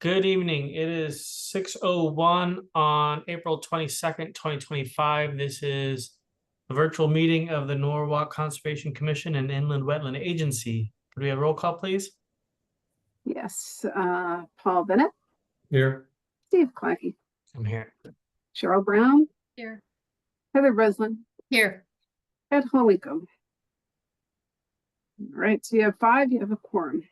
Good evening. It is 6:01 on April 22nd, 2025. This is a virtual meeting of the Norwalk Conservation Commission and Inland Wetland Agency. Could we have a roll call, please? Yes, Paul Bennett, Here. Steve Clackey, I'm here. Cheryl Brown, Here. Heather Breslin, Here. Ed Holwico. All right, so you have 5, you have a quorum.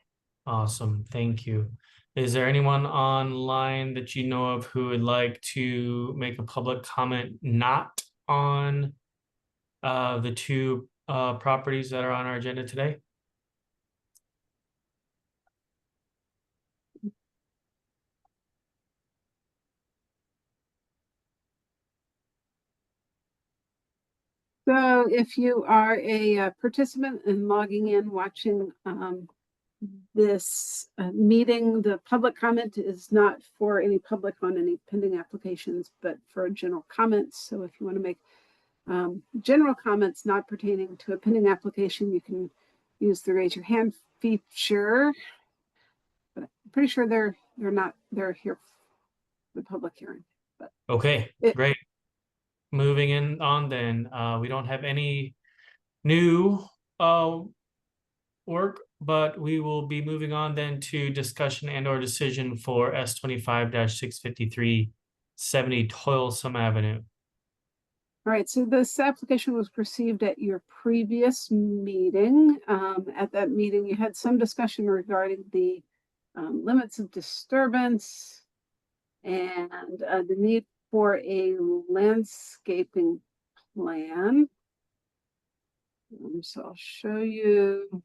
Awesome. Thank you. Is there anyone online that you know of who would like to make a public comment not on the two properties that are on our agenda today? So if you are a participant and logging in, watching this meeting, the public comment is not for any public on any pending applications, but for general comments. So if you want to make general comments not pertaining to a pending application, you can use the raise your hand feature. But I'm pretty sure they're here for the public hearing. But Okay, great. Moving in on then, we don't have any new work, but we will be moving on then to discussion and or decision for S25-653 70 Toilsome Avenue. All right, so this application was received at your previous meeting. At that meeting, you had some discussion regarding the limits of disturbance and the need for a landscaping plan. So I'll show you.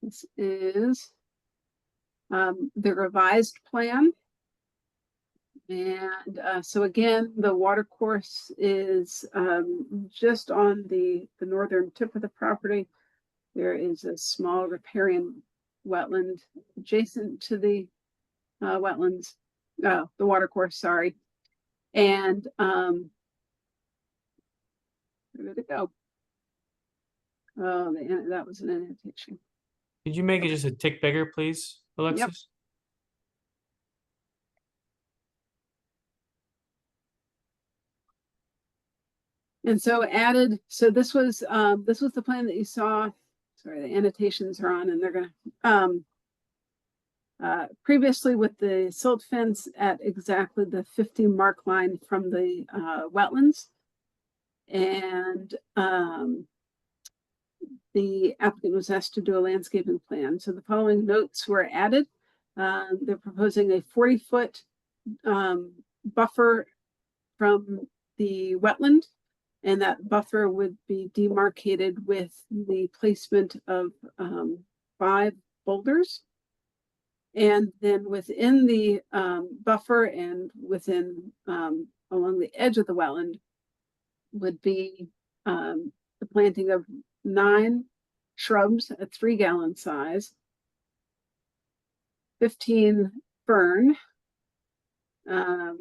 This is the revised plan. And so again, the water course is just on the northern tip of the property. There is a small riparian wetland adjacent to the wetlands, the water course, sorry. And where did it go? Oh, that was an annotation. Could you make it just a tick bigger, please, Alexis? Yep. And so added, so this was the plan that you saw. Sorry, the annotations are on and they're gonna previously with the silt fence at exactly the 50 mark line from the wetlands. And the applicant was asked to do a landscaping plan. So the following notes were added. They're proposing a 40-foot buffer from the wetland, and that buffer would be demarcated with the placement of 5 boulders. And then within the buffer and within along the edge of the wetland would be the planting of 9 shrubs at 3-gallon size, 15 fern. So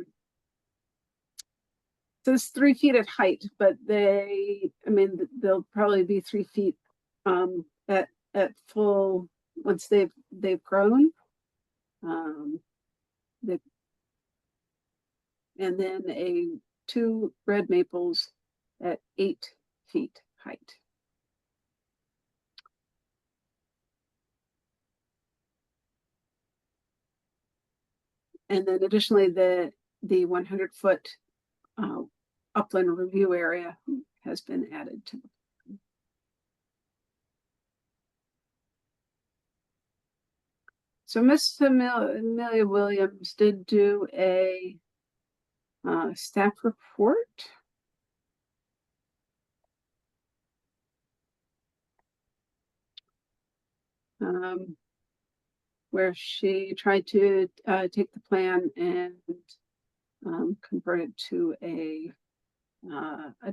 it's 3 feet at height, but they'll probably be 3 feet at full once they've grown. And then 2 red maples at 8 feet height. And then additionally, the 100-foot upland review area has been added to. So Miss Amelia Williams did do a staff report. Where she tried to take the plan and convert it to a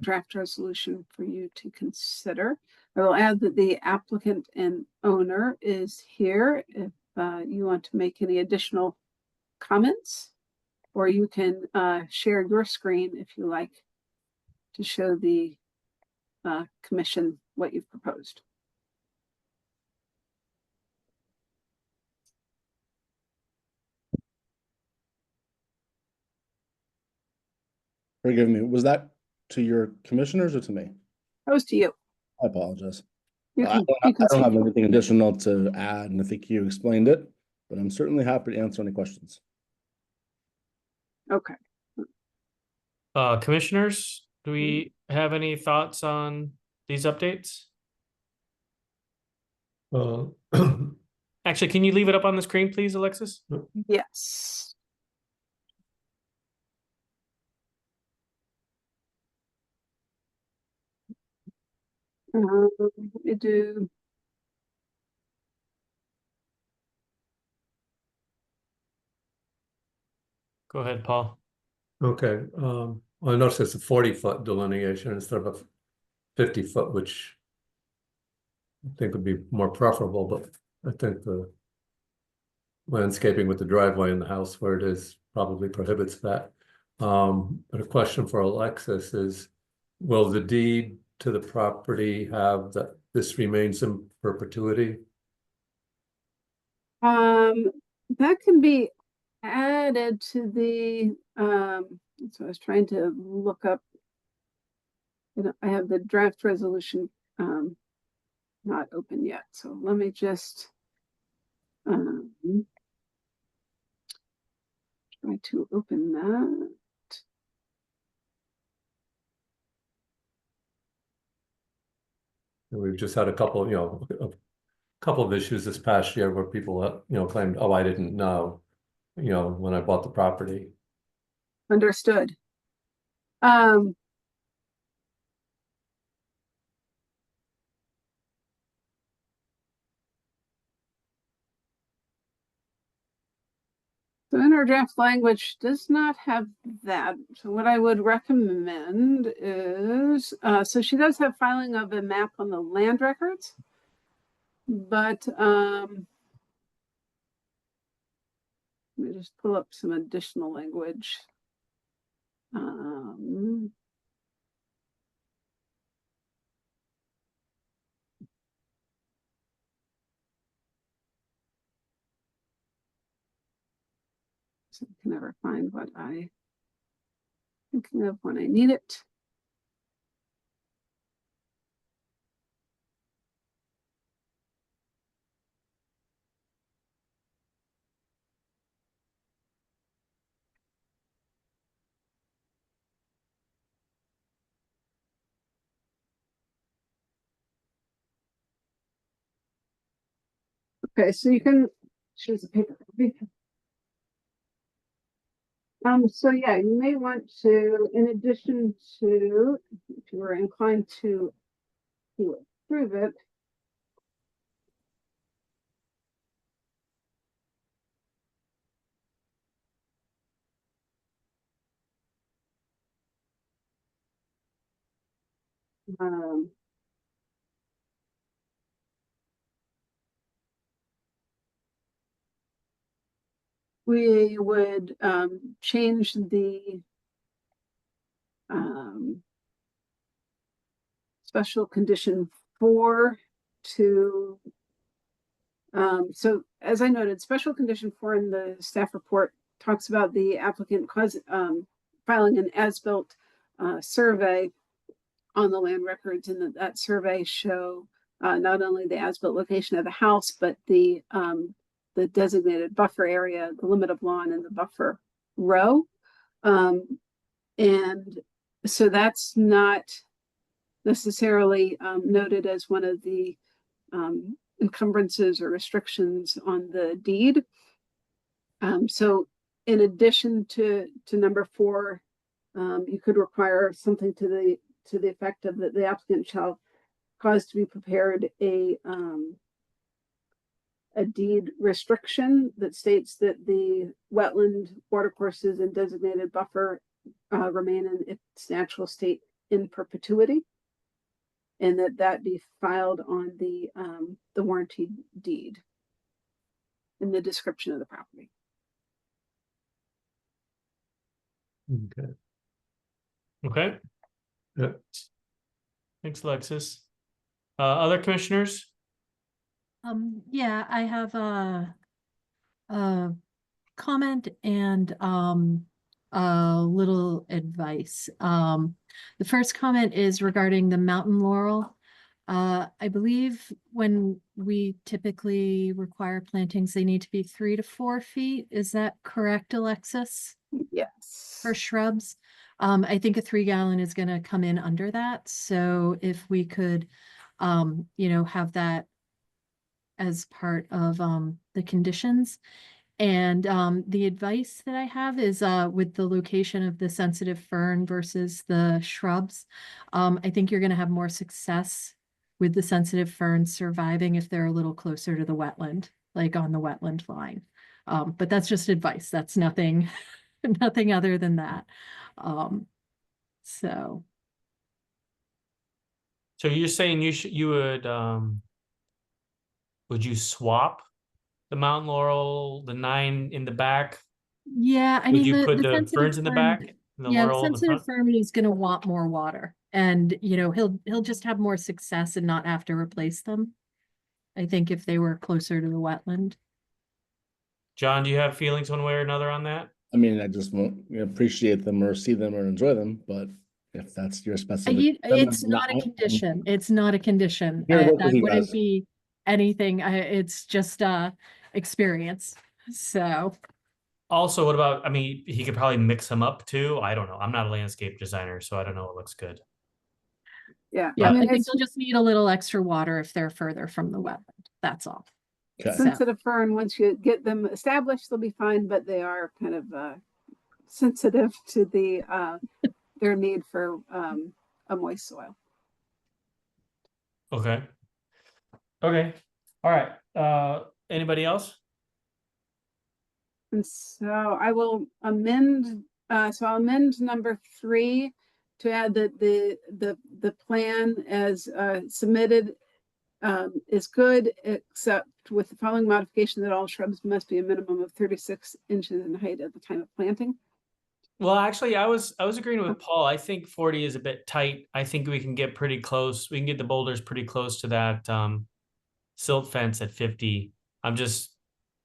draft resolution for you to consider. I will add that the applicant and owner is here if you want to make any additional comments, or you can share your screen if you like to show the commission what you've proposed. Forgive me, was that to your commissioners or to me? That was to you. I apologize. You I can, don't you have, can I don't speak. have anything additional to add, and I think you explained it, but I'm certainly happy to answer any questions. Okay. Commissioners, do we have any thoughts on these updates? Actually, can you leave it up on the screen, please, Alexis? Yes. Let me do. Go ahead, Paul. Okay, I noticed it's a 40-foot delineation instead of a 50-foot, which I think would be more preferable, but I think the landscaping with the driveway and the house where it is probably prohibits that. But a question for Alexis is, will the deed to the property have that this remains in perpetuity? That can be added to the, so I was trying to look up. I have the draft resolution, not open yet, so let me just, try to open that. And we've just had a couple, a couple of issues this past year where people, claimed, oh, I didn't know, when I bought the property. Understood. So in our draft language does not have that. So what I would recommend is, so she does have filing of a map on the land records, but let me just pull up some additional language. So I can never find what I thinking of when I need it. Okay, so you can choose a paper copy. So yeah, you may want to, in addition to, if you were inclined to approve it, we would change the special condition 4 to, so as I noted, special condition 4 in the staff report talks about the applicant filing an as-built survey on the land records, and that survey show not only the as-built location of the house, but the designated buffer area, the limit of lawn, and the buffer row. And so that's not necessarily noted as one of the encumbrances or restrictions on the deed. So in addition to number 4, you could require something to the effect of that the applicant shall cause to be prepared a deed restriction that states that the wetland, watercourses, and designated buffer remain in its natural state in perpetuity, and that be filed on the warranty deed in the description of the property. Okay. Okay. Yeah. Thanks, Alexis. Other commissioners? Yeah, I have a comment and a little advice. The first comment is regarding the mountain laurel. I believe when we typically require plantings, they need to be 3 to 4 feet. Is that correct, Alexis? Yes. For shrubs. I think a 3-gallon is gonna come in under that, so if we could, you know, have that as part of the conditions. And the advice that I have is with the location of the sensitive fern versus the shrubs. I think you're gonna have more success with the sensitive ferns surviving if they're a little closer to the wetland, like on the wetland line. But that's just advice. That's nothing, nothing other than that. So So you're saying you would you swap the mountain laurel, the 9 in the back? yeah, I Would mean, you put the the sensitive ferns in the fern, back? And the yeah, the laurel in the sensitive front? fern is gonna want more water, and you know, he'll just have more success and not have to replace them. I think if they were closer to the wetland. John, do you have feelings one way or another on that? I mean, I just won't appreciate them or see them or enjoy them, but if that's your specific. It's not a condition. It's not a condition. Here, work That with you wouldn't guys. be anything. It's just experience. So Also, what about, I mean, he could probably mix them up too. I don't know. I'm not a landscape designer, so I don't know what looks good. Yeah. yeah, I I mean, think it's they'll just need a little extra water if they're further from the wetland. That's all. Okay. So- sensitive fern, once you get them established, they'll be fine, but they are kind of sensitive to the their need for a moist soil. Okay. Okay. All right. Anybody else? And so I will amend, so I'll amend number 3 to add that the plan as submitted is good, except with the following modification that all shrubs must be a minimum of 36 inches in height at the time of planting. Well, actually, I was agreeing with Paul. I think 40 is a bit tight. I think we can get pretty close. We can get the boulders pretty close to that silt fence at 50. I'm just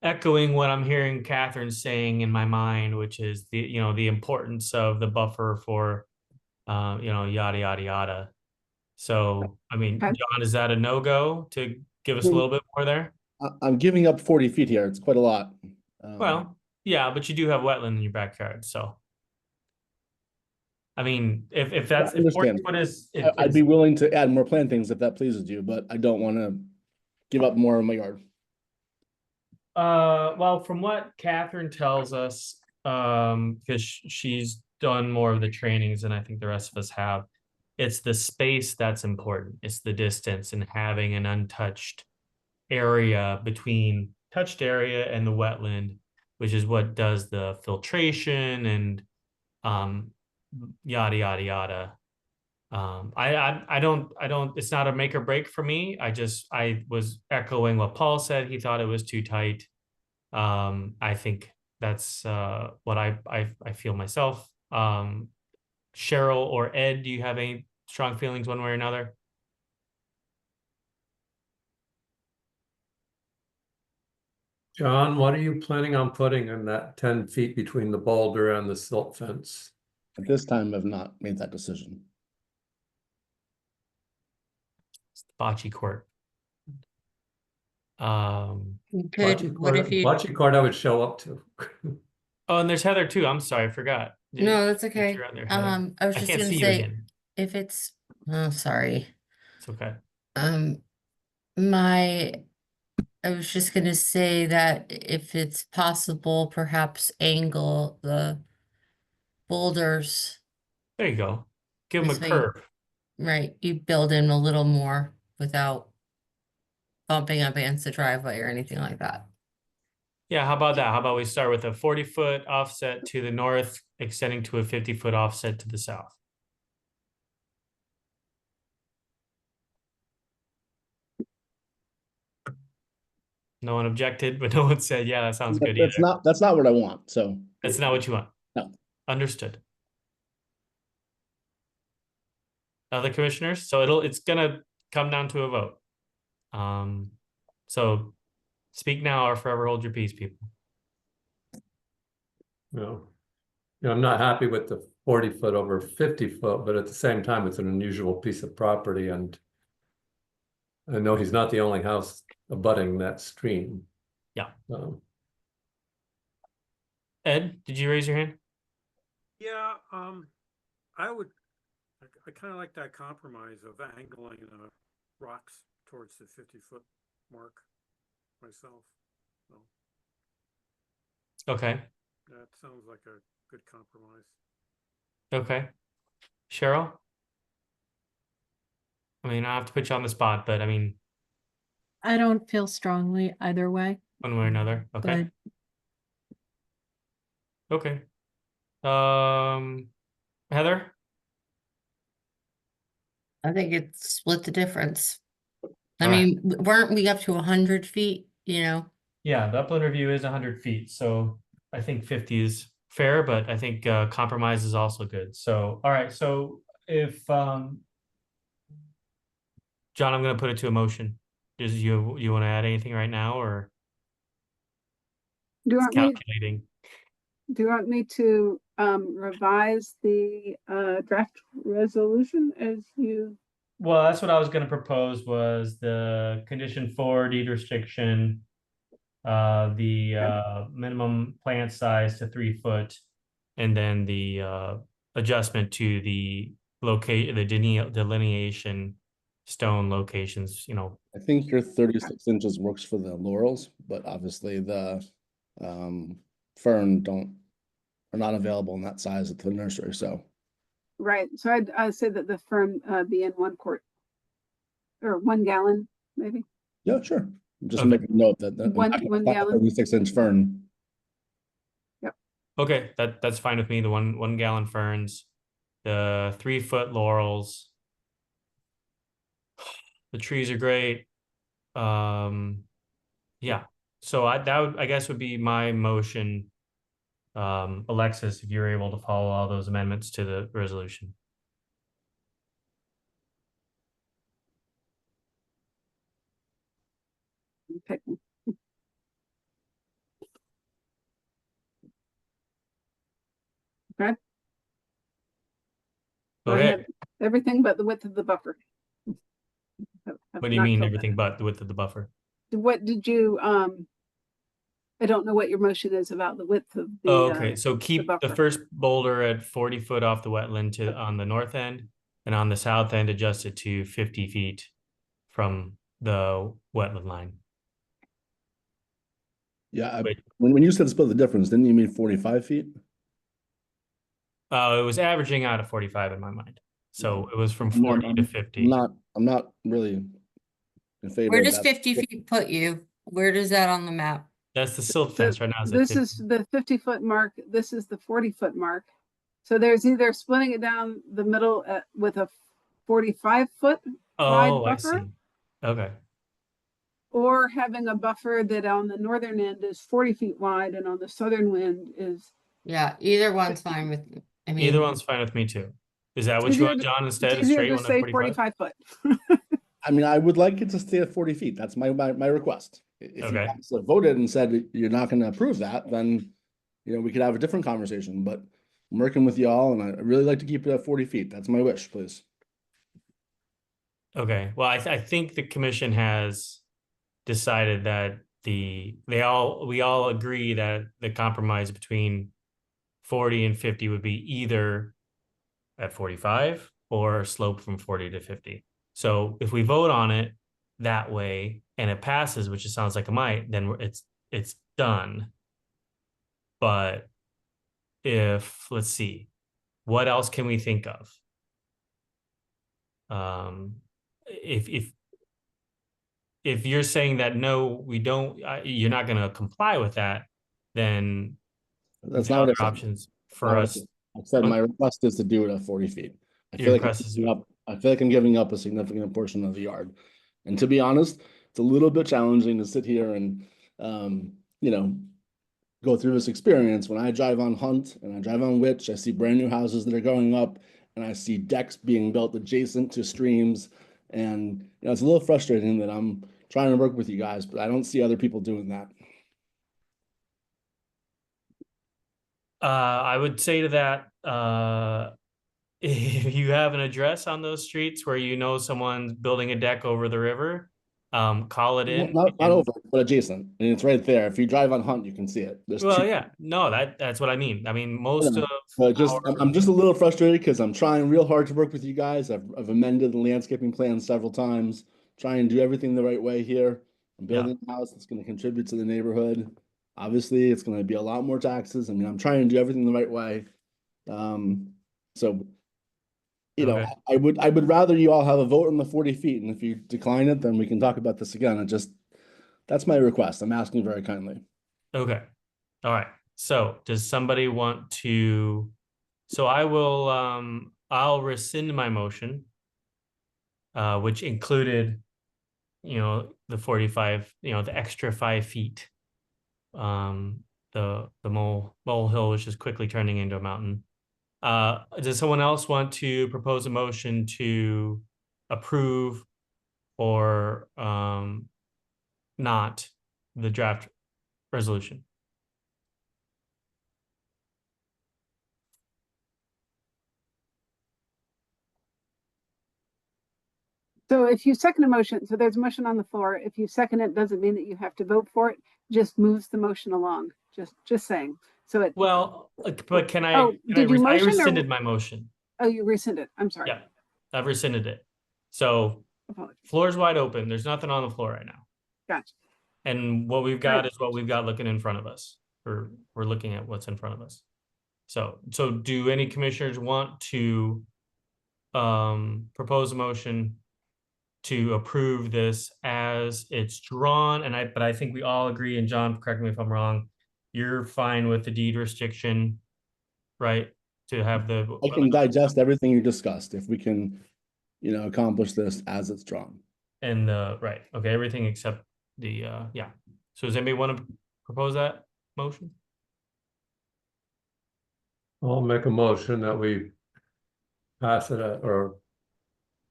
echoing what I'm hearing Catherine saying in my mind, which is the importance of the buffer for yada yada yada. So, I mean, Okay. John, is that a no-go to give us a little bit more there? I'm giving up 40 feet here. It's quite a lot. Well, yeah, but you do have wetland in your backyard, so. I mean, if that's if 40 understand. foot is, I'd be willing to add more plantings if that pleases you, but I don't want to give up more of my yard. well, from what Catherine tells us, because she's done more of the trainings than I think the rest of us have, it's the space that's important. It's the distance and having an untouched area between touched area and the wetland, which is what does the filtration and yada yada yada. I don't it's not a make or break for me. I was echoing what Paul said. He thought it was too tight. I think that's what I feel myself. Cheryl or Ed, do you have any strong feelings one way or another? John, what are you planning on putting in that 10 feet between the boulder and the silt fence? At this time, I've not made that decision. It's the bocce court. You could, what if you, Bocce court I would show up to. Oh, and there's Heather too. I'm sorry, I forgot. no, that's If okay. you're on there, Heather. I was I just can't gonna see you say, again. if it's, oh, sorry. It's okay. I was just gonna say that if it's possible, perhaps angle the boulders, There you go. Give them a This way- curve. right? You build in a little more without bumping up against the driveway or anything like that. Yeah, how about that? How about we start with a 40-foot offset to the north, extending to a 50-foot offset to the south? No one objected, but no one said, yeah, that sounds good That's either. that's not what I want. So That's not what you want. No. Understood. other commissioners, so it's gonna come down to a vote. So speak now or forever hold your peace, people. I'm not happy with the 40-foot over 50-foot, but at the same time, it's an unusual piece of property, and I know he's not the only house abutting that stream. Yeah. Um, Ed, did you raise your hand? Yeah, I kind of like that compromise of angling the rocks towards the 50-foot mark myself. So Okay, that sounds like a good compromise. okay. Cheryl? I mean, I have to put you on the spot, but I mean, I don't feel strongly either way, one way or another, okay, but okay. Heather? I think it's split the difference. I All right. mean, weren't we up to 100 feet, you know? Yeah, the upland review is 100 feet, so I think 50 is fair, but I think compromise is also good. So, all right, so if John, I'm gonna put it to a motion. Does you want to add anything right now, or Do you it's want me, calculating? do you want me to revise the draft resolution as you? Well, that's what I was gonna propose was the condition 4 deed restriction. The minimum plant size to 3 foot. And then the adjustment to the delineation stone locations, I think your 36 inches works for the laurels, but obviously the fern are not available in that size at the nursery, so. Right, so I'd say that the fern be in 1 quart. Or 1 gallon, maybe. Yeah, sure. Just Okay. make a note that the One gallon. 36-inch fern. okay, that's fine with me. The 1 gallon ferns, the 3 foot laurels. The trees are great. Yeah, so I guess would be my motion. Alexis, if you're able to follow all those amendments to the resolution. Okay. Okay. So I have Okay, everything but the width of the buffer. what do you mean everything but the width of the buffer? What did you, I don't know what your motion is about the width of the. Oh, okay, so keep the buffer. first boulder at 40 foot off the wetland on the north end, and on the south end adjust it to 50 feet from the wetland line. Yeah, Wait. when you said split the difference, didn't you mean 45 feet? It was averaging out of 45 in my mind, so it was from I'm 40 to 50. I'm not really in favor Where of does that. 50 feet put you? Where does that on the map? That's the silt fence right now. Is at This 50. is the 50-foot mark, this is the 40-foot mark. So there's either splitting it down the middle with a 45-foot wide Oh, I buffer, see. Okay. or having a buffer that on the northern end is 40 feet wide and on the southern end is. Yeah, either one's fine with me. I mean, Either one's fine with me too. Is that what It's you want, easier John, It's instead? A easier straight to one of say 45? 45 foot. I mean, I would like it to stay at 40 feet. That's my request. If you Okay. guys voted and said you're not going to approve that, then, we could have a different conversation, but I'm working with y'all and I really like to keep it at 40 feet. That's my wish, please. Okay, well, I think the commission has decided that we all agree that the compromise between 40 and 50 would be either at 45 or slope from 40 to 50. So if we vote on it that way and it passes, which it sounds like it might, then it's done. But let's see, what else can we think of? If you're saying that no, we don't, you're not going to comply with that, then That's the not what I other said. options Not for what I us. said. I said my request is to do it at 40 feet. I Your feel like request is- I feel like I'm giving up a significant portion of the yard. And to be honest, it's a little bit challenging to sit here and go through this experience. When I drive on Hunt and I drive on Witch, I see brand new houses that are going up, and I see decks being built adjacent to streams. And, it's a little frustrating that I'm trying to work with you guys, but I don't see other people doing that. I would say to that, if you have an address on those streets where you know someone's building a deck over the river, call it in. Not and- over, but adjacent, and it's right there. If you drive on Hunt, you can see it. There's Well, two. yeah, no, that's what I mean. I mean, most Yeah. of But just, our- I'm just a little frustrated because I'm trying real hard to work with you guys. I've amended the landscaping plan several times, trying to do everything the right way here. I'm building a house that's going to contribute to the neighborhood. Obviously, it's going to be a lot more taxes. I mean, I'm trying to do everything the right way. So, Okay. I would rather you all have a vote on the 40 feet, and if you decline it, then we can talk about this again. That's my request. I'm asking very kindly. Okay, all right. So does somebody want to, so I will, I'll rescind my motion, which included, the 45, the extra 5 feet. The molehill, which is quickly turning into a mountain. Does someone else want to propose a motion to approve or not the draft resolution? So if you second a motion, so there's a motion on the floor. If you second it, doesn't mean that you have to vote for it. Just moves the motion along. Just saying. So it, Well, but can I? Oh, can I did you I motion or- rescinded my motion. oh, you rescind it. I'm sorry. Yeah, I've rescinded it. So Apologies. floor's wide open. There's nothing on the floor right now. Gotcha. And what we've got Right. is what we've got looking in front of us. We're looking at what's in front of us. So do any commissioners want to propose a motion to approve this as it's drawn? But I think we all agree, and John, correct me if I'm wrong, you're fine with the deed restriction, right? To have the. I can digest everything you discussed if we can, accomplish this as it's drawn. And right, okay, everything except the, yeah. So does anybody want to propose that motion? I'll make a motion that we pass it or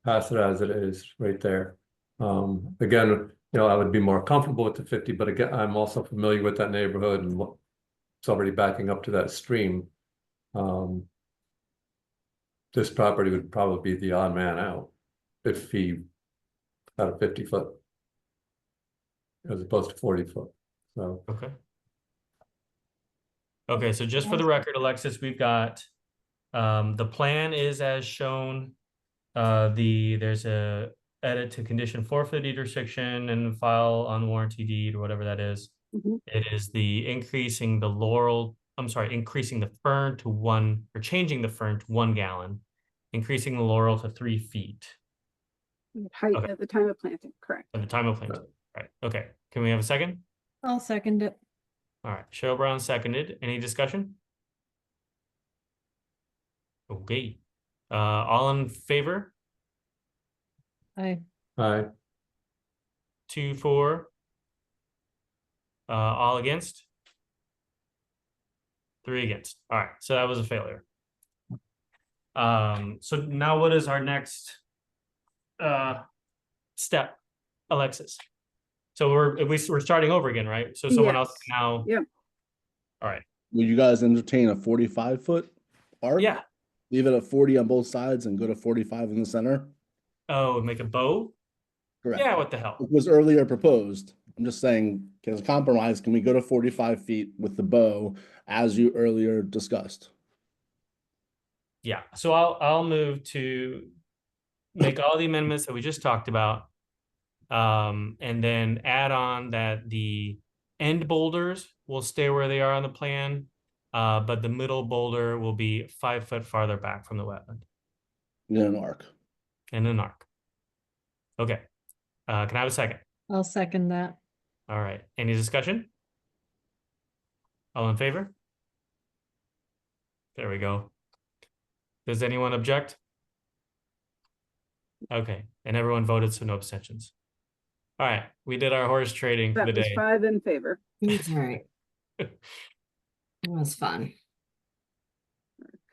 pass it as it is right there. Again, I would be more comfortable with the 50, but again, I'm also familiar with that neighborhood and it's already backing up to that stream. This property would probably be the odd man out if he had a 50-foot as opposed to 40-foot. So Okay. Okay, so just for the record, Alexis, we've got, the plan is as shown. There's a edit to condition 4 for the deed restriction and file on warranty deed or whatever that is. Mhm. It is the increasing the fern to 1, or changing the fern to 1 gallon, increasing the laurel to 3 feet Height Okay. at the time of planting, correct. at the time of planting. Right, okay. Can we have a second? I'll second it. All right, Cheryl Brown seconded. Any discussion? Okay. All in favor? I, I 2, 4. All against? 3 against. All right, so that was a failure. So now what is our next step, Alexis? So we're starting over again, right? So someone else Yes. can now. Yep. All right. Will you guys entertain a 45-foot arc? Yeah. Leave it at 40 on both sides and go to 45 in the center? Oh, make a bow? Correct. Yeah, what the hell? It was earlier proposed. I'm just saying, as a compromise, can we go to 45 feet with the bow as you earlier discussed? Yeah, so I'll move to make all the amendments that we just talked about. And then add on that the end boulders will stay where they are on the plan. But the middle boulder will be 5 foot farther back from the wetland In an arc. in an arc. Okay, can I have a second? I'll second that. All right, any discussion? All in favor? There we go. Does anyone object? Okay, and everyone voted, so no abstentions. All right, we did our horse trading for That the was day. 5 in favor. All right. It was fun.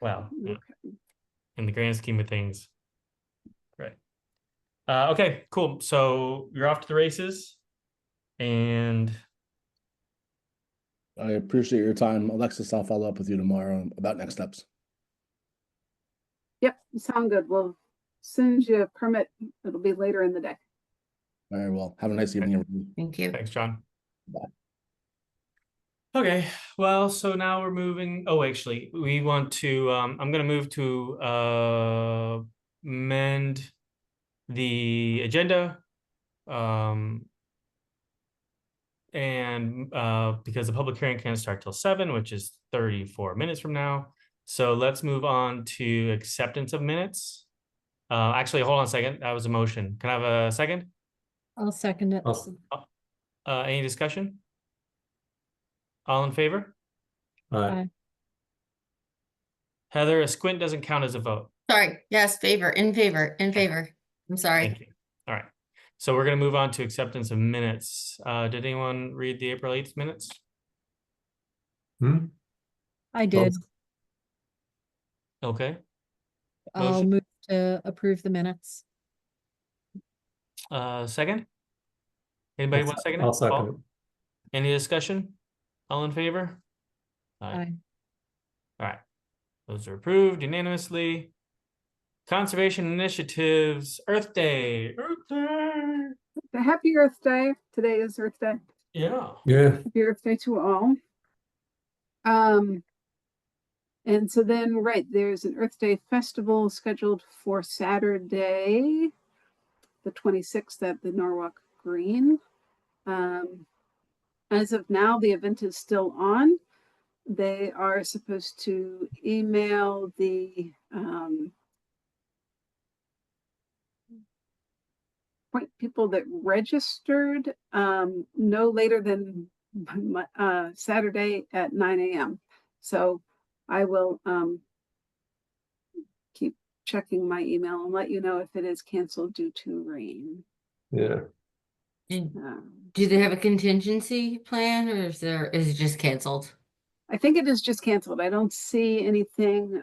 Wow. Yeah. Okay. in the grand scheme of things. Great. Okay, cool. So you're off to the races. And I appreciate your time. Alexis, I'll follow up with you tomorrow about next steps. Yep, sound good. Well, as soon as you permit, it'll be later in the day. Very well. Have a nice evening, everybody. Thank you. thanks, John. Bye. Okay, well, so now we're moving. Oh, actually, we want to, I'm gonna move to amend the agenda. And because the public hearing can't start till 7, which is 34 minutes from now. So let's move on to acceptance of minutes. Actually, hold on a second. That was a motion. Can I have a second? I'll second it. I'll- Any discussion? All in favor? Aye. Heather, a squint doesn't count as a vote. Sorry, yes, in favor. I'm sorry. Thank you. All right. So we're gonna move on to acceptance of minutes. Did anyone read the April 8th minutes? Hmm? I did. Okay, I'll motion. move to approve the minutes. Second? Anybody want to second it? I'll second Paul? it. Any discussion? All in favor? Aye. All right, those are approved unanimously. Conservation initiatives, Earth Day. Earth Day. Happy Earth Day. Today is Earth Day. Yeah. Yeah, Happy Earth Day to all. And so then, right, there's an Earth Day festival scheduled for Saturday, the 26th at the Norwalk Green. As of now, the event is still on. They are supposed to email the point people that registered no later than Saturday at 9 a.m. So I will keep checking my email and let you know if it is canceled due to rain. yeah. Do they have a contingency plan or is it just canceled? I think it is just canceled. I don't see anything.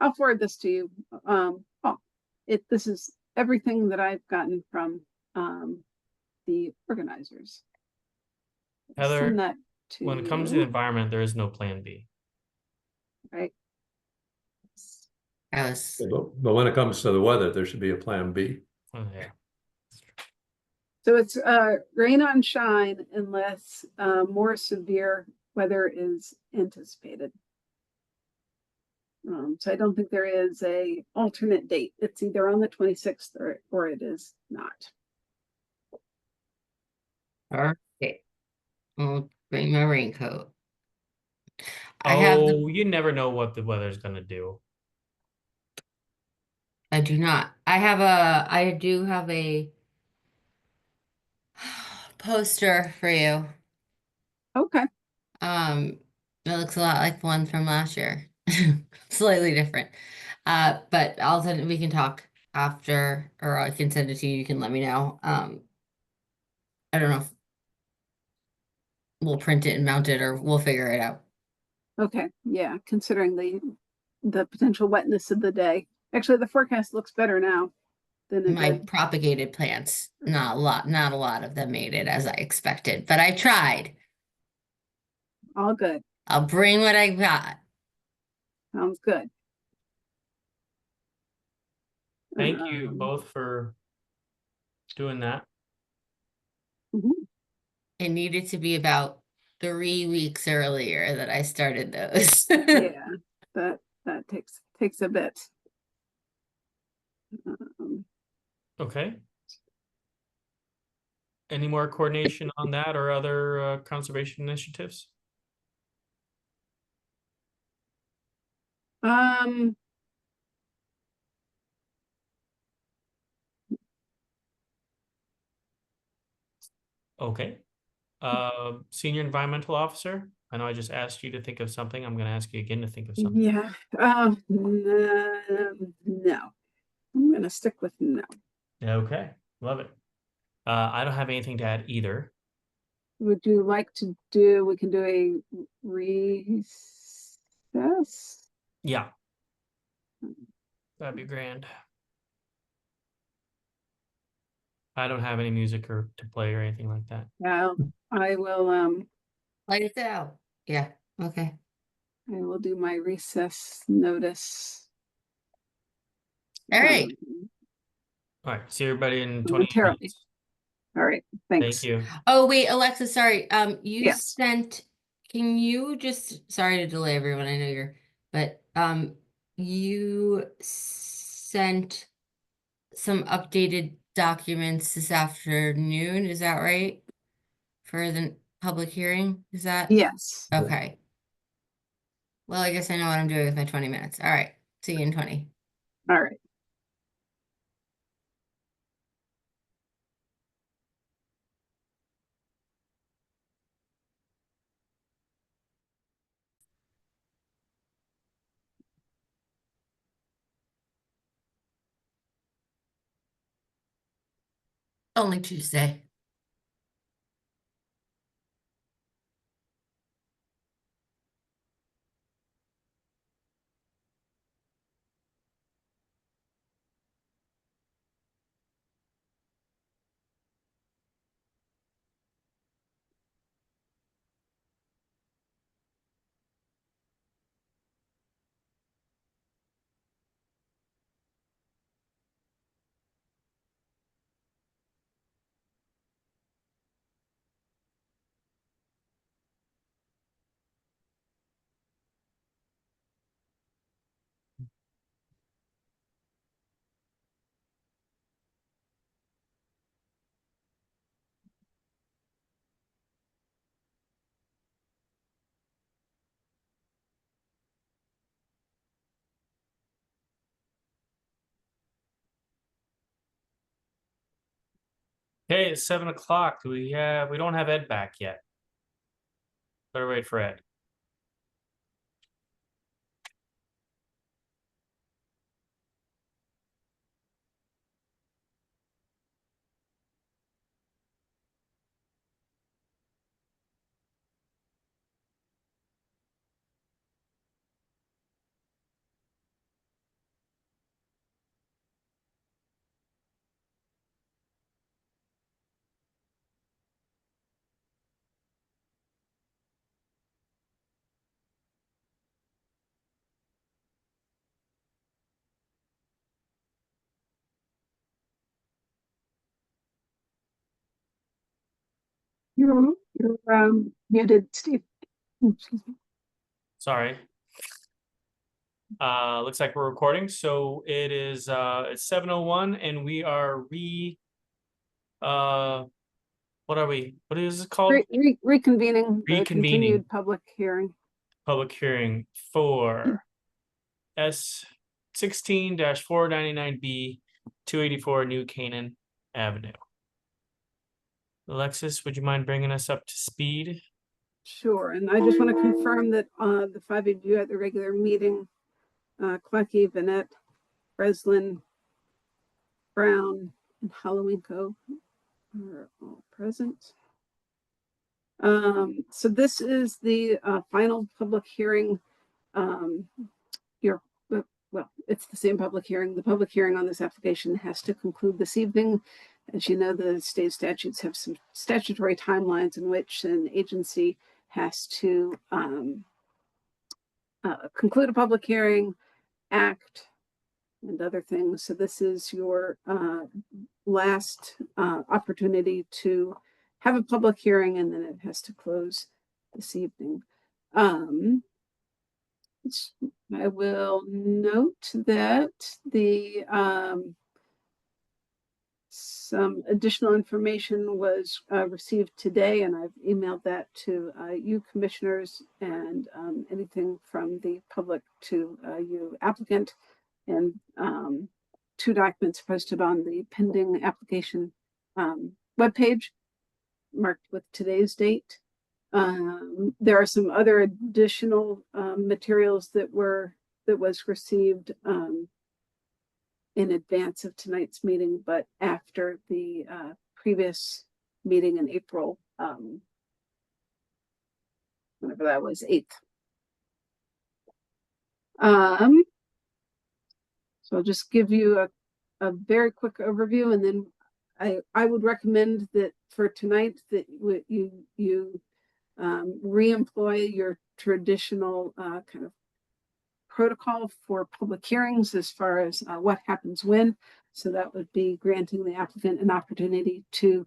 I'll forward this to you. This is everything that I've gotten from the organizers. I'll Heather, send that to when it comes to the you, environment, there is no plan B. right? I was, But when it comes to the weather, there should be a plan B. Oh, yeah. So it's rain on shine unless more severe weather is anticipated. So I don't think there is a alternate date. It's either on the 26th or it is not. okay. I'll bring my raincoat. I have the, Oh, you never know what the weather's gonna do. I do not. I do have a poster for you. Okay. It looks a lot like the one from last year. Slightly different. But we can talk after, or I can send it to you. You can let me know. I don't know if we'll print it and mount it or we'll figure it out. Okay. Yeah. Considering the potential wetness of the day. Actually, the forecast looks better now than it My did. propagated plants, not a lot of them made it as I expected, but I tried. All good. I'll bring what I got. Sounds good. Thank you Um, both for doing that. mhm. It needed to be about 3 weeks earlier that I started those. Yeah, that takes a bit. Okay. Any more coordination on that or other conservation initiatives? Okay. Senior environmental officer. I know I just asked you to think of something. I'm gonna ask you again to think of something. Yeah, no. I'm gonna stick with no. Okay, love it. I don't have anything to add either. Would you like to do, we can do a recess? Yeah, That'd be grand. I don't have any music or to play or anything like that. I will, Light it out. Yeah, okay. I will do my recess notice. All right. All right, see everybody in 20 Momentarily. minutes. All right, Thank thanks. you. Oh, wait, Alexa, sorry. You Yes. sent, can you just, sorry to delay everyone, I know you're, but you sent some updated documents this afternoon, is that right? For the public hearing, is that? Yes. Okay. Well, I guess I know what I'm doing with my 20 minutes. All right, see you in 20. All right. Only Tuesday. Hey, it's 7 o'clock. We don't have Ed back yet. Better wait for Ed. You're muted, Steve. Excuse me. Sorry. Looks like we're recording. So it is it's 7:01 and we are what are we? What is it called? Reconvening the Reconvening. continued public hearing. Public hearing for S 16-499B 284 New Canaan Avenue. Alexis, would you mind bringing us up to speed? Sure, and I just want to confirm that the five of you at the regular meeting, Clacky, Vanette, Breslin, Brown, and Halloweenko are all present. So this is the final public hearing. Well, it's the same public hearing. The public hearing on this application has to conclude this evening. As you know, the state statutes have some statutory timelines in which an agency has to conclude a public hearing, act, and other things. So this is your last opportunity to have a public hearing, and then it has to close this evening. I will note that the some additional information was received today, and I've emailed that to you commissioners and anything from the public to you applicant, and 2 documents posted on the pending application webpage marked with today's date. There are some other additional materials that was received in advance of tonight's meeting, but after the previous meeting in April, whenever that was, 8th. So I'll just give you a very quick overview, and then I would recommend that for tonight that you reemploy your traditional kind of protocol for public hearings as far as what happens when. So that would be granting the applicant an opportunity to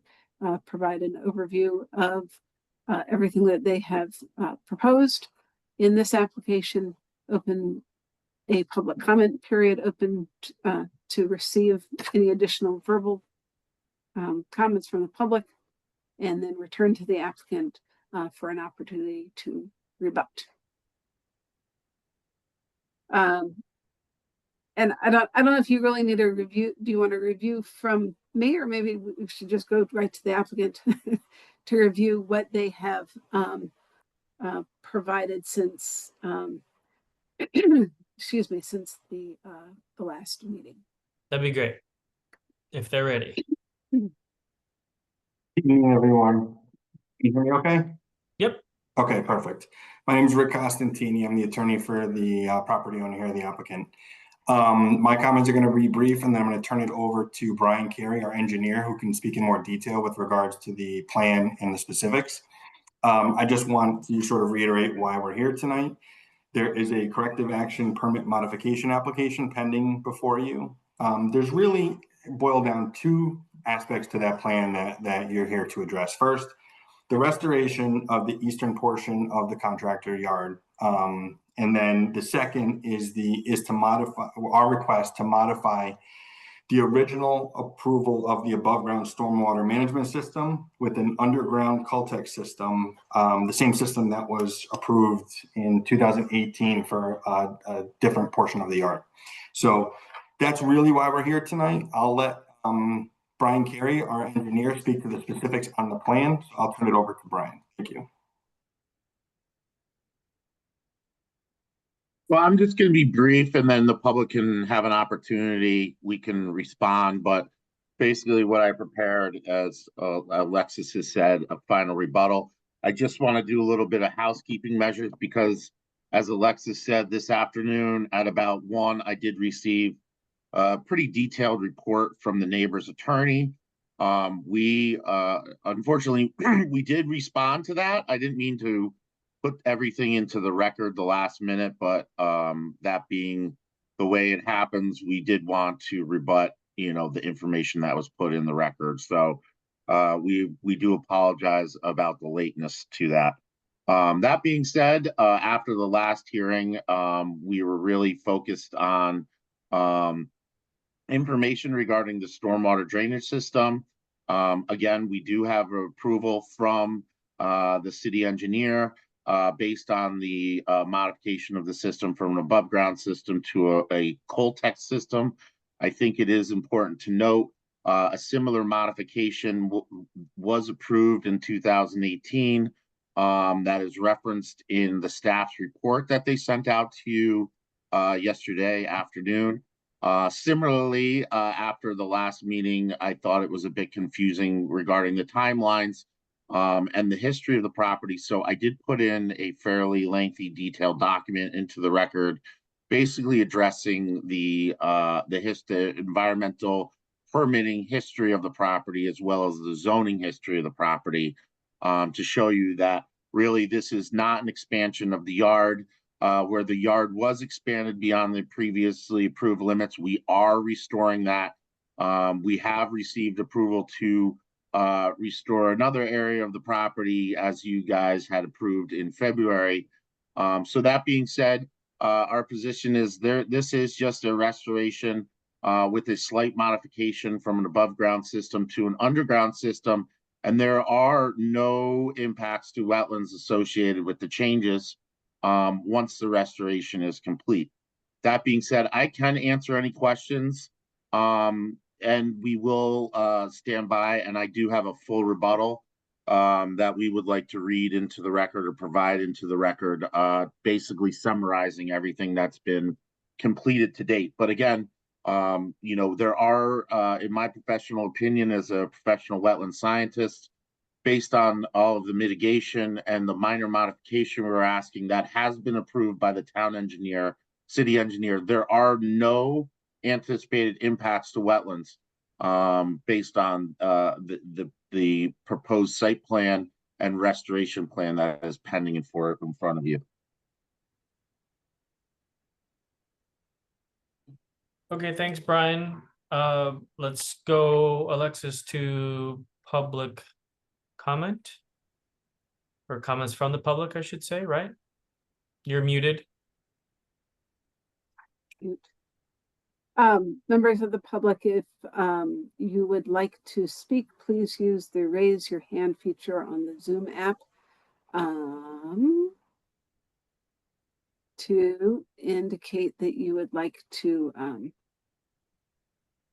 provide an overview of everything that they have proposed in this application, open a public comment period, open to receive any additional verbal comments from the public, and then return to the applicant for an opportunity to rebut. And I don't know if you really need a review. Do you want a review from me, or maybe we should just go right to the applicant to review what they have provided since excuse me, since the last meeting. That'd be great if they're ready. Good evening, everyone. Can you hear me okay? Yep. Okay, perfect. My name is Rick Costantini. I'm the attorney for the property owner here, the applicant. My comments are going to be brief, and then I'm going to turn it over to Brian Carey, our engineer, who can speak in more detail with regards to the plan and the specifics. I just want to sort of reiterate why we're here tonight. There is a corrective action permit modification application pending before you. There's really boiled down two aspects to that plan that you're here to address. First, the restoration of the eastern portion of the contractor yard. And then the second is to modify our request to modify the original approval of the above ground stormwater management system with an underground Cultec system, the same system that was approved in 2018 for a different portion of the yard. So that's really why we're here tonight. I'll let Brian Carey, our engineer, speak to the specifics on the plan. So I'll turn it over to Brian. Thank you. Well, I'm just going to be brief, and then the public can have an opportunity. We can respond, but basically what I prepared, as Alexis has said, a final rebuttal. I just want to do a little bit of housekeeping measures because, as Alexis said, this afternoon at about 1, I did receive a pretty detailed report from the neighbor's attorney. We unfortunately, we did respond to that. I didn't mean to put everything into the record the last minute, but that being the way it happens, we did want to rebut, the information that was put in the record. So we do apologize about the lateness to that. That being said, after the last hearing, we were really focused on information regarding the stormwater drainage system. Again, we do have approval from the city engineer based on the modification of the system from an above ground system to a Cultec system. I think it is important to note a similar modification was approved in 2018 that is referenced in the staff's report that they sent out to you yesterday afternoon. Similarly, after the last meeting, I thought it was a bit confusing regarding the timelines and the history of the property. So I did put in a fairly lengthy, detailed document into the record, basically addressing the environmental permitting history of the property, as well as the zoning history of the property, to show you that really this is not an expansion of the yard. Where the yard was expanded beyond the previously approved limits, we are restoring that. We have received approval to restore another area of the property, as you guys had approved in February. So that being said, our position is this is just a restoration with a slight modification from an above ground system to an underground system, and there are no impacts to wetlands associated with the changes once the restoration is complete. That being said, I can answer any questions, and we will stand by, and I do have a full rebuttal that we would like to read into the record or provide into the record, basically summarizing everything that's been completed to date. But again, there are, in my professional opinion as a professional wetland scientist, based on all of the mitigation and the minor modification we're asking that has been approved by the town engineer, city engineer, there are no anticipated impacts to wetlands based on the proposed site plan and restoration plan that is pending in front of you. Okay, thanks, Brian. Let's go, Alexis, to public comment. Or comments from the public, I should say, right? You're muted. Members of the public, if you would like to speak, please use the raise your hand feature on the Zoom app to indicate that you would like to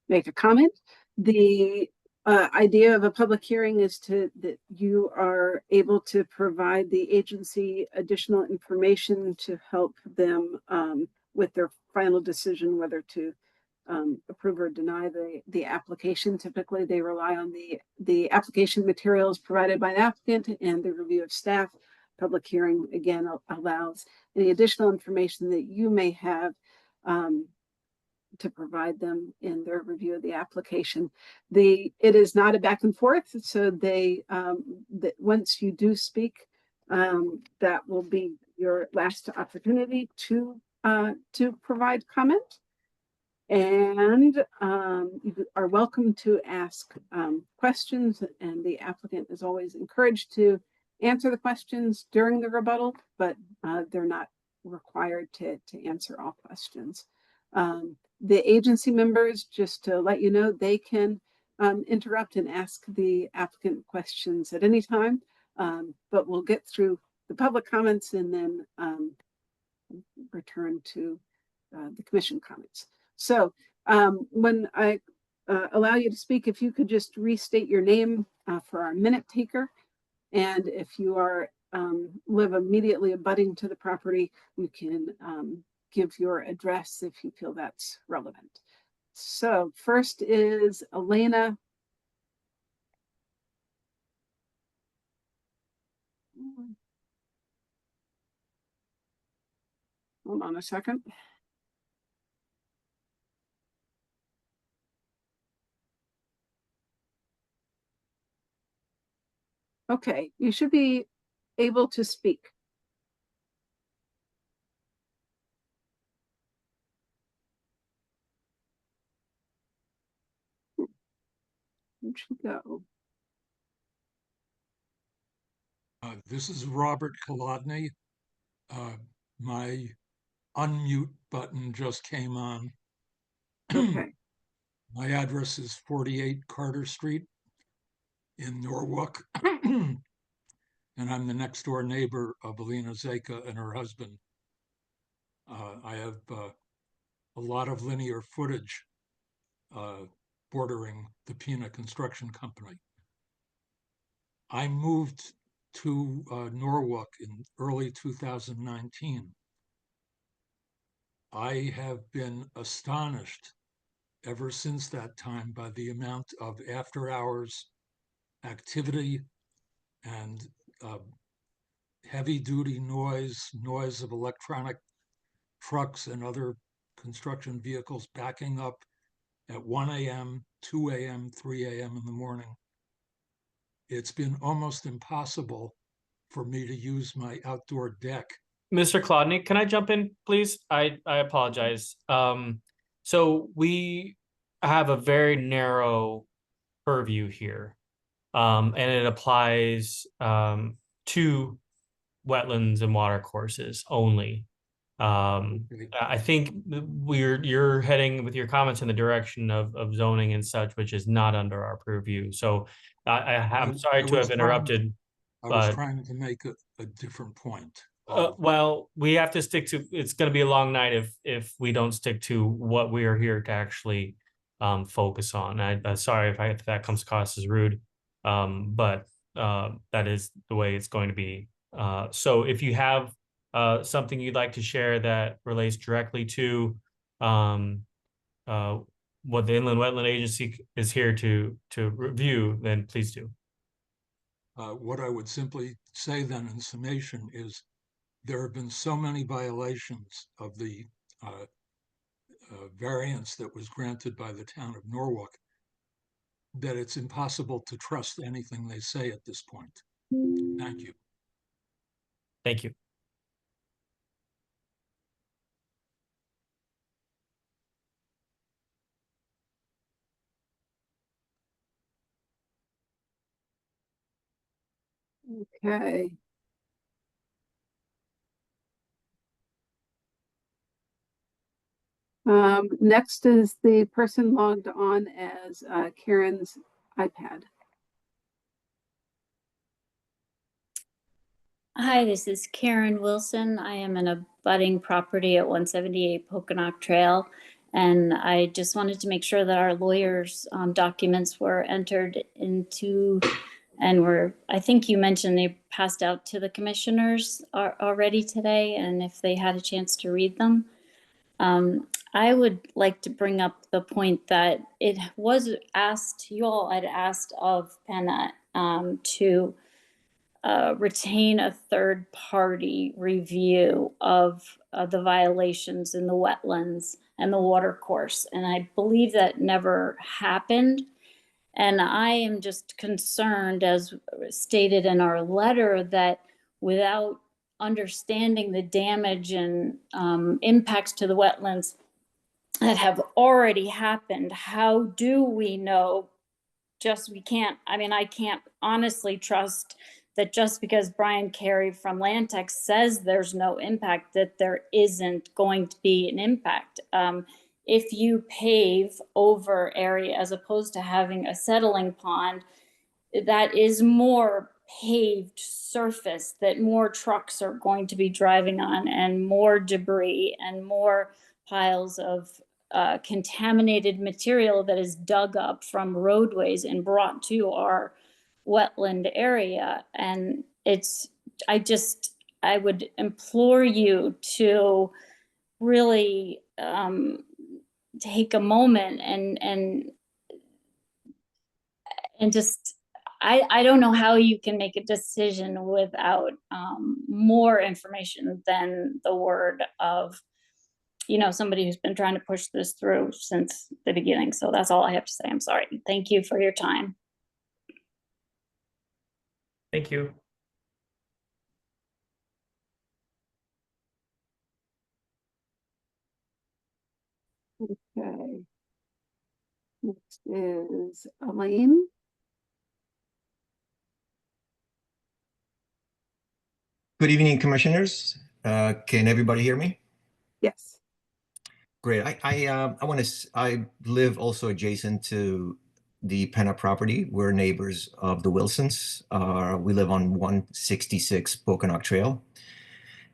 make a comment. The idea of a public hearing is that you are able to provide the agency additional information to help them with their final decision whether to approve or deny the application. Typically, they rely on the application materials provided by the applicant and the review of staff. Public hearing, again, allows any additional information that you may have to provide them in their review of the application. It is not a back and forth, so that once you do speak, that will be your last opportunity to provide comment. And you are welcome to ask questions, and the applicant is always encouraged to answer the questions during the rebuttal, but they're not required to answer all questions. The agency members, just to let you know, they can interrupt and ask the applicant questions at any time, but we'll get through the public comments and then return to the commission comments. So when I allow you to speak, if you could just restate your name for our minute taker, and if you are live immediately abutting to the property, you can give your address if you feel that's relevant. So first is Elena. Hold on a second. Okay, you should be able to speak. Where'd she go? This is Robert Kolodny. My unmute button just came on. Okay. My address is 48 Carter Street in Norwalk. And I'm the next door neighbor of Alina Zeka and her husband. I have a lot of linear footage bordering the Pina Construction Company. I moved to Norwalk in early 2019. I have been astonished ever since that time by the amount of after-hours activity and heavy-duty noise of electronic trucks and other construction vehicles backing up at 1 a.m., 2 a.m., 3 a.m. in the morning. It's been almost impossible for me to use my outdoor deck. Mr. Klodny, can I jump in, please? I apologize. So we have a very narrow purview here, and it applies to wetlands and water courses only. I think you're heading with your comments in the direction of zoning and such, which is not under our purview. So I'm sorry to have interrupted. I was trying to make a different point. Well, we have to stick to, it's going to be a long night if we don't stick to what we are here to actually focus on. I'm sorry if that comes across as rude, but that is the way it's going to be. So if you have something you'd like to share that relates directly to what the Inland Wetland Agency is here to review, then please do. What I would simply say then in summation is there have been so many violations of the variance that was granted by the town of Norwalk, that it's impossible to trust anything they say at this point. Thank you. Thank you. Okay. Next is the person logged on as Karen's iPad. Hi, this is Karen Wilson. I am in a budding property at 178 Poconock Trail. And I just wanted to make sure that our lawyers' documents were entered into and I think you mentioned they passed out to the commissioners already today, and if they had a chance to read them. I would like to bring up the point that it was asked, you all had asked of PennDOT to retain a third-party review of the violations in the wetlands and the water course. And I believe that never happened. And I am just concerned, as stated in our letter, that without understanding the damage and impacts to the wetlands that have already happened, how do we know? We can't, I mean, I can't honestly trust that just because Brian Carey from Lantex says there's no impact, that there isn't going to be an impact. If you pave over area as opposed to having a settling pond, that is more paved surface that more trucks are going to be driving on, and more debris and more piles of contaminated material that is dug up from roadways and brought to our wetland area. And I would implore you to really take a moment and just, I don't know how you can make a decision without more information than the word of, somebody who's been trying to push this through since the beginning. So that's all I have to say. I'm sorry. Thank you for your time. Thank you. Okay. Next is Elaine. Good evening, commissioners. Can everybody hear me? Yes. Great. I live also adjacent to the PennDOT property. We're neighbors of the Wilsons. We live on 166 Poconock Trail.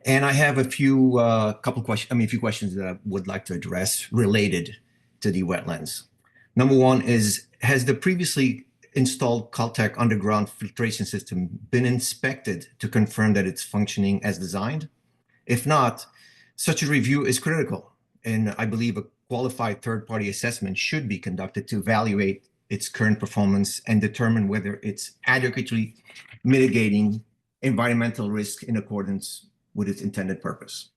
And I have a few questions that I would like to address related to the wetlands. Number one is, has the previously installed Caltech underground filtration system been inspected to confirm that it's functioning as designed? If not, such a review is critical, and I believe a qualified third-party assessment should be conducted to evaluate its current performance and determine whether it's adequately mitigating environmental risk in accordance with its intended purpose.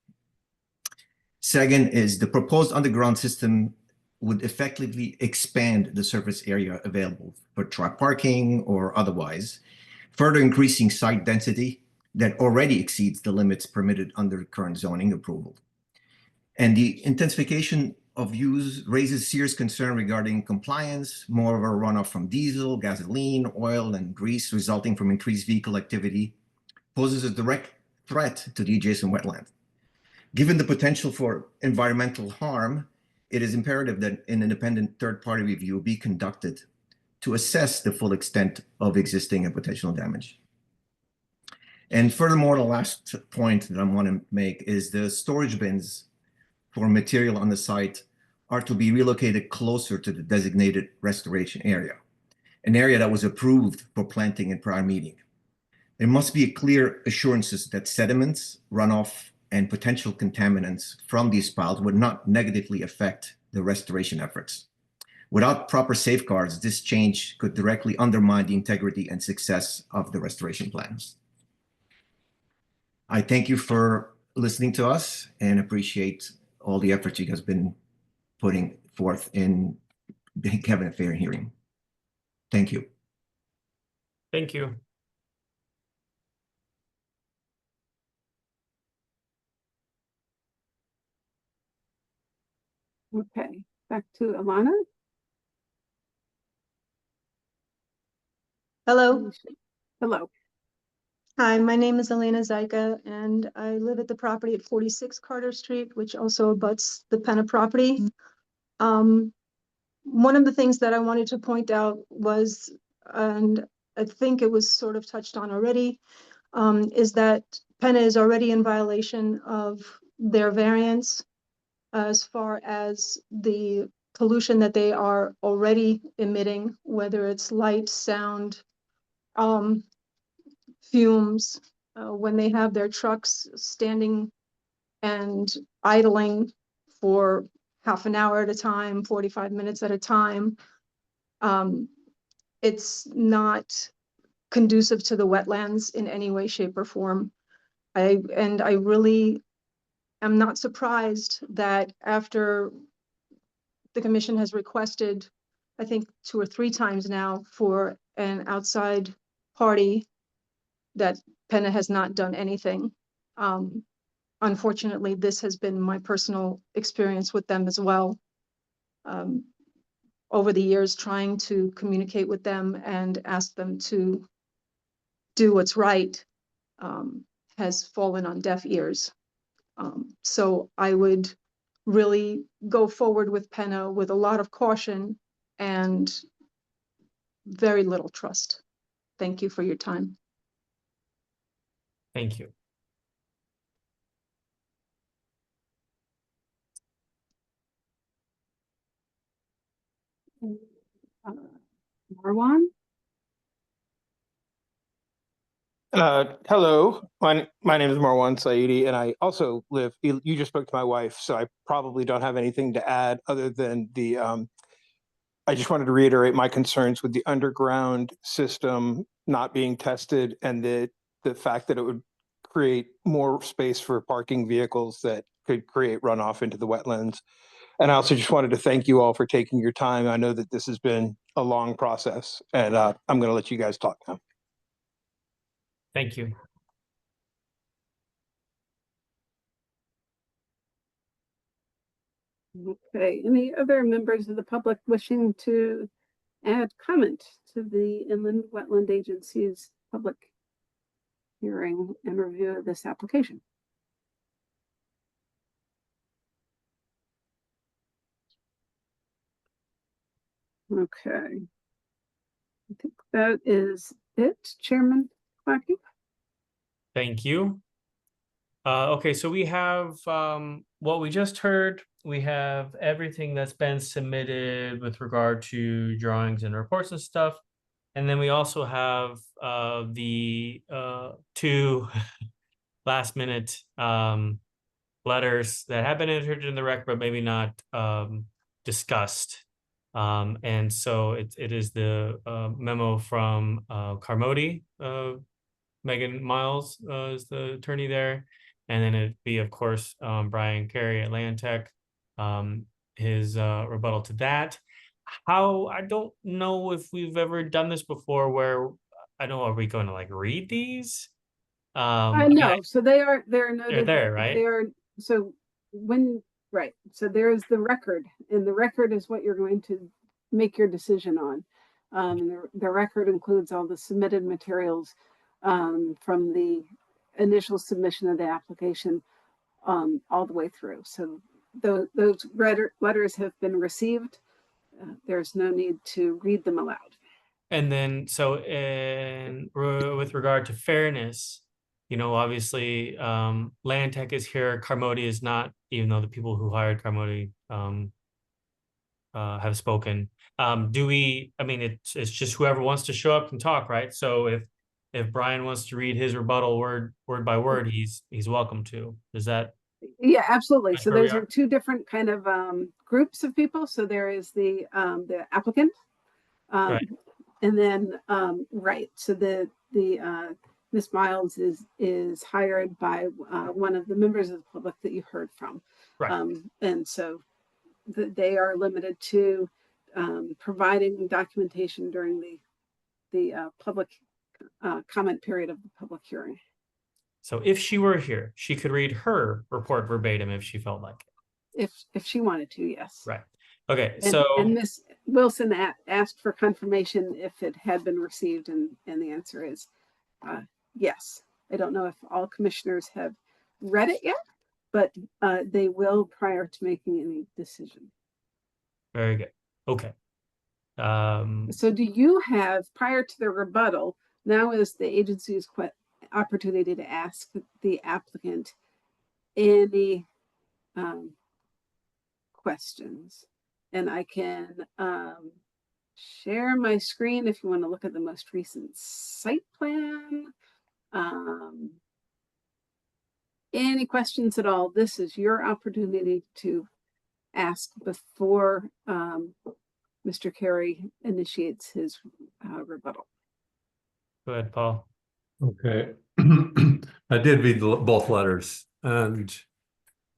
Second is, the proposed underground system would effectively expand the surface area available for truck parking or otherwise, further increasing site density that already exceeds the limits permitted under current zoning approval. And the intensification of use raises serious concern regarding compliance, more of a runoff from diesel, gasoline, oil, and grease resulting from increased vehicle activity poses a direct threat to the adjacent wetland. Given the potential for environmental harm, it is imperative that an independent third-party review be conducted to assess the full extent of existing and potential damage. And furthermore, the last point that I want to make is the storage bins for material on the site are to be relocated closer to the designated restoration area, an area that was approved for planting in prior meeting. There must be clear assurances that sediments, runoff, and potential contaminants from these piles would not negatively affect the restoration efforts. Without proper safeguards, this change could directly undermine the integrity and success of the restoration plans. I thank you for listening to us and appreciate all the effort you guys have been putting forth in having a fair hearing. Thank you. Thank you. Okay, back to Alana. Hello. Hello. Hi, my name is Elena Zyka, and I live at the property at 46 Carter Street, which also abuts the Penna property. One of the things that I wanted to point out was, and I think it was sort of touched on already, is that Penna is already in violation of their variance as far as the pollution that they are already emitting, whether it's light, sound, fumes, when they have their trucks standing and idling for half an hour at a time, 45 minutes at a time. It's not conducive to the wetlands in any way, shape, or form. I really am not surprised that after the commission has requested, I think 2 or 3 times now, for an outside party, that Penna has not done anything. Unfortunately, this has been my personal experience with them as well. Over the years, trying to communicate with them and ask them to do what's right has fallen on deaf ears. So I would really go forward with Penna with a lot of caution and very little trust. Thank you for your time. Thank you. Marwan? Hello, my name is Marwan Saidi, and I also live, you just spoke to my wife, so I probably don't have anything to add other than I just wanted to reiterate my concerns with the underground system not being tested and the fact that it would create more space for parking vehicles that could create runoff into the wetlands. And I also just wanted to thank you all for taking your time. I know that this has been a long process, and I'm going to let you guys talk now. Thank you. Okay, any other members of the public wishing to add comment to the Inland Wetland Agency's public hearing and review of this application? Okay. I think that is it, Chairman Clackey. Thank you. Okay, so we have what we just heard. We have everything that's been submitted with regard to drawings and reports and stuff. And then we also have the 2 last minute letters that have been entered in the record, but maybe not discussed. And so it is the memo from Carmody, Megan Miles is the attorney there. And then it'd be, of course, Brian Carey at Land Tech, his rebuttal to that. I don't know if we've ever done this before where, I don't know, are we going to like read these? I know, so they're noted. They're there, right? They are, so right, so there's the record, and the record is what you're going to make your decision on. The record includes all the submitted materials from the initial submission of the application all the way through. So those letters have been received. There's no need to read them aloud. And then, so with regard to fairness, obviously, Land Tech is here, Carmody is not, even though the people who hired Carmody have spoken. It's just whoever wants to show up can talk, right? So if Brian wants to read his rebuttal word by word, he's welcome to. Is that? Yeah, absolutely. That's So where we those are 2 different kind of groups of people. So there is the applicant, Right. and then right. So the Ms. Miles is hired by one of the members of the public that you heard from. Right. And so that they are limited to providing documentation during the public comment period of the public hearing. So if she were here, she could read her report verbatim if she felt like it. If she wanted to, yes. Right. Okay. And, So and Ms. Wilson asked for confirmation if it had been received, and the answer is yes. I don't know if all commissioners have read it yet, but they will prior to making any decision. very good. Okay. So do you have, prior to the rebuttal, now is the agency's opportunity to ask the applicant any questions? And I can share my screen if you want to look at the most recent site plan. Any questions at all? This is your opportunity to ask before Mr. Carey initiates his rebuttal. Go ahead, Paul. Okay. I did read both letters, and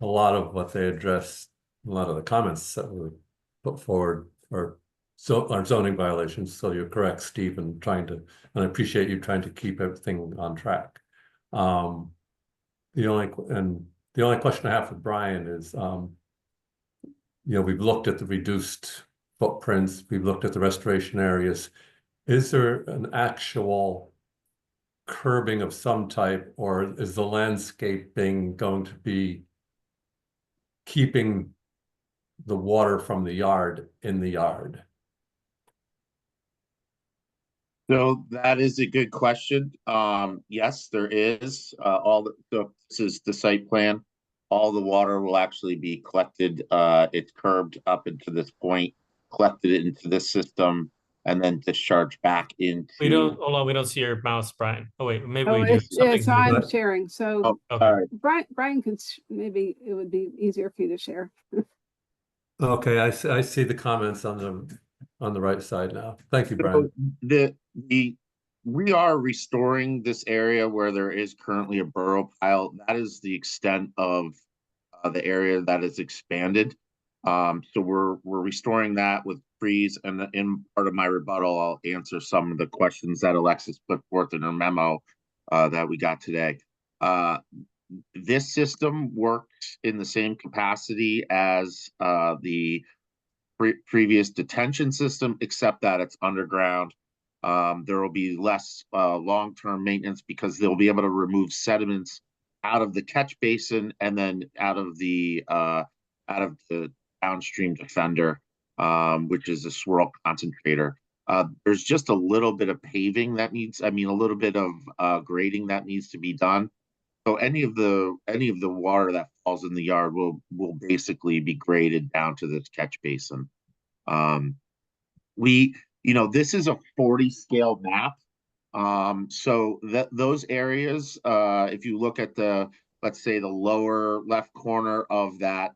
a lot of what they addressed, a lot of the comments that were put forward are zoning violations. So you're correct, Steve, and and I appreciate you trying to keep everything on track. The only question I have for Brian is, we've looked at the reduced footprints, we've looked at the restoration areas. Is there an actual curbing of some type, or is the landscaping going to be keeping the water from the yard in the yard? So that is a good question. Yes, there is. So this is the site plan. All the water will actually be collected. It's curbed up into this point, collected into this system, and then discharged back into. We don't see your mouse, Brian. Oh wait, maybe we do. It's I'm sharing. So okay. Brian can, maybe it would be easier for you to share. Okay, I see the comments on the right side now. Thank you, Brian. So we are restoring this area where there is currently a burrow pile. That is the extent of the area that is expanded. So we're restoring that with trees, and in part of my rebuttal, I'll answer some of the questions that Alexis put forth in her memo that we got today. This system works in the same capacity as the previous detention system, except that it's underground. There will be less long-term maintenance because they'll be able to remove sediments out of the catch basin and then out of the downstream defender, which is a swirl concentrator. There's just a little bit of paving that needs, a little bit of grading that needs to be done. So any of the water that falls in the yard will basically be graded down to this catch basin. This is a 40 scale map. So those areas, if you look at let's say the lower left corner of that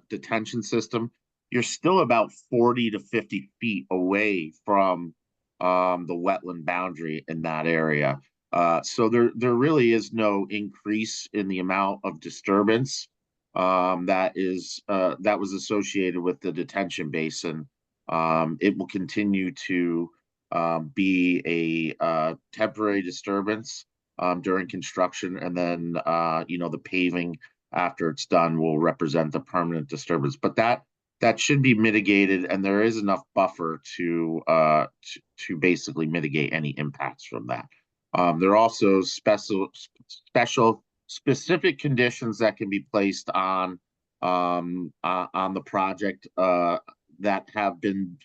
detention system, you're still about 40 to 50 feet away from the wetland boundary in that area. So there really is no increase in the amount of disturbance that was associated with the detention basin. It will continue to be a temporary disturbance during construction, and then the paving after it's done will represent the permanent disturbance. But that should be mitigated, and there is enough buffer to basically mitigate any impacts from that. There are also specific conditions that can be placed on the project that have been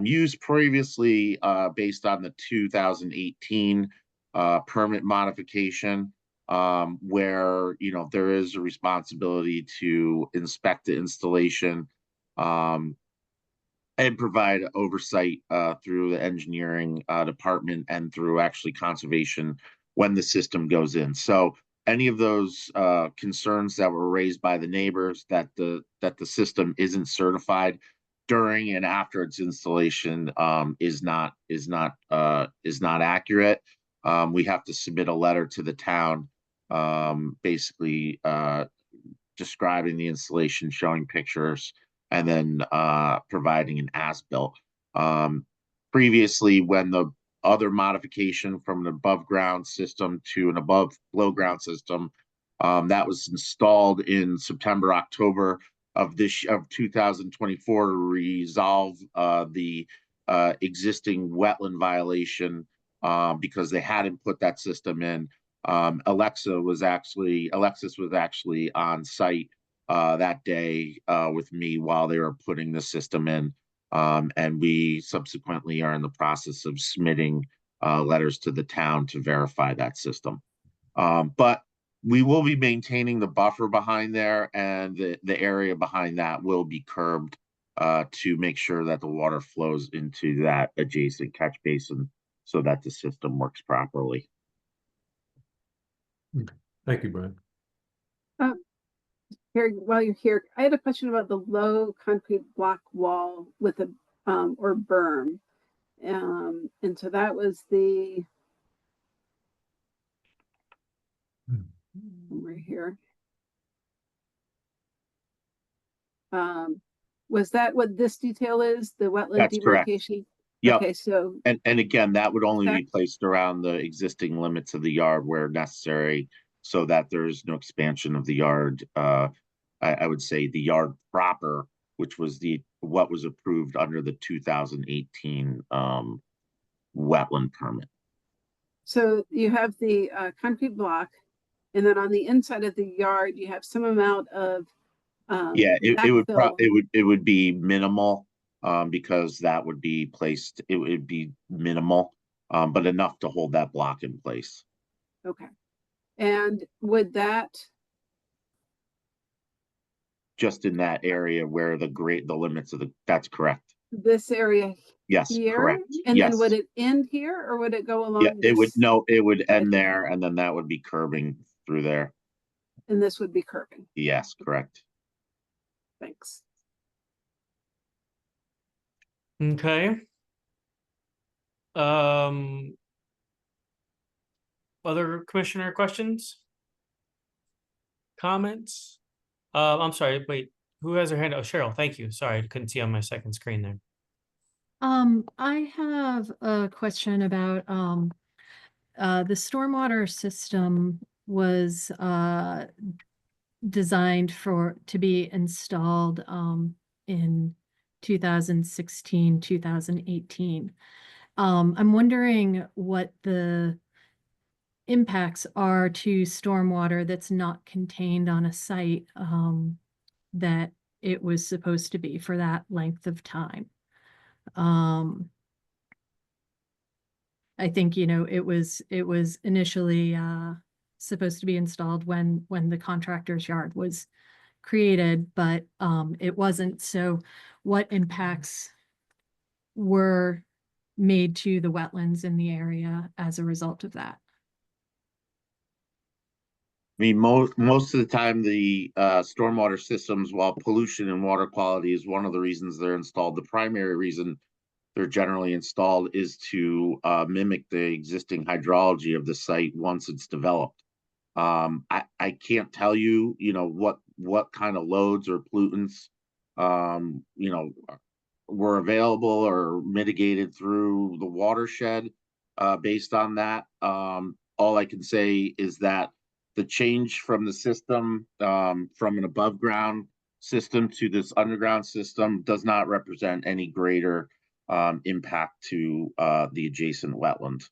used previously based on the 2018 permit modification, where there is a responsibility to inspect the installation and provide oversight through the engineering department and through actually conservation when the system goes in. So any of those concerns that were raised by the neighbors that the system isn't certified during and after its installation is not accurate. We have to submit a letter to the town, basically describing the installation, showing pictures, and then providing an as-built. Previously, when the other modification from an above ground system to an above below ground system, that was installed in September, October of 2024 to resolve the existing wetland violation because they hadn't put that system in. Alexis was actually on site that day with me while they were putting the system in. And we subsequently are in the process of submitting letters to the town to verify that system. But we will be maintaining the buffer behind there, and the area behind that will be curbed to make sure that the water flows into that adjacent catch basin so that the system works properly. Thank you, Brian. Here, while you're here, I had a question about the low concrete block wall with a or berm. And so that was the over here. Was that what this detail is? The wetland That's correct. demarcation? Yep. Okay, so And again, that would only be that- placed around the existing limits of the yard where necessary, so that there is no expansion of the yard. I would say the yard proper, which was what was approved under the 2018 wetland permit. so you have the concrete block, and then on the inside of the yard, you have some amount of Yeah, it would backfill. it would be minimal because that would be placed. It would be minimal, but enough to hold that block in place. Okay, and would that Just in that area where the limits of that's correct. this area Yes, here, correct. and Yes. then would it end here, or would it go along? Yeah, it would this, it would end there, and then that would be curbing through there. and this would be curbing. Yes, correct. Thanks. Okay. Other commissioner questions? Comments? I'm sorry, wait, who has their hand? Oh, Cheryl, thank you. Sorry, I couldn't see on my second screen there. I have a question about, the stormwater system was, designed to be installed, in 2016, 2018. I'm wondering what the impacts are to stormwater that's not contained on a site, that it was supposed to be for that length of time. I think, it was initially supposed to be installed when the contractor's yard was created, but it wasn't. So what impacts were made to the wetlands in the area as a result of that? I mean, most of the time, the stormwater systems, while pollution and water quality is one of the reasons they're installed, the primary reason they're generally installed is to mimic the existing hydrology of the site once it's developed. I can't tell you, what kind of loads or pollutants, were available or mitigated through the watershed based on that. All I can say is that the change from the system, from an above ground system to this underground system does not represent any greater impact to the adjacent wetland.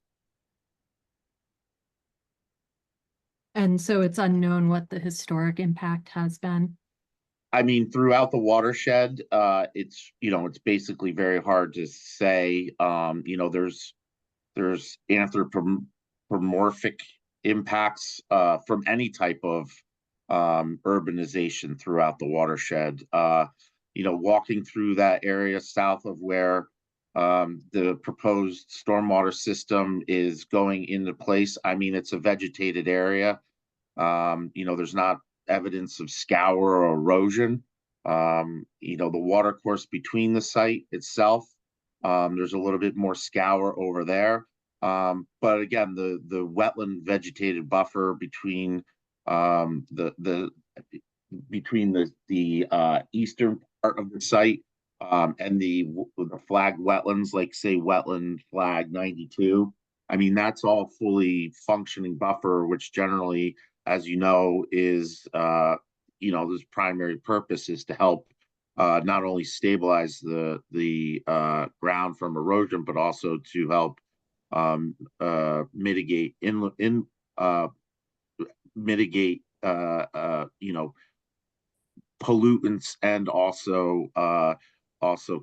And so it's unknown what the historic impact has been. I mean, throughout the watershed, it's basically very hard to say. There's anthropomorphic impacts from any type of urbanization throughout the watershed. Walking through that area south of where the proposed stormwater system is going into place, I mean, it's a vegetated area. There's not evidence of scour or erosion. The water course between the site itself, there's a little bit more scour over there. But again, the wetland vegetated buffer between the eastern part of the site. And the flagged wetlands, like say wetland flag 92. I mean, that's all fully functioning buffer, which generally, as you know, is, this primary purpose is to help not only stabilize the ground from erosion, but also to help mitigate pollutants and also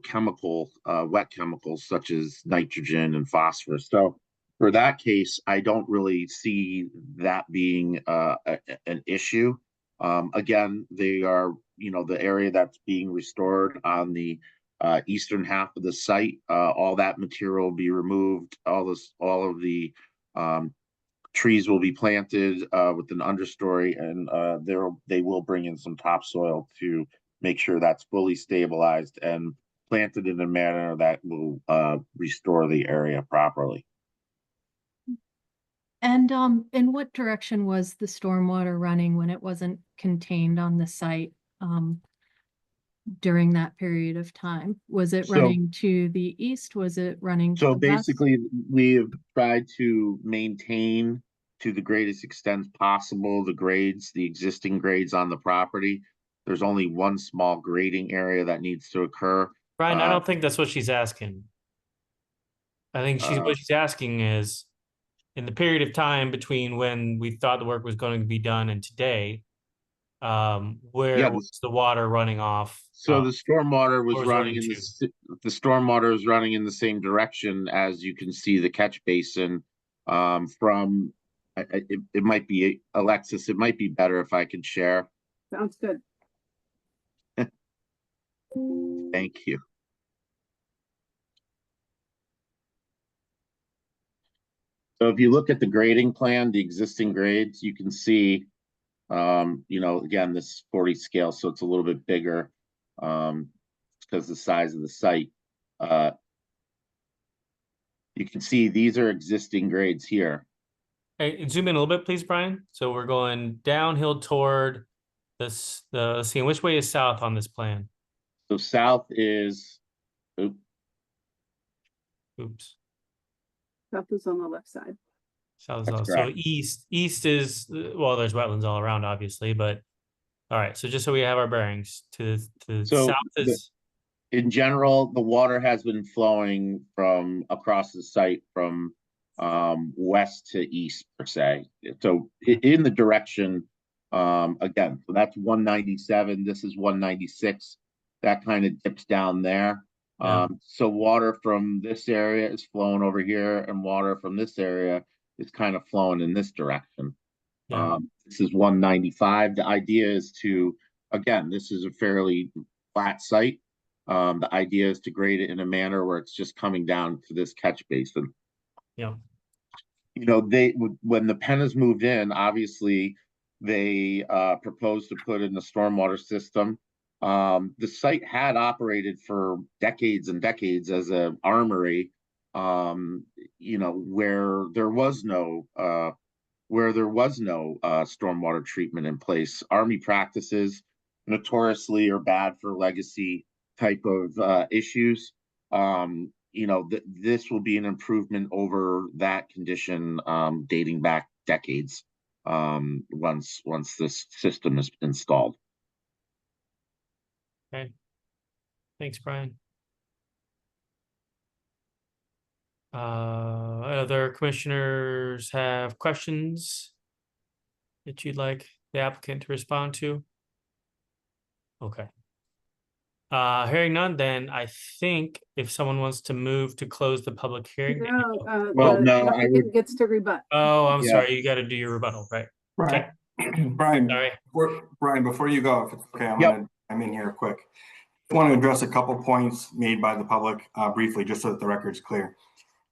chemical, wet chemicals such as nitrogen and phosphorus. So for that case, I don't really see that being an issue. Again, they are, the area that's being restored on the eastern half of the site. All that material will be removed. All of the trees will be planted with an understory, and they will bring in some topsoil to make sure that's fully stabilized and planted in a manner that will restore the area properly. And in what direction was the stormwater running when it wasn't contained on the site during that period of time? Was it running to the east? Was it running to So the west? basically, we have tried to maintain to the greatest extent possible the existing grades on the property. There's only one small grading area that needs to occur. Brian, I don't think that's what she's asking. I think what she's asking is, in the period of time between when we thought the work was going to be done and today, where was the water running off? So the stormwater was running running in the stormwater is running in the same direction as you can see the catch basin from it might be Alexis, it might be better if I could share. Sounds good. Thank you. So if you look at the grading plan, the existing grades, you can see, again, this 40 scale, so it's a little bit bigger because the size of the site. You can see these are existing grades here. Hey, zoom in a little bit, please, Brian. So we're going downhill toward this. Let's see, which way is south on this plan? So south is, oops. South is on the left side. South is all. So east is, well, there's wetlands all around, obviously, but all right. So just so we have our bearings, to so south is. In general, the water has been flowing from across the site from west to east per se. So in the direction, again, so that's 197. This is 196. That kind of dips down there. Yeah. So water from this area is flowing over here, and water from this area is kind of flowing in this direction. Yeah. This is 195. The idea is to, again, this is a fairly flat site. The idea is to grade it in a manner where it's just coming down to this catch basin. Yeah. When the Pennas moved in, obviously they proposed to put in the stormwater system. The site had operated for decades and decades as an armory, where there was no stormwater treatment in place. Army practices notoriously are bad for legacy type of issues. This will be an improvement over that condition dating back decades once this system is installed. Okay. Thanks, Brian. Other commissioners have questions that you'd like the applicant to respond to? Okay. Hearing none, then I think if someone wants to move to close the public hearing. No, Well, the no, applicant gets to rebut. Oh, I'm sorry. You got to do your rebuttal, right? Right. Brian, Sorry. Brian, before you go, if it's okay, I'm in here quick. I want to address a couple points made by the public briefly, just so that the record's clear.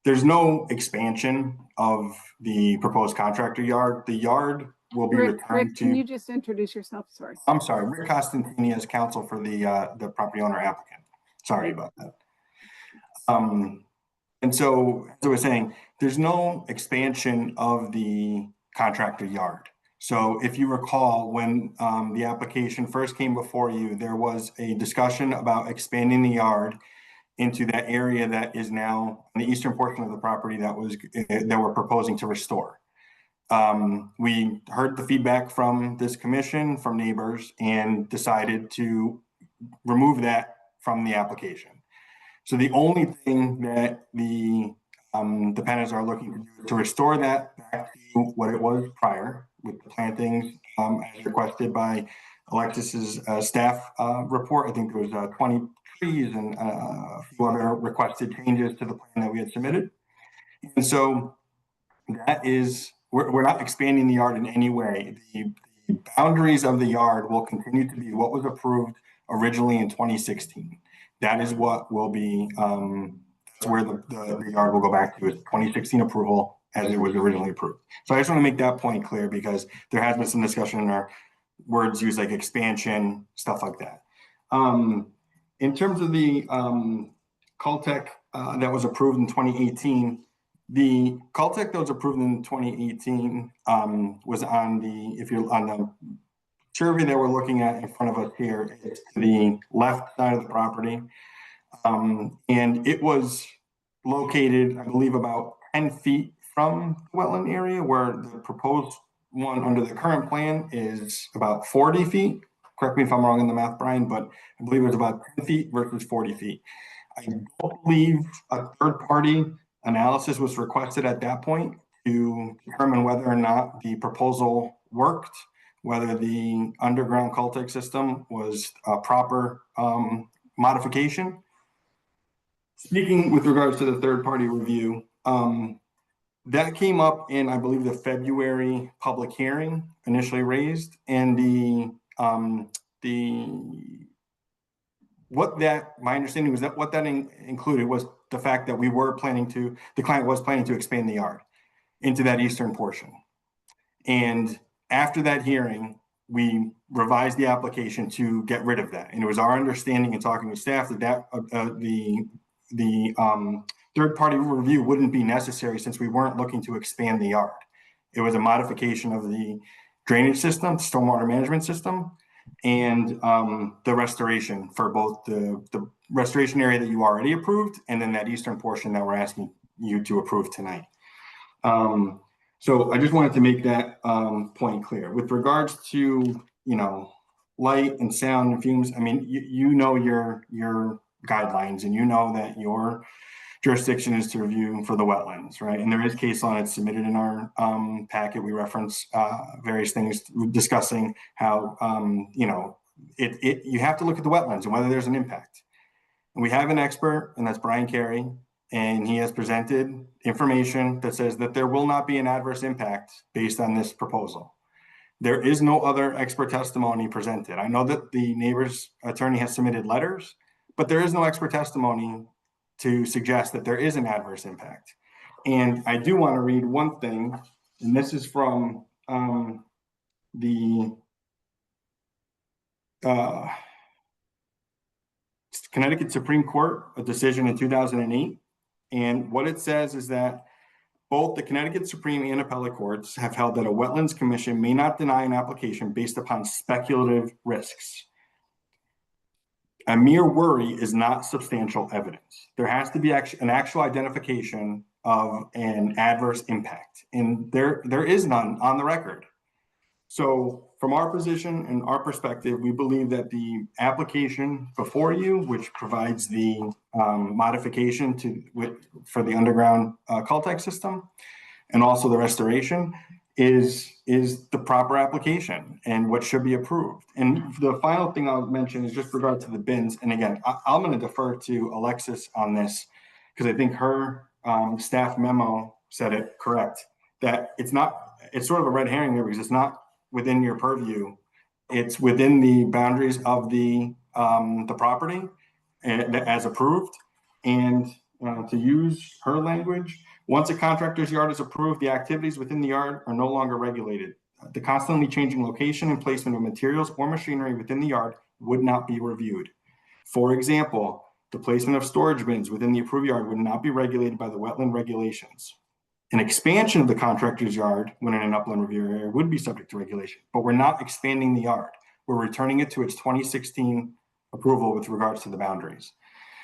There's no expansion of the proposed contractor yard. The yard will be returned Rick, to. can you just introduce yourself? Sorry. I'm sorry, Rick Costantini as counsel for the property owner applicant. Sorry about that. And so, as I was saying, there's no expansion of the contractor yard. So if you recall, when the application first came before you, there was a discussion about expanding the yard into that area that is now the eastern portion of the property that we're proposing to restore. We heard the feedback from this commission, from neighbors, and decided to remove that from the application. So the only thing that the Pennas are looking to do is to restore that back to what it was prior, with the plantings as requested by Alexis's staff report. I think there was 20 trees and a few other requested changes to the plan that we had submitted. And so that is, we're not expanding the yard in any way. The boundaries of the yard will continue to be what was approved originally in 2016. That is what will be, that's where the yard will go back to, its 2016 approval as it was originally approved. So I just want to make that point clear, because there has been some discussion in our words used like expansion, stuff like that. In terms of the Caltech that was approved in 2018, the Caltech that was approved in 2018 was on the, if you're on the survey that we're looking at in front of us here, it's to the left side of the property. And it was located, I believe, about 10 feet from the wetland area, where the proposed one under the current plan is about 40 feet. Correct me if I'm wrong in the math, Brian, but I believe it was about 10 feet versus 40 feet. I don't believe a third-party analysis was requested at that point to determine whether or not the proposal worked, whether the underground Caltech system was a proper modification. Speaking with regards to the third-party review, that came up in, I believe, the February public hearing initially raised, and my understanding was that what that included was the fact that the client was planning to expand the yard into that eastern portion. And after that hearing, we revised the application to get rid of that. And it was our understanding in talking with staff that the third-party review wouldn't be necessary, since we weren't looking to expand the yard. It was a modification of the drainage system, stormwater management system, and the restoration for both the restoration area that you already approved, and then that eastern portion that we're asking you to approve tonight. So I just wanted to make that point clear. With regards to, light and sound and fumes, I mean, you know your guidelines, and you know that your jurisdiction is to review for the wetlands, right? And there is case law that's submitted in our packet. We reference various things discussing how, you have to look at the wetlands and whether there's an impact. And we have an expert, and that's Brian Carey, and he has presented information that says that there will not be an adverse impact based on this proposal. There is no other expert testimony presented. I know that the neighbor's attorney has submitted letters, but there is no expert testimony to suggest that there is an adverse impact. And I do want to read one thing, and this is from the Connecticut Supreme Court, a decision in 2008. And what it says is that both the Connecticut Supreme and appellate courts have held that a wetlands commission may not deny an application based upon speculative risks. A mere worry is not substantial evidence. There has to be an actual identification of an adverse impact, and there is none on the record. So from our position and our perspective, we believe that the application before you, which provides the modification for the underground Caltech system, and also the restoration, is the proper application and what should be approved. And the final thing I'll mention is just regard to the bins. And again, I'm going to defer to Alexis on this, because I think her staff memo said it correct, that it's sort of a red herring there, because it's not within your purview. It's within the boundaries of the property as approved. And to use her language, once a contractor's yard is approved, the activities within the yard are no longer regulated. The constantly changing location and placement of materials or machinery within the yard would not be reviewed. For example, the placement of storage bins within the approved yard would not be regulated by the wetland regulations. An expansion of the contractor's yard when in an upland review area would be subject to regulation, but we're not expanding the yard. We're returning it to its 2016 approval with regards to the boundaries.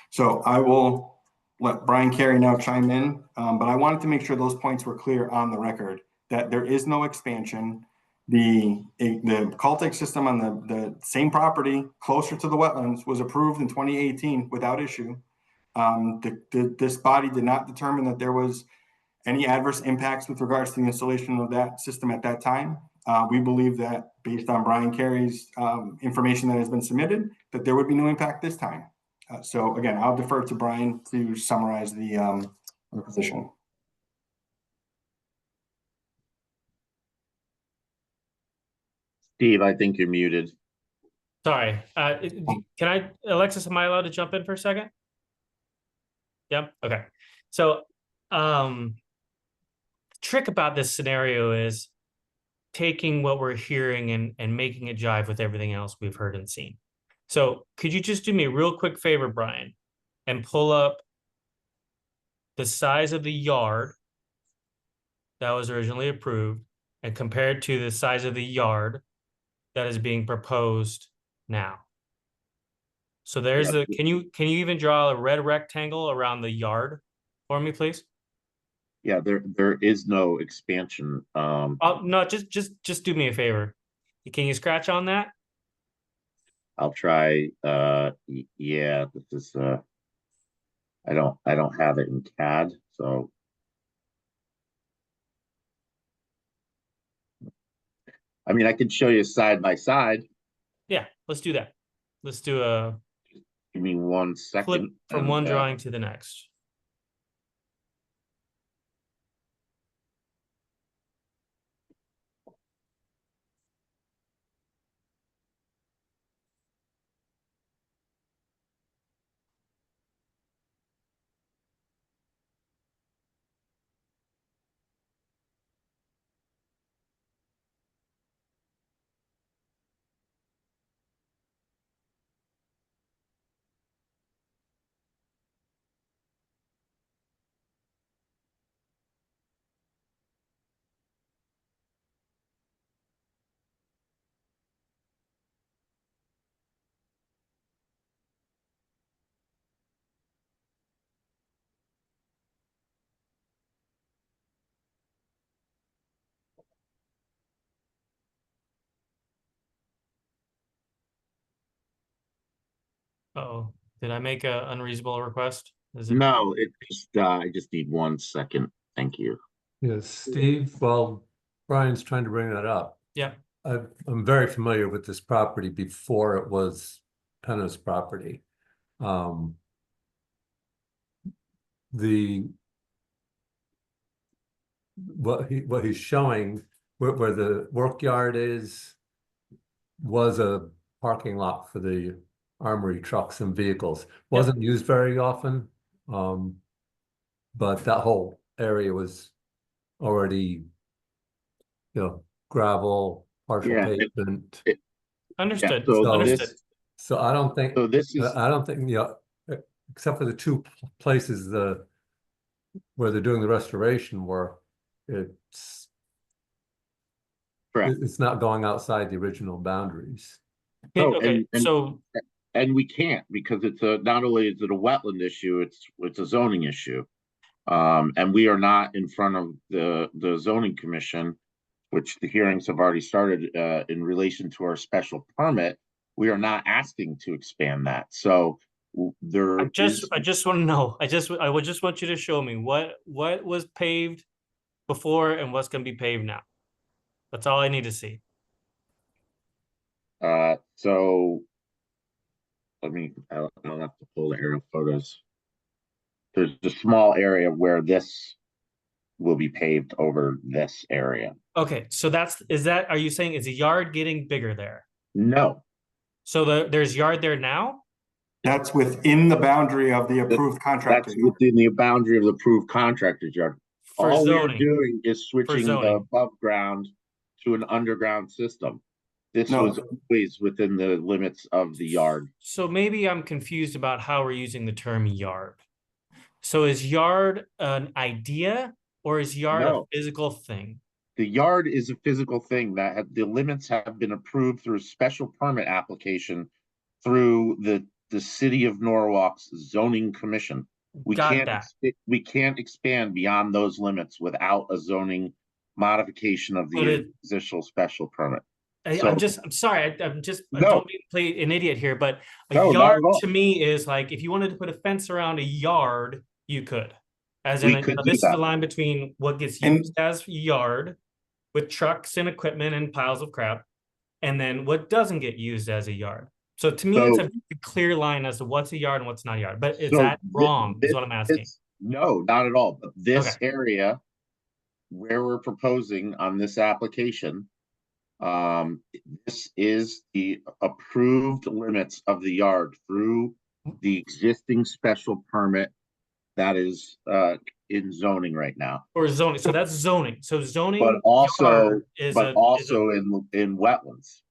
So I will let Brian Carey now chime in, but I wanted to make sure those points were clear on the record, that there is no expansion. The Caltech system on the same property closer to the wetlands was approved in 2018 without issue. This body did not determine that there was any adverse impacts with regards to the installation of that system at that time. We believe that based on Brian Carey's information that has been submitted, that there would be no impact this time. So again, I'll defer to Brian to summarize the position. Steve, I think you're muted. Sorry, Alexis, am I allowed to jump in for a second? Yep, okay. So, the trick about this scenario is taking what we're hearing and making it jive with everything else we've heard and seen. So could you just do me a real quick favor, Brian, and pull up the size of the yard that was originally approved and compare it to the size of the yard that is being proposed now? So there's Yeah. can you even draw a red rectangle around the yard for me, please? Yeah, there is no expansion. Oh, no, just do me a favor. Can you scratch on that? I'll try. Yeah, this is. I don't have it in CAD, so. I mean, I can show you side by side. Yeah, let's do that. Let's do a Give me 1 second. flip from one drawing to the next. Uh-oh, did I make an unreasonable request? Is it? No, it just. I just need 1 second. Thank you. Yes, Steve, while Brian's trying to bring that up. Yeah. I'm very familiar with this property before it was Penna's property. What he's showing where the work yard is was a parking lot for the armory trucks and vehicles. Wasn't used very often, but that whole area was already, gravel, partial pavement. Understood. So Understood. So I don't think. So this is. I don't think, except for the two places where they're doing the restoration work, it's Correct. It's not going outside the original boundaries. Okay, and we can't, because it's not only is it a wetland issue, it's a zoning issue. And we are not in front of the zoning commission, which the hearings have already started in relation to our special permit. We are not asking to expand that. So I just want to know. I would just want you to show me what was paved before and what's going to be paved now. That's all I need to see. So I'll have to pull the aerial photos. There's a small area where this will be paved over this area. Okay, so are you saying is the yard getting bigger there? No. So there's yard there now? That's within the boundary of the approved contractor. That's within the boundary of the approved contractor's yard. For All zoning. we're doing is switching the above ground to an underground system. This was always within the limits of the yard. So maybe I'm confused about how we're using the term yard. So is yard an idea or is yard No. a physical thing? The yard is a physical thing the limits have been approved through a special permit application through the city of Norwalk's zoning commission. We Got that. we can't expand beyond those limits without a zoning modification of But the initial special permit. So- I'm sorry. I'm just, I No. don't mean to play an idiot here, but a No, not yard at all. to me is like, if you wanted to put a fence around a yard, you could. As We in, could do this is the that. line between what gets And- used as yard with trucks and equipment and piles of crap, and then what doesn't get used as a yard. So to me, it's So- a clear line as to what's a yard and what's not a yard. But is So that thi- wrong? Is thi- what I'm asking. No, not at all. But this Okay. area where we're proposing on this application, this is the approved limits of the yard through the existing special permit that is in zoning right now. Or zoning. So that's zoning. So zoning. But also, yard is but also in wetlands.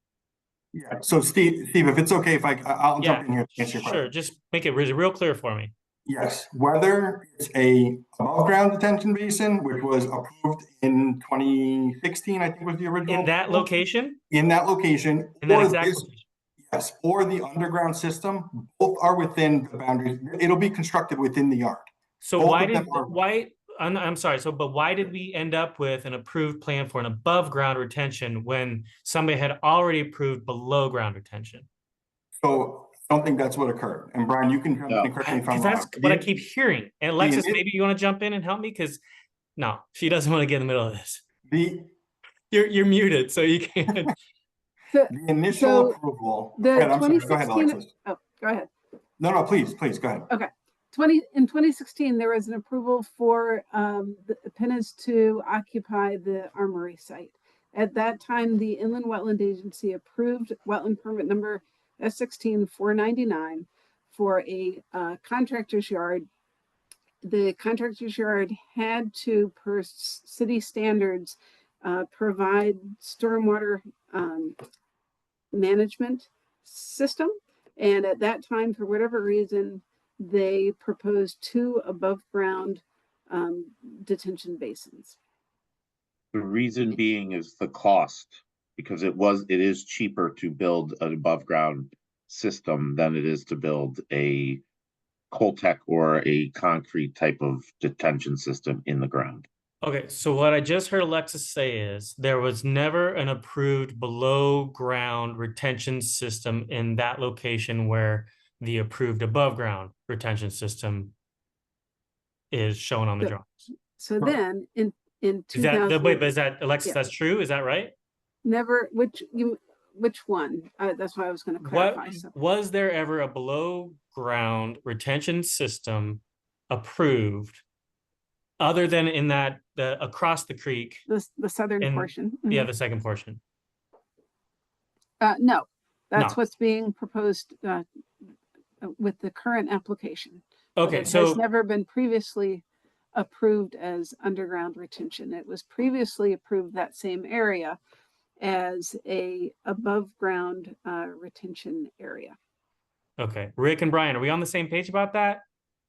Yeah, so Steve, if it's okay, if I'll Yeah, jump in here to answer your question. sure. Just make it real clear for me. Yes, whether it's a above ground detention basin, which was approved in 2016, I think was the original. In that approval. location? In that location. In that or exact this- location? Yes, or the underground system, both are within the boundaries. It'll be constructed within the yard. So Both why of them did, are- I'm sorry, but why did we end up with an approved plan for an above ground retention when somebody had already approved below ground retention? So I don't think that's what occurred. And Brian, you can jump in and correct me if I'm Because wrong. that's what I keep hearing. And Alexis, ini- maybe you want to jump in and help me? Because no, she doesn't want to get in the middle of this. The You're muted, so you can't. the initial So, approval. The Go ahead, I'm sorry. Go ahead, 2016, Alexis. oh, go ahead. No, please, go ahead. Okay. In 2016, there was an approval for the Pennas to occupy the Armory site. At that time, the Inland Wetland Agency approved wetland permit number S16-499 for a contractor's yard. The contractor's yard had to, per city standards, provide stormwater management system. And at that time, for whatever reason, they proposed 2 above ground detention basins. The reason being is the cost, because it is cheaper to build an above ground system than it is to build a Coltech or a concrete type of detention system in the ground. Okay, so what I just heard Alexis say is there was never an approved below ground retention system in that location where the approved above ground retention system is shown on the So- drawings. So then in Is 2000, that, wait, but is that, Alexis, Yeah. that's true? Is that right? never, which one? That's why I was going to What, clarify. So was there ever a below ground retention system approved other than in that, across the creek? the southern in- portion. Yeah, Mhm. the second portion. No, that's No. what's being proposed with the current application. But Okay, it so. has never been previously approved as underground retention. It was previously approved that same area as a above ground retention area. Okay, Rick and Brian, are we on the same page about that?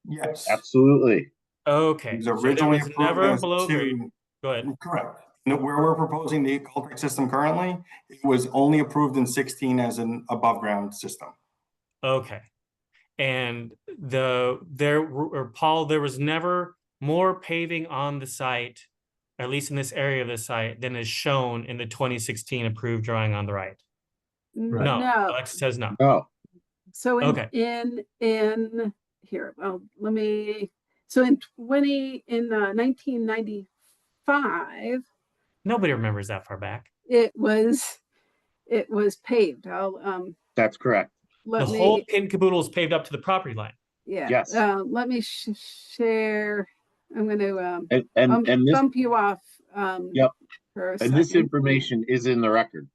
Yes. Absolutely. Okay, It was so there originally was approved never a as below grade. two- Go ahead. Correct. No, where we're proposing the Coltech system currently, it was only approved in 16 as an above ground system. Okay. And Paul, there was never more paving on the site, at least in this area of the site, than is shown in the 2016 approved drawing on the right. Right. No, No. Alexis says no. No, So Okay. in here, so in 1995, Nobody remembers that far back. it was paved. that's correct. The whole pit and caboodle is paved up to the property line. Yeah. Yes. Let me share. I'm going to And this, bump you off. Yep. For a and this second. information is in the record.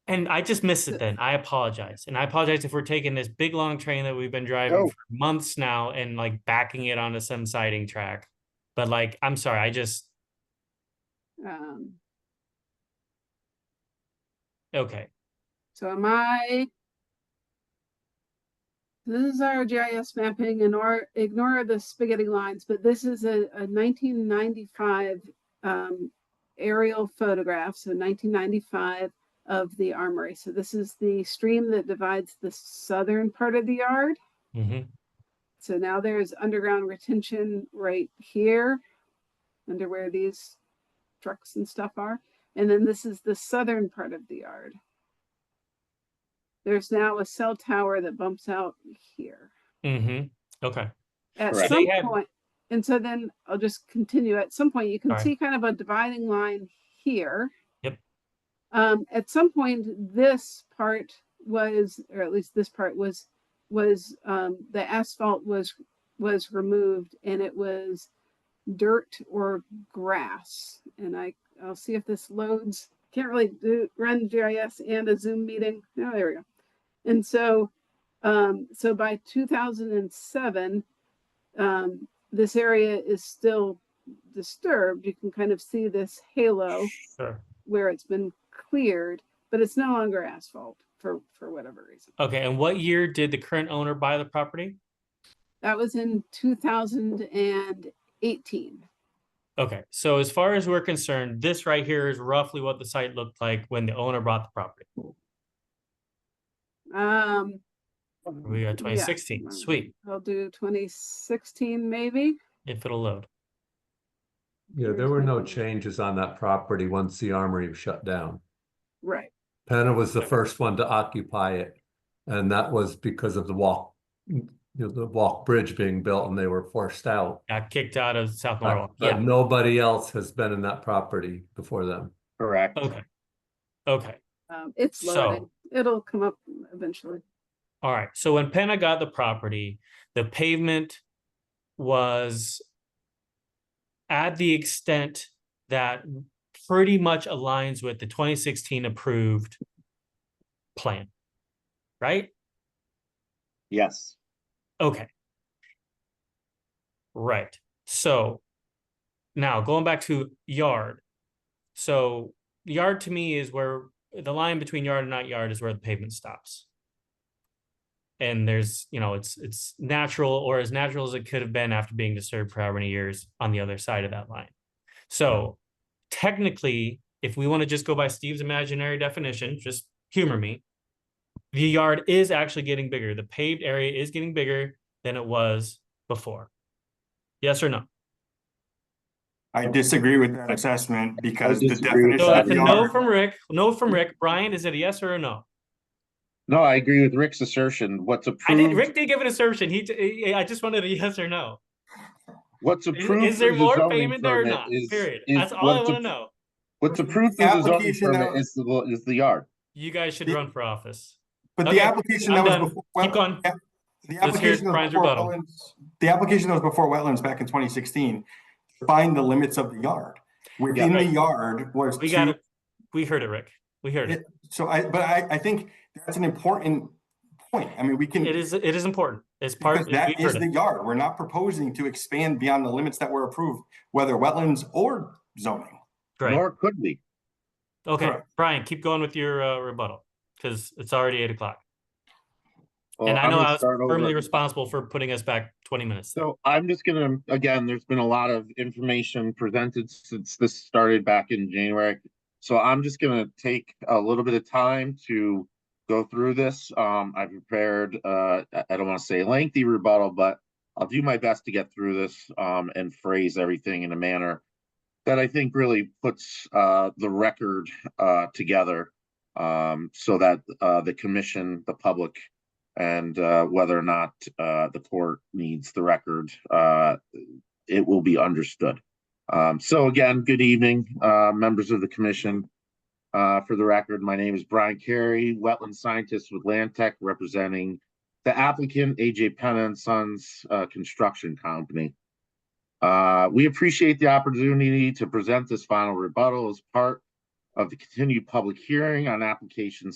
And I just missed it then. I apologize. And I apologize if we're taking this big long train that we've been driving No. for months now and like backing it onto some siding track. But like, I'm sorry, okay. So am I? This is our GIS mapping, and or ignore the spaghetti lines, but this is a 1995 aerial photograph, so 1995 of the armory. So this is the stream that divides the southern part of the yard. Mm-hmm. So now there's underground retention right here, under where these trucks and stuff are. And then this is the southern part of the yard. There's now a cell tower that bumps out here. Mm-hmm. Okay. At Correct. some They had- point, and so then I'll just continue. At some point, you can All right. see kind of a dividing line here. Yep. At some point, this part was, or at least this part was the asphalt was removed, and it was dirt or grass. And I'll see if this loads. Can't really run GIS and a Zoom meeting. Oh, there we go. And so, so by 2007, this area is still disturbed. You can kind of see this halo Sure. where it's been cleared, but it's no longer asphalt for whatever reason. Okay. And what year did the current owner buy the property? That was in 2018. Okay. So as far as we're concerned, this right here is roughly what the site looked like when the owner bought the property. We got 2016. Yeah. Sweet. I'll do 2016 maybe. If it'll load. Yeah, there were no changes on that property once the armory was shut down. Right. Penna was the first one to occupy it, and that was because of the walk bridge being built, and they were forced out. Got kicked out of South But, Norwalk. but Yeah. nobody else has been in that property before them. Correct. Okay. Okay. It's So- loading. It'll come up eventually. All right. So when Penna got the property, the pavement was at the extent that pretty much aligns with the 2016 approved plan, right? Yes. Okay. Right. So now going back to yard. So yard to me is where the line between yard and not yard is where the pavement stops. And there's, it's natural, or as natural as it could have been after being disturbed for how many years on the other side of that line. So technically, if we want to just go by Steve's imaginary definition, just humor me, the yard is actually getting bigger. The paved area is getting bigger than it was before. Yes or no? I disagree with that assessment because the disagree with definition So of that's a no yard. from Rick. No from Rick. Brian, is it a yes or a no? No, I agree with Rick's assertion. What's approved? Rick did give an assertion. I just wanted a yes or no. What's approved? Is there through the more zoning payment there or permit not? is- Period. is That's all I what's want to ap- know. What's approved The through the zoning application that permit is the yard. You guys should The- run for office. But Okay, the application I'm that was done. before. Keep going. The Let's hear application that was Brian's before rebuttal. wetlands, the application that was before wetlands back in 2016 defined the limits of the yard. Within the right. yard was We two. got it. We heard it, Rick. We heard it. So I think that's an important point. I mean, we can. It is important. It's part Because of that we is heard the it. yard. We're not proposing to expand beyond the limits that were approved, whether wetlands or zoning. Great. Nor could we. Okay, correct. Brian, keep going with your rebuttal because it's already 8 o'clock. Well, And I I'm know gonna I was start over. firmly responsible for putting us back 20 minutes. So I'm just gonna, again, there's been a lot of information presented since this started back in January. So I'm just gonna take a little bit of time to go through this. I prepared, I don't want to say lengthy rebuttal, but I'll do my best to get through this and phrase everything in a manner that I think really puts the record together so that the commission, the public, and whether or not the court needs the record, it will be understood. So again, good evening, members of the commission. For the record, my name is Brian Carey, wetland scientist with Land Tech, representing the applicant AJ Penna and Sons Construction Company. We appreciate the opportunity to present this final rebuttal as part of the continued public hearing on application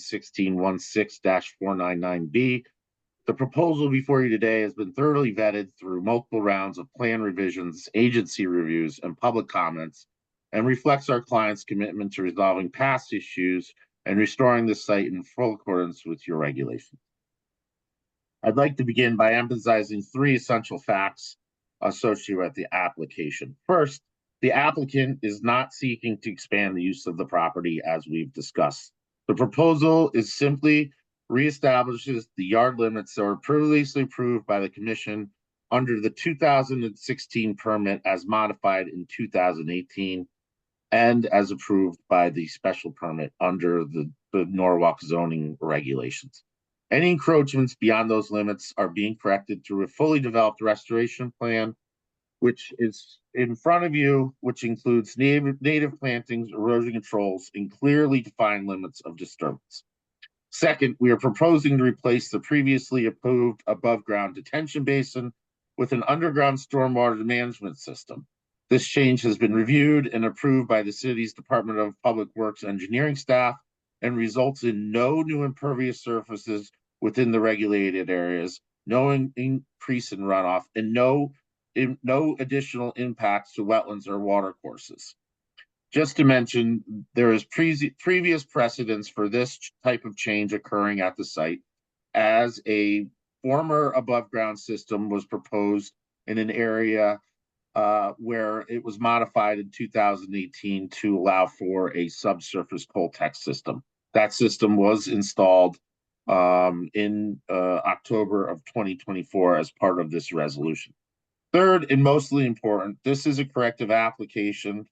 1616-499B. The proposal before you today has been thoroughly vetted through multiple rounds of plan revisions, agency reviews, and public comments, and reflects our client's commitment to resolving past issues and restoring the site in full accordance with your regulations. I'd like to begin by emphasizing three essential facts associated with the application. First, the applicant is not seeking to expand the use of the property as we've discussed. The proposal is simply reestablishes the yard limits that were previously approved by the commission under the 2016 permit as modified in 2018 and as approved by the special permit under the Norwalk zoning regulations. Any encroachments beyond those limits are being corrected through a fully developed restoration plan, which is in front of you, which includes native plantings, erosion controls, and clearly defined limits of disturbance. Second, we are proposing to replace the previously approved above-ground detention basin with an underground stormwater management system. This change has been reviewed and approved by the city's Department of Public Works engineering staff and results in no new impervious surfaces within the regulated areas, no increase in runoff, and no additional impacts to wetlands or water courses. Just to mention, there is previous precedence for this type of change occurring at the site, as a former above-ground system was proposed in an area where it was modified in 2018 to allow for a subsurface Coltex system. That system was installed in October of 2024 as part of this resolution. Third, and mostly important, this is a corrective application,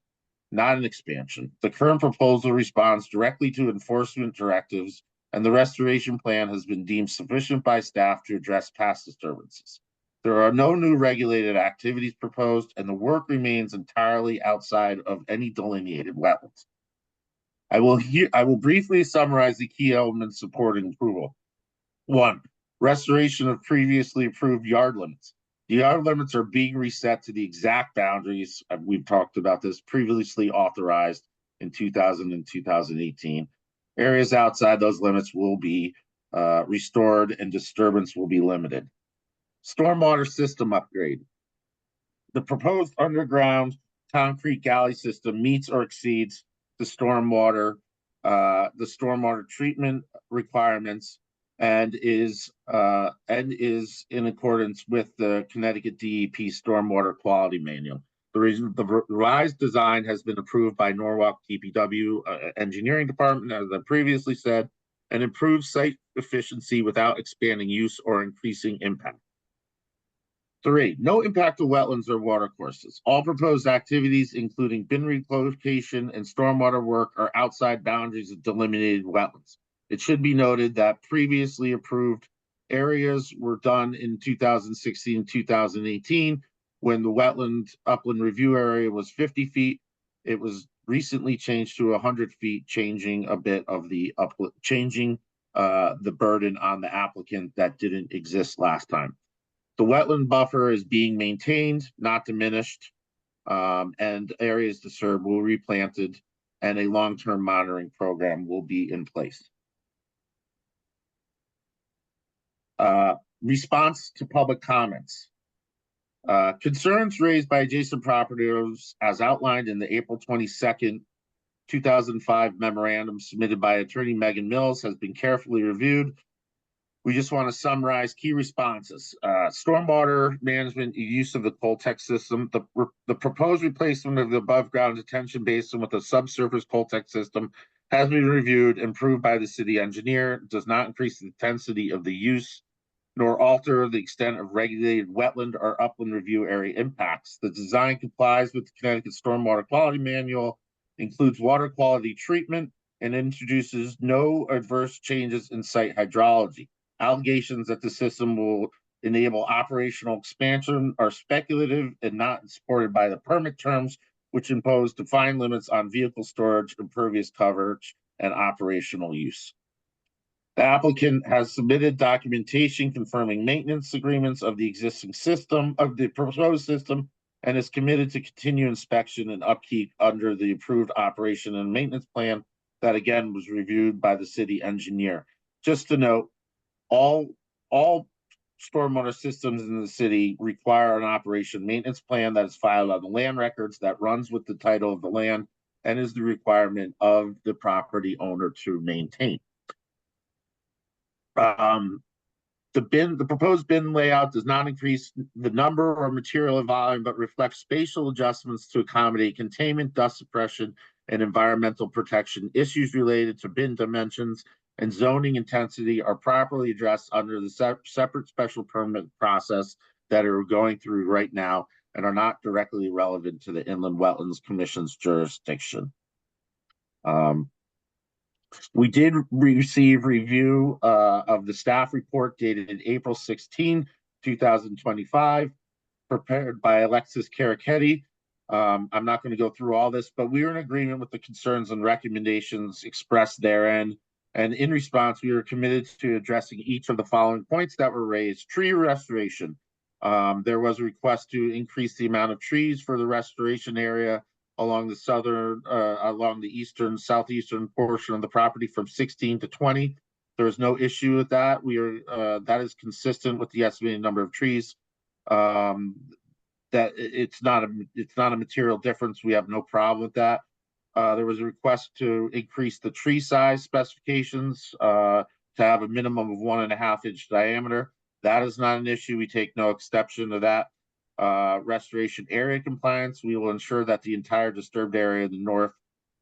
not an expansion. The current proposal responds directly to enforcement directives, and the restoration plan has been deemed sufficient by staff to address past disturbances. There are no new regulated activities proposed, and the work remains entirely outside of any delineated wetlands. I will briefly summarize the key elements supporting approval. 1, restoration of previously approved yard limits. The yard limits are being reset to the exact boundaries, we've talked about this, previously authorized in 2000 and 2018. Areas outside those limits will be restored and disturbance will be limited. Stormwater system upgrade. The proposed underground concrete galley system meets or exceeds the stormwater treatment requirements and is in accordance with the Connecticut DEP Stormwater Quality Manual. The revised design has been approved by Norwalk DPW Engineering Department, as I previously said, and improves site efficiency without expanding use or increasing impact. 3, no impact to wetlands or water courses. All proposed activities, including bin relocation and stormwater work, are outside boundaries of delimited wetlands. It should be noted that previously approved areas were done in 2016 and 2018 when the wetland upland review area was 50 feet. It was recently changed to 100 feet, changing a bit of the the burden on the applicant that didn't exist last time. The wetland buffer is being maintained, not diminished, and areas disturbed will be replanted, and a long-term monitoring program will be in place. Response to public comments. Concerns raised by adjacent property owners as outlined in the April 22nd, 2005 memorandum submitted by attorney Megan Mills has been carefully reviewed. We just want to summarize key responses. Stormwater management use of the Coltex system. The proposed replacement of the above ground detention basin with a subsurface Coltex system has been reviewed and approved by the city engineer. Does not increase the intensity of the use nor alter the extent of regulated wetland or upland review area impacts. The design complies with the Connecticut Stormwater Quality Manual, includes water quality treatment, and introduces no adverse changes in site hydrology. Allegations that the system will enable operational expansion are speculative and not supported by the permit terms, which impose defined limits on vehicle storage, impervious coverage, and operational use. The applicant has submitted documentation confirming maintenance agreements of the existing system, of the proposed system, and is committed to continue inspection and upkeep under the approved operation and maintenance plan that again was reviewed by the city engineer. Just to note, all stormwater systems in the city require an operation maintenance plan that is filed on the land records that runs with the title of the land and is the requirement of the property owner to maintain. The proposed bin layout does not increase the number or material volume, but reflects spatial adjustments to accommodate containment, dust suppression, and environmental protection. Issues related to bin dimensions and zoning intensity are properly addressed under the separate special permit process that are going through right now and are not directly relevant to the Inland Wetlands Commission's jurisdiction. We did receive review of the staff report dated April 16, 2025, prepared by Alexis Carachetti. I'm not going to go through all this, but we are in agreement with the concerns and recommendations expressed therein. And in response, we are committed to addressing each of the following points that were raised. Tree restoration. There was a request to increase the amount of trees for the restoration area along the southeastern portion of the property from 16 to 20. There is no issue with that. That is consistent with the estimated number of trees. That it's not a material difference. We have no problem with that. There was a request to increase the tree size specifications to have a minimum of 1.5 inch diameter. That is not an issue. We take no exception to that. Restoration area compliance. We will ensure that the entire disturbed area, the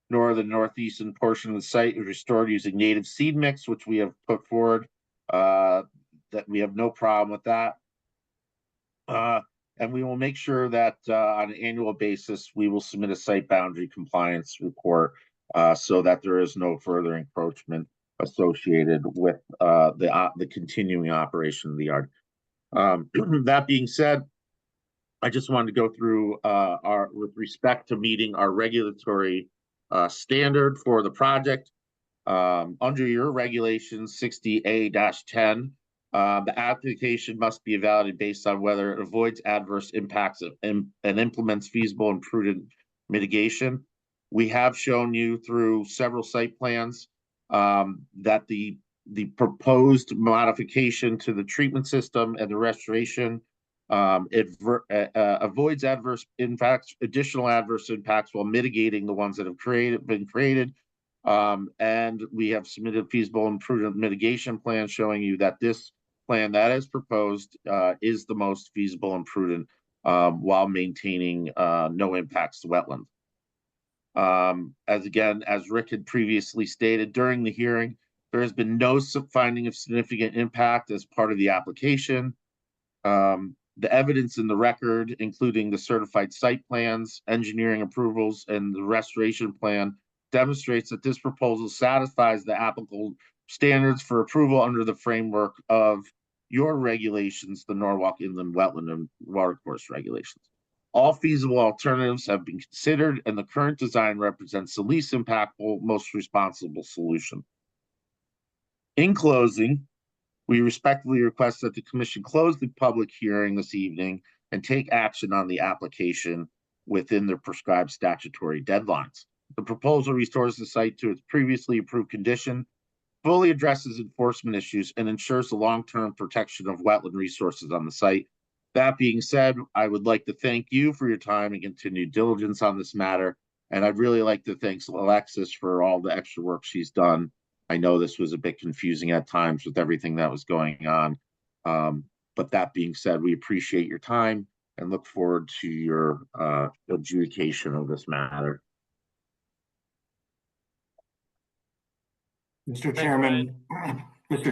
northeastern portion of the site, is restored using native seed mix, which we have put forward. That we have no problem with that. And we will make sure that on an annual basis, we will submit a site boundary compliance report so that there is no further encroachment associated with the continuing operation of the yard. That being said, I just wanted to go through with respect to meeting our regulatory standard for the project. Under your regulations 60A-10, the application must be evaluated based on whether it avoids adverse impacts and implements feasible and prudent mitigation. We have shown you through several site plans that the proposed modification to the treatment system and the restoration avoids additional adverse impacts while mitigating the ones that have been created. And we have submitted feasible and prudent mitigation plan showing you that this plan that is proposed is the most feasible and prudent while maintaining no impacts to wetland. As Rick had previously stated during the hearing, there has been no finding of significant impact as part of the application. The evidence in the record, including the certified site plans, engineering approvals, and the restoration plan, demonstrates that this proposal satisfies the applicable standards for approval under the framework of your regulations, the Norwalk Inland Wetland and Watercourse regulations. All feasible alternatives have been considered, and the current design represents the least impactful, most responsible solution. In closing, we respectfully request that the Commission close the public hearing this evening and take action on the application within the prescribed statutory deadlines. The proposal restores the site to its previously approved condition, fully addresses enforcement issues, and ensures the long-term protection of wetland resources on the site. That being said, I would like to thank you for your time and continued diligence on this matter. And I'd really like to thank Alexis for all the extra work she's done. I know this was a bit confusing at times with everything that was going on. But that being said, we appreciate your time and look forward to your adjudication of this matter. Mr. Chairman, if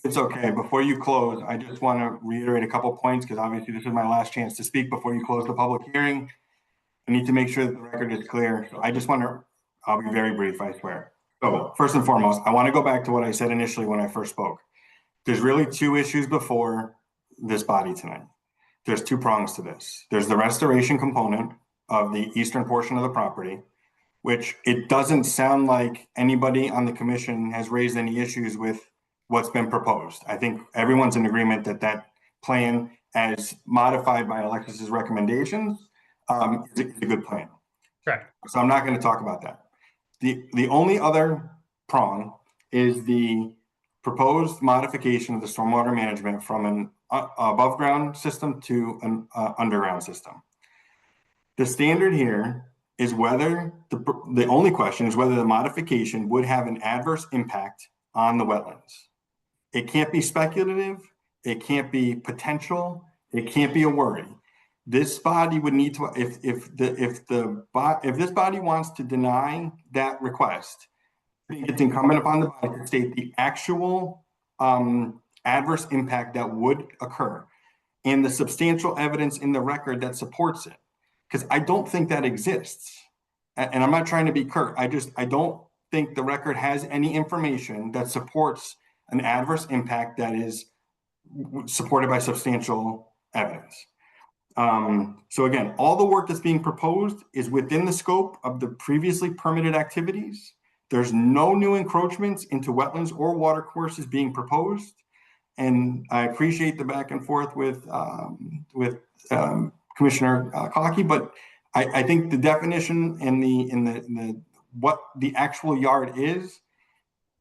it's okay, before you close, I just want to reiterate a couple points because obviously this is my last chance to speak before you close the public hearing. I need to make sure that the record is clear. So I just want to, I'll be very brief, I swear. So first and foremost, I want to go back to what I said initially when I first spoke. There's really two issues before this body tonight. There's two prongs to this. There's the restoration component of the eastern portion of the property, which it doesn't sound like anybody on the commission has raised any issues with what's been proposed. I think everyone's in agreement that that plan, as modified by Alexis's recommendations, is a good plan. Correct. So I'm not going to talk about that. The only other prong is the proposed modification of the stormwater management from an above ground system to an underground system. The standard here is whether the only question is whether the modification would have an adverse impact on the wetlands. It can't be speculative. It can't be potential. It can't be a worry. This body would need to, if this body wants to deny that request, I think it's incumbent upon the body to state the actual adverse impact that would occur and the substantial evidence in the record that supports it. Because I don't think that exists. And I'm not trying to be curt. I don't think the record has any information that supports an adverse impact that is supported by substantial evidence. So again, all the work that's being proposed is within the scope of the previously permitted activities. There's no new encroachments into wetlands or watercourses being proposed. And I appreciate the back and forth with Commissioner Cockey, but I think the definition and the what the actual yard is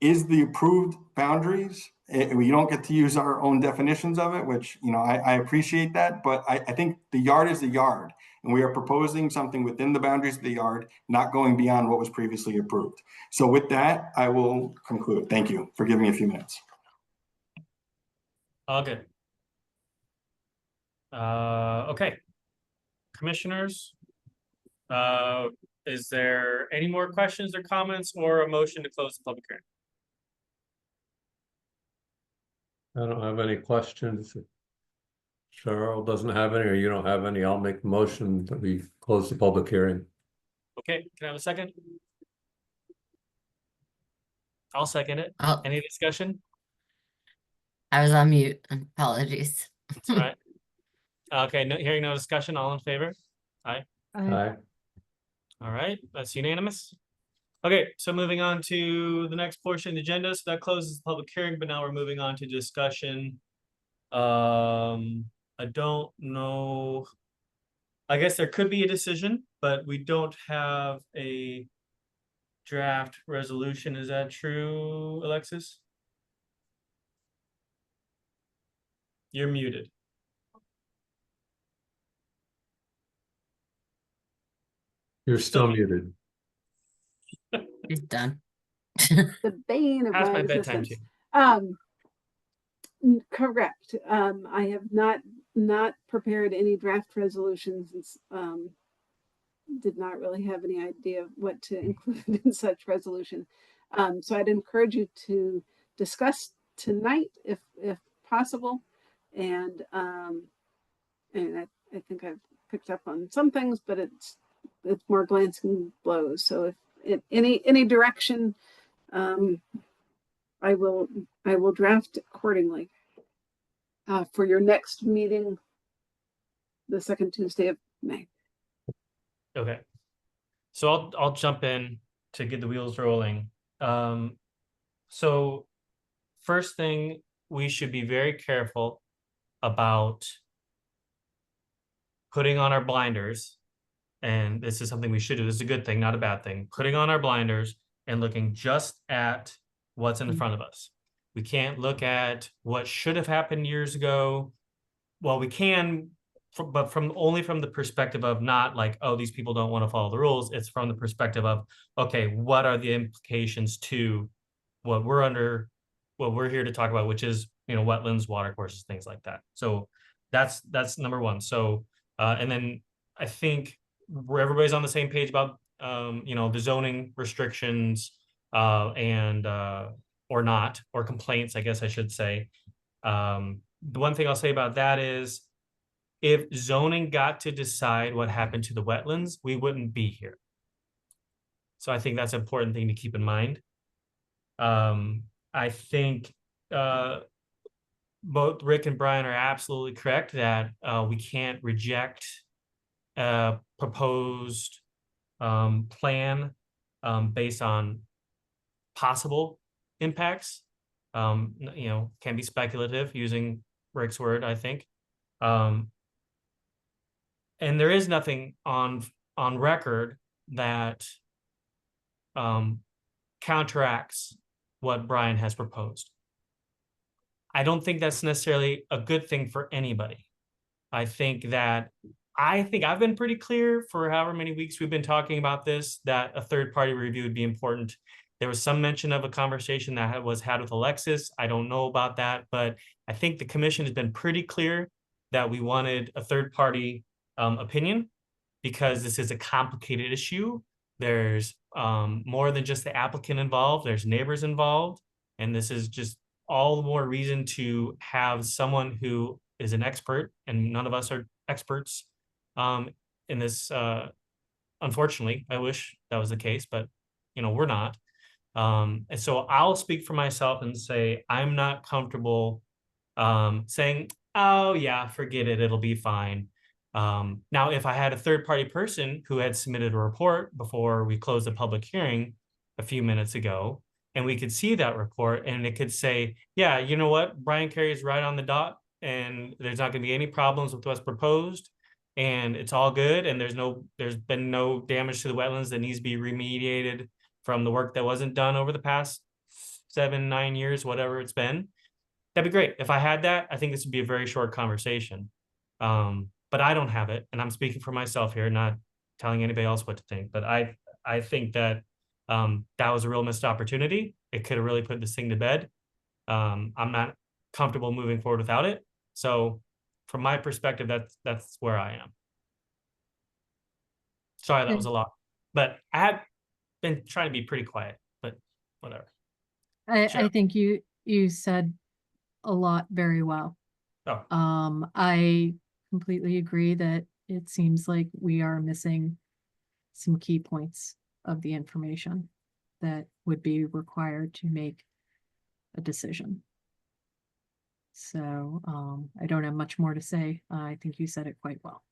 the approved boundaries. We don't get to use our own definitions of it, which, you know, I appreciate that, but I think the yard is the yard, and we are proposing something within the boundaries of the yard, not going beyond what was previously approved. So with that, I will conclude. Thank you for giving me a few minutes. All good. Okay. Commissioners, is there any more questions or comments or a motion to close the public hearing? I don't have any questions. If Cheryl doesn't have any, or you don't have any, I'll make the motion that we close the public hearing. Okay, can I have a second? I'll second it. Oh, Any discussion? I was on mute. Apologies. That's all right. Okay, hearing no discussion, all in favor? Aye. Aye. All right, that's unanimous. Okay, so moving on to the next portion of the agenda. So that closes the public hearing, but now we're moving on to discussion. I don't know. I guess there could be a decision, but we don't have a draft resolution. Is that true, Alexis? You're muted. You're still muted. He's done. The bane of Past my my bedtime existence. too. Correct. I have not prepared any draft resolutions. Did not really have any idea what to include in such resolution. So I'd encourage you to discuss tonight if possible. And I think I've picked up on some things, but it's more glancing blows. So if any direction, I will draft accordingly for your next meeting, the second Tuesday of May. Okay. So I'll jump in to get the wheels rolling. So first thing, we should be very careful about putting on our blinders. And this is something we should do. This is a good thing, not a bad thing. Putting on our blinders and looking just at what's in front of us. We can't look at what should have happened years ago. Well, we can, but only from the perspective of not like, oh, these people don't want to follow the rules. It's from the perspective of, okay, what are the implications to what we're here to talk about, which is, you know, wetlands, watercourses, things like that. So that's number one. So, and then I think where everybody's on the same page about, you know, the zoning restrictions or not, or complaints, I guess I should say. The one thing I'll say about that is if zoning got to decide what happened to the wetlands, we wouldn't be here. So I think that's an important thing to keep in mind. I think both Rick and Brian are absolutely correct that we can't reject a proposed plan based on possible impacts. You know, can be speculative using Rick's word, I think. And there is nothing on record that counteracts what Brian has proposed. I don't think that's necessarily a good thing for anybody. I think I've been pretty clear for however many weeks we've been talking about this, that a third-party review would be important. There was some mention of a conversation that was had with Alexis. I don't know about that, but I think the commission has been pretty clear that we wanted a third party opinion because this is a complicated issue. There's more than just the applicant involved, there's neighbors involved. And this is just all the more reason to have someone who is an expert, and none of us are experts in this. Unfortunately, I wish that was the case, but you know, we're not. And so I'll speak for myself and say, I'm not comfortable saying, oh yeah, forget it, it'll be fine. Now, if I had a third party person who had submitted a report before we closed the public hearing a few minutes ago, and we could see that report and it could say, yeah, you know what, Brian Carey is right on the dot and there's not going to be any problems with what's proposed and it's all good and there's been no damage to the wetlands that needs to be remediated from the work that wasn't done over the past 7-9 years, whatever it's been. That'd be great. If I had that, I think this would be a very short conversation. But I don't have it, and I'm speaking for myself here, not telling anybody else what to think. But I think that that was a real missed opportunity. It could have really put this thing to bed. I'm not comfortable moving forward without it. So from my perspective, that's where I am. Sorry, that was a lot, but I have been trying to be pretty quiet, but whatever. I think you said a lot very well. Oh. I completely agree that it seems like we are missing some key points of the information that would be required to make a decision. So I don't have much more to say. I think you said it quite well.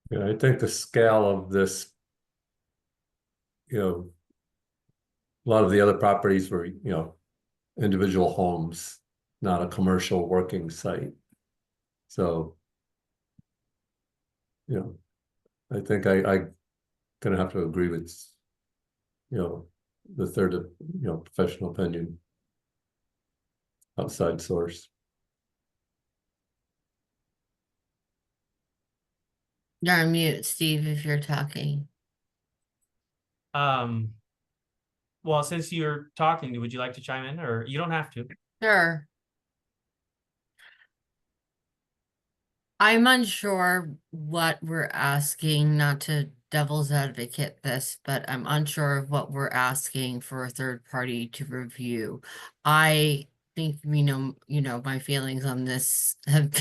Yeah, I think the scale of this, you know, a lot of the other properties were, you know, individual homes, not a commercial working site. So, you know, I think I gonna have to agree with, you know, the third, you know, professional opinion, outside source. You're on mute, Steve, if you're talking. Well, since you're talking, would you like to chime in, or you don't have to? Sure. I'm unsure what we're asking, not to devil's advocate this, but I'm unsure of what we're asking for a third party to review. I think we know, you know, my feelings on this have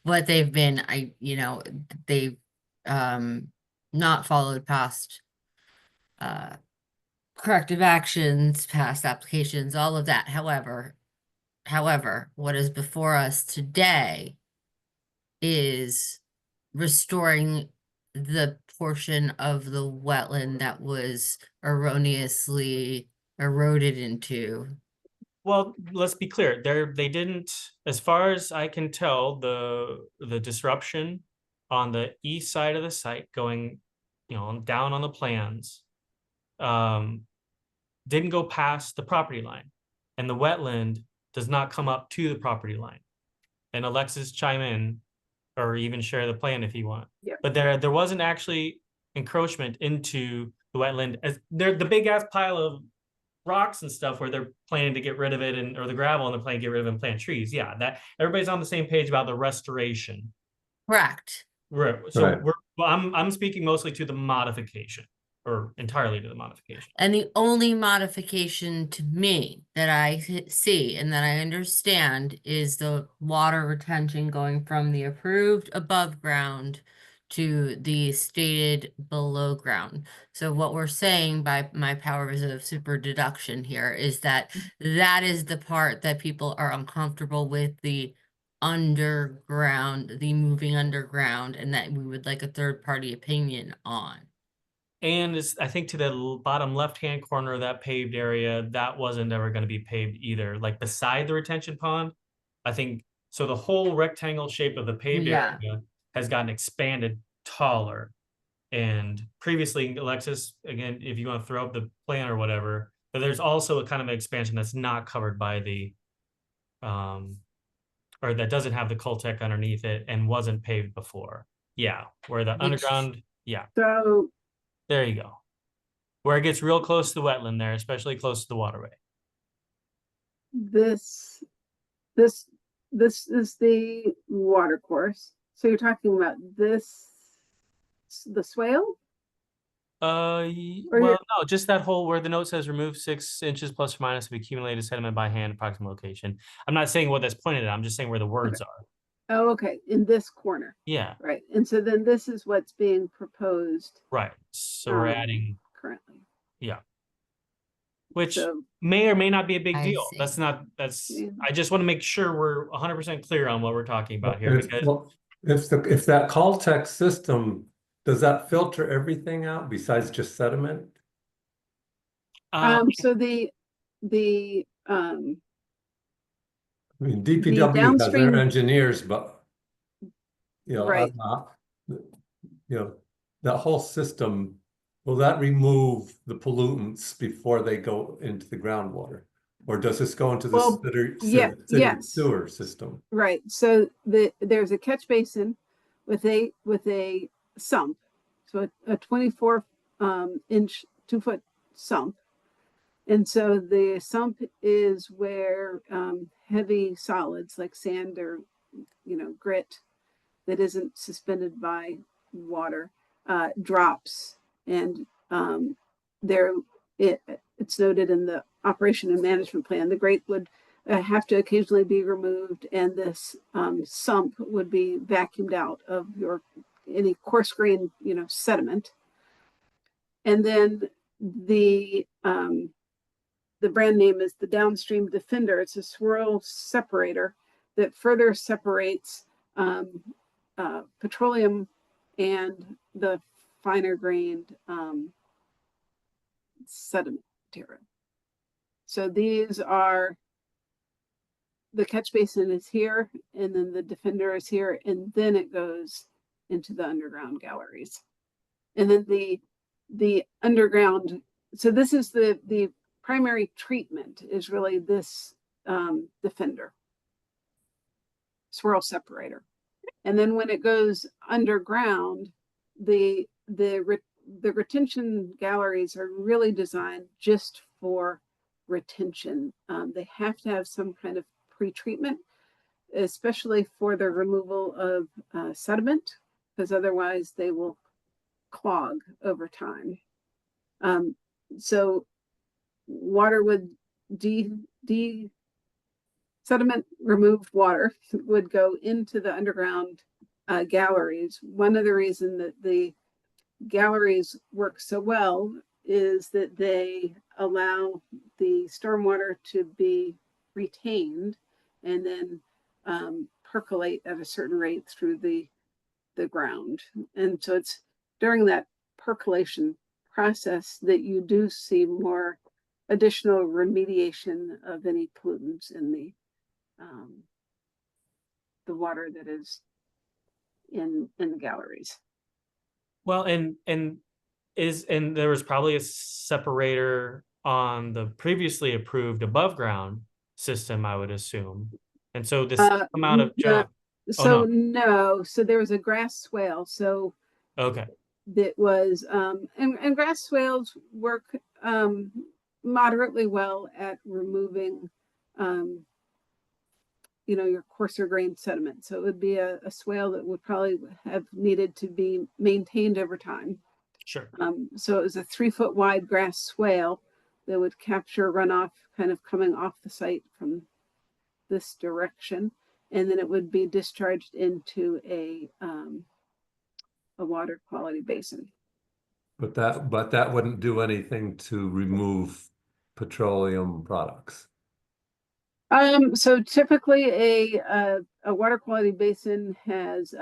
what they've been. They've not followed past corrective actions, past applications, all of that. However, what is before us today is restoring the portion of the wetland that was erroneously eroded into. Well, let's be clear. They didn't, as far as I can tell, the disruption on the east side of the site going, you know, down on the plans, didn't go past the property line, and the wetland does not come up to the property line. And Alexis, chime in, or even share the plan if you want. Yeah. But there wasn't actually encroachment into the wetland. As the big ass pile of rocks and stuff where they're planning to get rid of it, and or the gravel, and they're planning to get rid of it and plant trees. Yeah, that everybody's on the same page about the restoration. Correct. Right. So Right. I'm speaking mostly to the modification, or entirely to the modification. And the only modification to me that I see and that I understand is the water retention going from the approved above ground to the stated below ground. So what we're saying by my powers of super deduction here is that that is the part that people are uncomfortable with, the underground, the moving underground, and that we would like a third party opinion on. And it's, I think to the bottom left-hand corner of that paved area, that wasn't ever going to be paved either. Like beside the retention pond, I think, so the whole rectangle shape of the paved Yeah. area has gotten expanded taller. And previously, Alexis, again, if you want to throw up the plan or whatever, but there's also a kind of expansion that's not covered by the, or that doesn't have the Coltech underneath it and wasn't paved before. Yeah, where the underground, yeah. So There you go. where it gets real close to the wetland there, especially close to the waterway. This is the water course. So you're talking about this, the swale? Or Well, you're- no, just that whole where the note says remove 6 inches plus or minus of accumulated sediment by hand, approximate location. I'm not saying what that's pointed at. I'm just saying where the words are. Oh, okay, in this corner, Yeah, right? And so then this is what's being proposed right. So we're Um, adding, currently. yeah. Which So, may or may not be a big I deal. see. That's, Yeah. I just want to make sure we're 100% clear on what we're talking about here If- because well, if that Caltech system, does that filter everything out besides just sediment? so the I mean, DPW has their downstream- engineers, but you know, Right. you know, that whole system, will that remove the pollutants before they go into the groundwater? Or does this go into the Well, city yes. sewer system? Right, so there's a catch basin with a sump, so a 24 inch 2-foot sump. And so the sump is where heavy solids like sand or grit that isn't suspended by water drops, and it's noted in the operation and management plan. The grate would have to occasionally be removed, and this sump would be vacuumed out of any coarse grain sediment. And then the brand name is the Downstream Defender. It's a swirl separator that further separates petroleum and the finer grained sediment material. So these are, the catch basin is here, and then the Defender is here, and then it goes into the underground galleries. And then the underground, so this is the primary treatment is really this Defender swirl separator. And then when it goes underground, the retention galleries are really designed just for retention. They have to have some kind of pre-treatment, especially for the removal of sediment, because otherwise they will clog over time. So water would sediment removed water would go into the underground galleries. One of the reasons that the galleries work so well is that they allow the stormwater to be retained and then percolate at a certain rate through the ground. And so it's during that percolation process that you do see more additional remediation of any pollutants in the water that is in the galleries. well, and there was probably a separator on the previously approved above ground system, I would assume. And so this amount of job. So no, so there was a grass swale. So Okay. that was and grass swales work moderately well at removing your coarser grained sediment. So it would be a swale that would probably have needed to be maintained over time. Sure. So it was a 3-foot wide grass swale that would capture runoff kind of coming off the site from this direction, and then it would be discharged into a water quality basin. But that wouldn't do anything to remove petroleum products. So typically a water quality basin has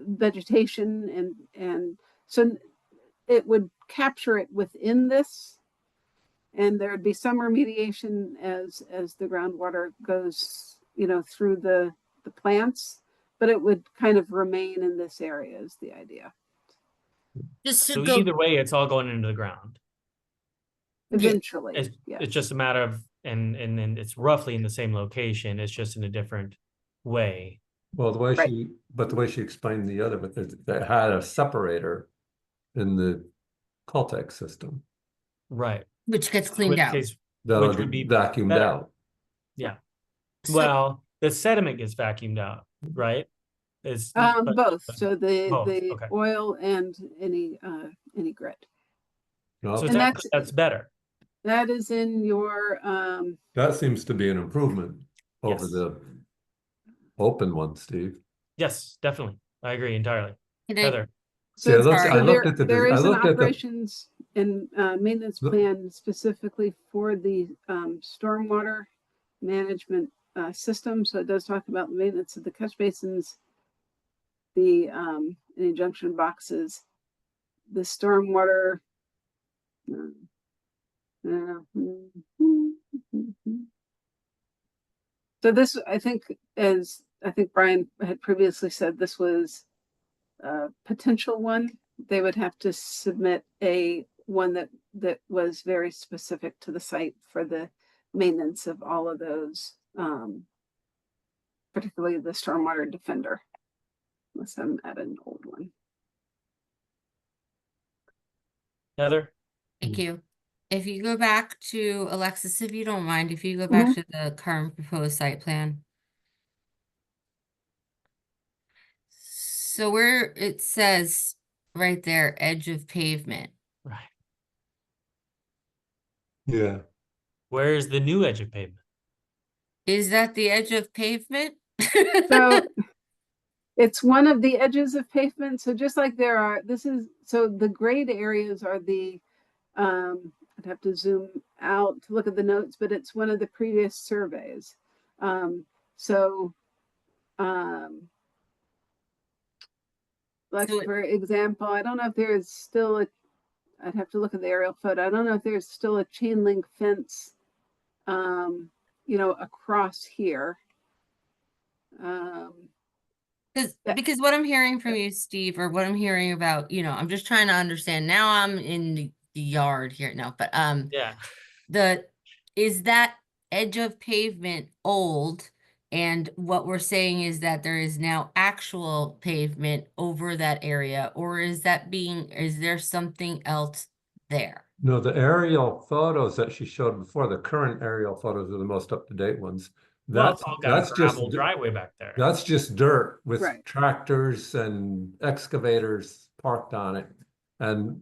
vegetation and so it would capture it within this, and there would be some remediation as the groundwater goes through the plants, but it would kind of remain in this area is the idea. Just to So go, either way, it's all going into the ground. Eventually, It's, yes. it's just a matter of, and then it's roughly in the same location. It's just in a different way. Well, the way Right. the way she explained the other, but they had a separator in the Caltech system. Right. which gets In cleaned which out. case, That'll which would get be vacuumed better. out. Yeah. So- Well, the sediment gets vacuumed out, right? It's but- Both, so both, the okay. oil and any grit. No, So And that's better. that is in your, that seems to be an improvement over Yes. the open one, Steve. Yes, definitely. I agree entirely. Can I- Heather, See, I so looked, sorry. I looked at the, there I is an looked at the, operations and maintenance Look- plan specifically for the stormwater management system. So it does talk about maintenance of the catch basins, the any junction boxes, the stormwater. So this, I think, as I think Brian had previously said, this was a potential one. They would have to submit a one that was very specific to the site for the maintenance of all of those, particularly the stormwater defender. Unless I'm at an old one. Heather, Thank you. If you go back to Alexis, if you don't mind, if you go back to the current proposed site plan. So where it says right there, edge of pavement, right? yeah, Where is the new edge of pavement? is that the edge of pavement? So it's one of the edges of pavement. So just like there are, so the grade areas are the, I'd have to zoom out to look at the notes, but it's one of the previous surveys. Like So for example, I don't know if there's still I'd have to look at the aerial photo. I don't know if there's still a chain link fence, across here. Because what I'm hearing from you, Steve, or what I'm hearing about, I'm just trying to understand. Now I'm in the yard here now, but Yeah. is that edge of pavement old? And what we're saying is that there is now actual pavement over that area, or is there something else there? no, the aerial photos that she showed before, the current aerial photos are the most up-to-date ones. Well, it's all got That's a just, gravel driveway back there. that's just dirt with Right. tractors and excavators parked on it. And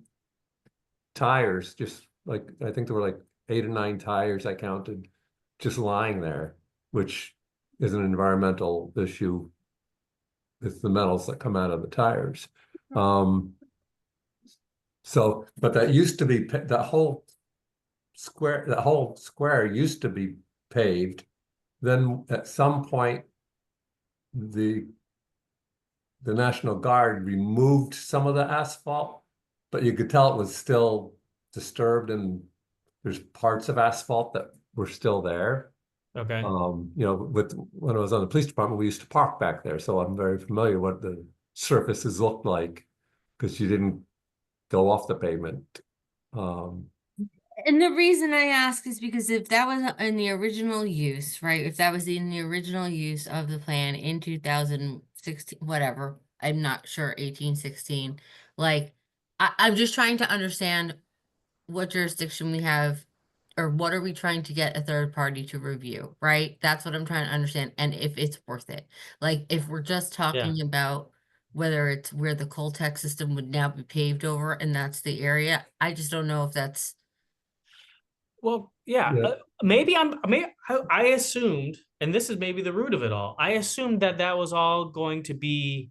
tires, just like, I think there were like 8 or 9 tires I counted, just lying there, which is an environmental issue. It's the metals that come out of the tires. So, but that used to be, that whole square used to be paved. Then at some point, the National Guard removed some of the asphalt, but you could tell it was still disturbed, and there's parts of asphalt that were still there. Okay. When I was on the police department, we used to park back there, so I'm very familiar what the surfaces looked like, because you didn't go off the pavement. And the reason I ask is because if that was in the original use, right? If that was in the original use of the plan in 2016, whatever, I'm not sure, 1816, like, I'm just trying to understand what jurisdiction we have, or what are we trying to get a third party to review, right? That's what I'm trying to understand, and if it's worth it. Like, if we're just talking about whether it's where the Coltech system would now be paved over, and that's the area, I just don't know if that's. Well, yeah, Yeah. I assumed, and this is maybe the root of it all. I assumed that was all going to be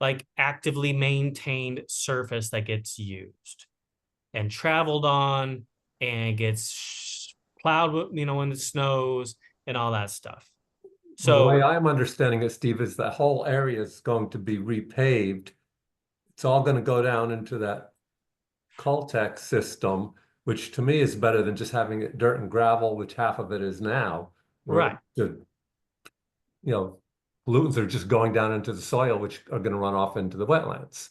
like actively maintained surface that gets used and traveled on and gets plowed, when it snows and all that stuff. So the way So, I'm understanding it, Steve, is that whole area is going to be repaved. It's all going to go down into that Coltech system, which to me is better than just having it dirt and gravel, which half of it is now. where Right. Pollutants are just going down into the soil, which are going to run off into the wetlands.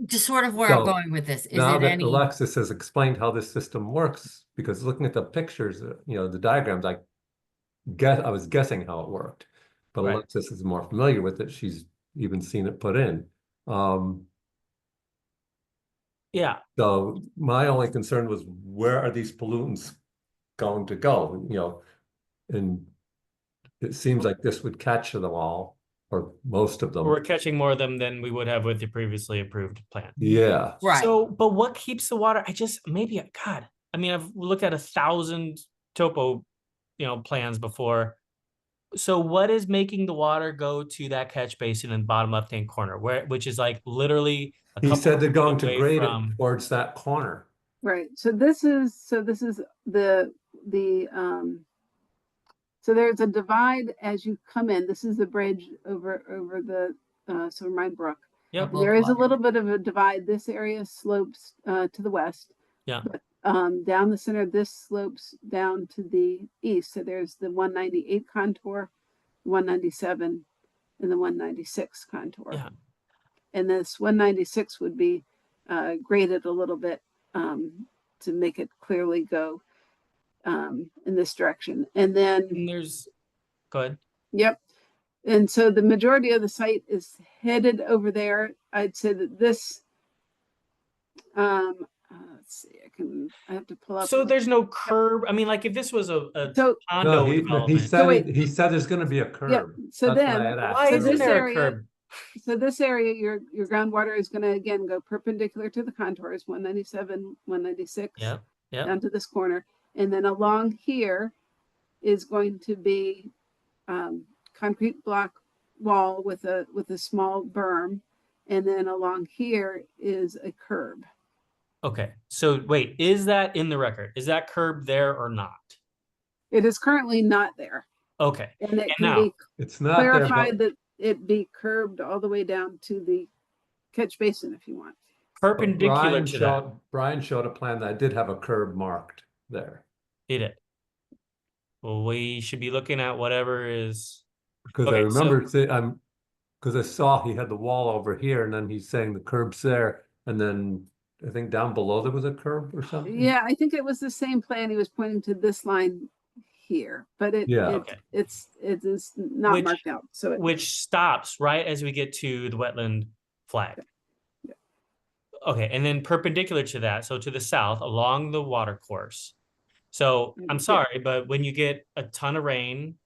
Just sort of where So, I'm going with this. Is Now it that any? Alexis has explained how this system works, because looking at the pictures, the diagrams, I was guessing how it worked, but Right. Alexis is more familiar with it. She's even seen it put in. Yeah, So my only concern was, where are these pollutants going to go, and it seems like this would catch them all, or most of them. we're catching more of them than we would have with the previously approved plan. Yeah, Right. So, but what keeps the water? God, I mean, I've looked at 1,000 topo, plans before. So what is making the water go to that catch basin in the bottom left-hand corner, which is like literally a he couple said they're feet going to away grade it from- towards that corner. Right, so this is the so there's a divide as you come in. This is the bridge over the Silvermine Brook. Yep. There is a little bit of a divide. This area slopes to the west. Yeah. But down the center, this slopes down to the east. So there's the 198 contour, 197, and the 196 contour. Yeah. And this 196 would be graded a little bit to make it clearly go in this direction. And then And go ahead. yep. And so the majority of the site is headed over there. I'd say that this, let's see, I have to pull up. So there's no curb. I mean, like if this was a So, condo No, he development, said, wait. he said there's gonna be a curb. yep. So That's why then, I'd asked why so isn't this there a area, curb? so this area, your groundwater is going to again go perpendicular to the contours, 197, 196, Yeah, yeah. down to this corner. And then along here is going to be concrete block wall with a small berm. And then along here is a curb. Okay. So wait, is that in the record? Is that curb there or not? It is currently not there. Okay. And it And can now, be It's not there, clarified but that it be curbed all the way down to the catch basin if you want. perpendicular to that. Brian showed a plan that did have a curb marked there. Did it? Well, we should be looking at whatever is. Because I Okay, remember, because I saw he had the wall over here, and then he's saying the curb's there, and then I think down below there was a curb or something. Yeah, I think it was the same plan. He was pointing to this line here, but it Okay. it is not Which- marked out. So it, Which stops right as we get to the wetland flag. Yeah. Okay, and then perpendicular to that, so to the south along the water course. So I'm Yeah. sorry, but when you get a ton of rain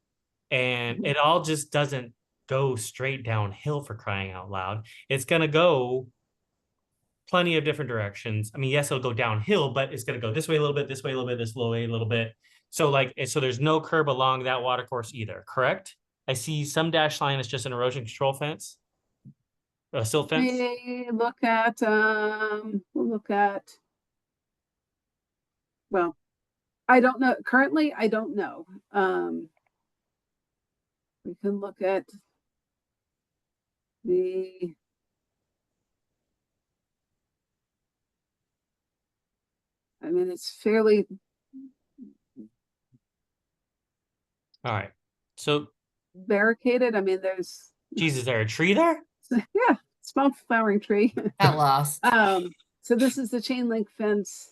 and it all just doesn't go straight downhill, for crying out loud, it's gonna go plenty of different directions. I mean, yes, it'll go downhill, but it's gonna go this way a little bit, this way a little bit, this way a little bit. So so there's no curb along that water course either, correct? I see some dash line is just an erosion control fence. A silt fence. we look at we'll look at. Well, I don't know. Currently, I don't know. We can look at the. I mean, it's fairly All right. So, barricaded. I mean, there's geez, is there a tree there? yeah, small flowering tree. Got lost. So this is the chain link fence.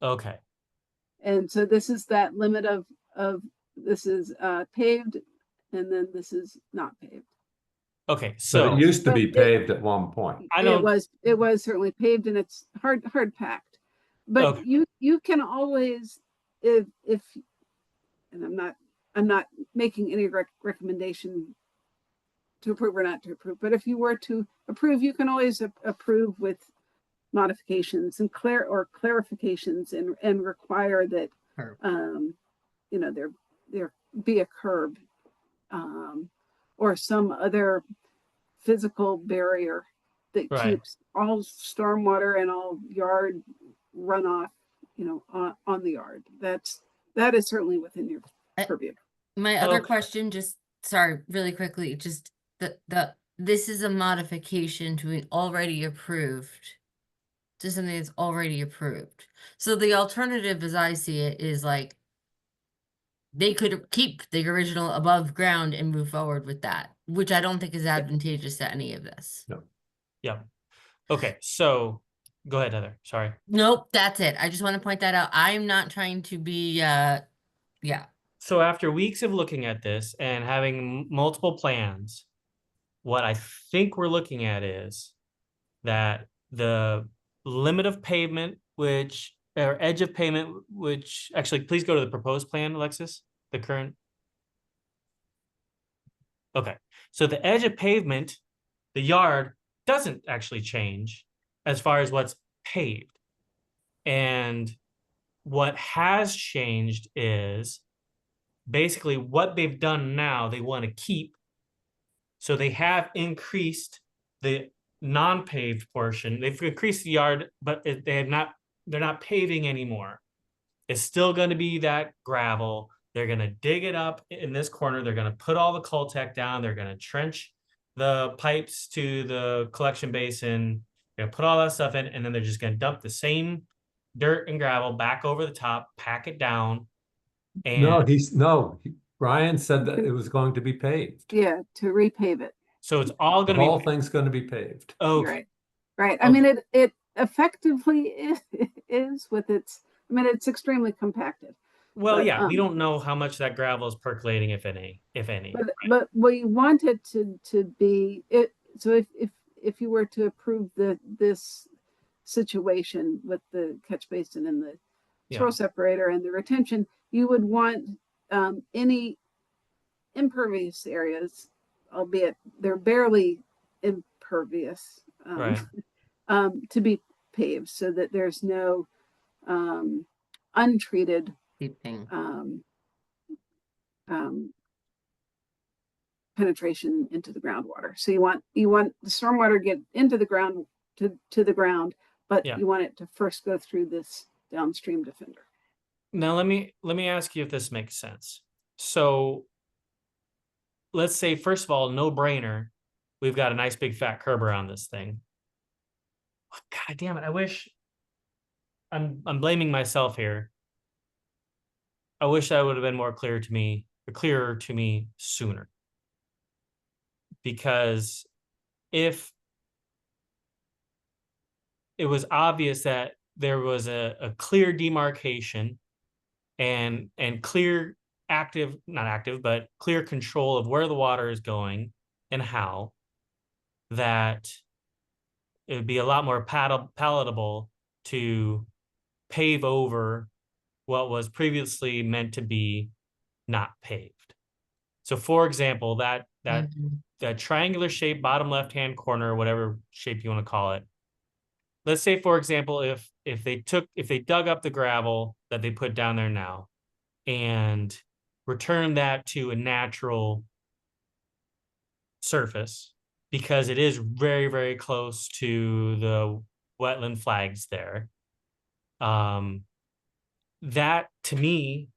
Okay. And so this is that limit of this is paved, and then this is not paved. Okay. So So it used to be But it- paved at one point. I don't. It was certainly paved, and it's hard packed. But Okay. you can always if and I'm not making any recommendation to approve or not to approve, but if you were to approve, you can always approve with modifications and clarifications and require that Curb. there be a curb or some other physical barrier that Right. keeps all stormwater and all yard runoff on the yard. That is certainly within your purview. My other Okay. question, just sorry, really quickly, just this is a modification to an already approved, to something that's already approved. So the alternative, as I see it, is like they could keep the original above ground and move forward with that, which I don't think is advantageous to any of this. Yeah. Okay. So go ahead, Heather. Sorry. Nope, that's it. I just want to point that out. I'm not trying to be, yeah. So after weeks of looking at this and having multiple plans, what I think we're looking at is that the limit of pavement, which, or edge of pavement, which, actually, please go to the proposed plan, Alexis, the current. Okay, so the edge of pavement, the yard doesn't actually change as far as what's paved. And what has changed is basically what they've done now, they want to keep. So they have increased the non-paved portion. They've increased the yard, but they're not paving anymore. It's still going to be that gravel. They're going to dig it up in this corner. They're going to put all the Coltech down. They're going to trench the pipes to the collection basin. They're going to put all that stuff in, and then they're just going to dump the same dirt and gravel back over the top, pack it down. And Brian said that it was going to be paved. Yeah, to repave it. so it's all The going to whole be thing going to be paved. okay. Right. I mean, it effectively is with its, I mean, it's extremely compacted. Well, But, yeah, we don't know how much that gravel is percolating, if any. But we want it to be it. So if you were to approve this situation with the catch basin and the throw separator and the retention, you would want any impervious areas, albeit they're barely impervious, Right. to be paved so that there's no untreated penetration into the groundwater. So you want the stormwater get into the ground to the ground, but you want it to first go through this downstream defender. Now let me ask you if this makes sense. So let's say, first of all, no brainer, we've got a nice big fat curb around this thing. God damn it, I wish I'm blaming myself here. I wish that would have been more clearer to me sooner. Because if it was obvious that there was a clear demarcation and clear clear control of where the water is going and how, that it would be a lot more palatable to pave over what was previously meant to be not paved. So for example, that triangular shape, bottom left-hand corner, whatever shape you want to call it. Let's say, for example, if they dug up the gravel that they put down there now and returned that to a natural surface, because it is very, very close to the wetland flags there. That to me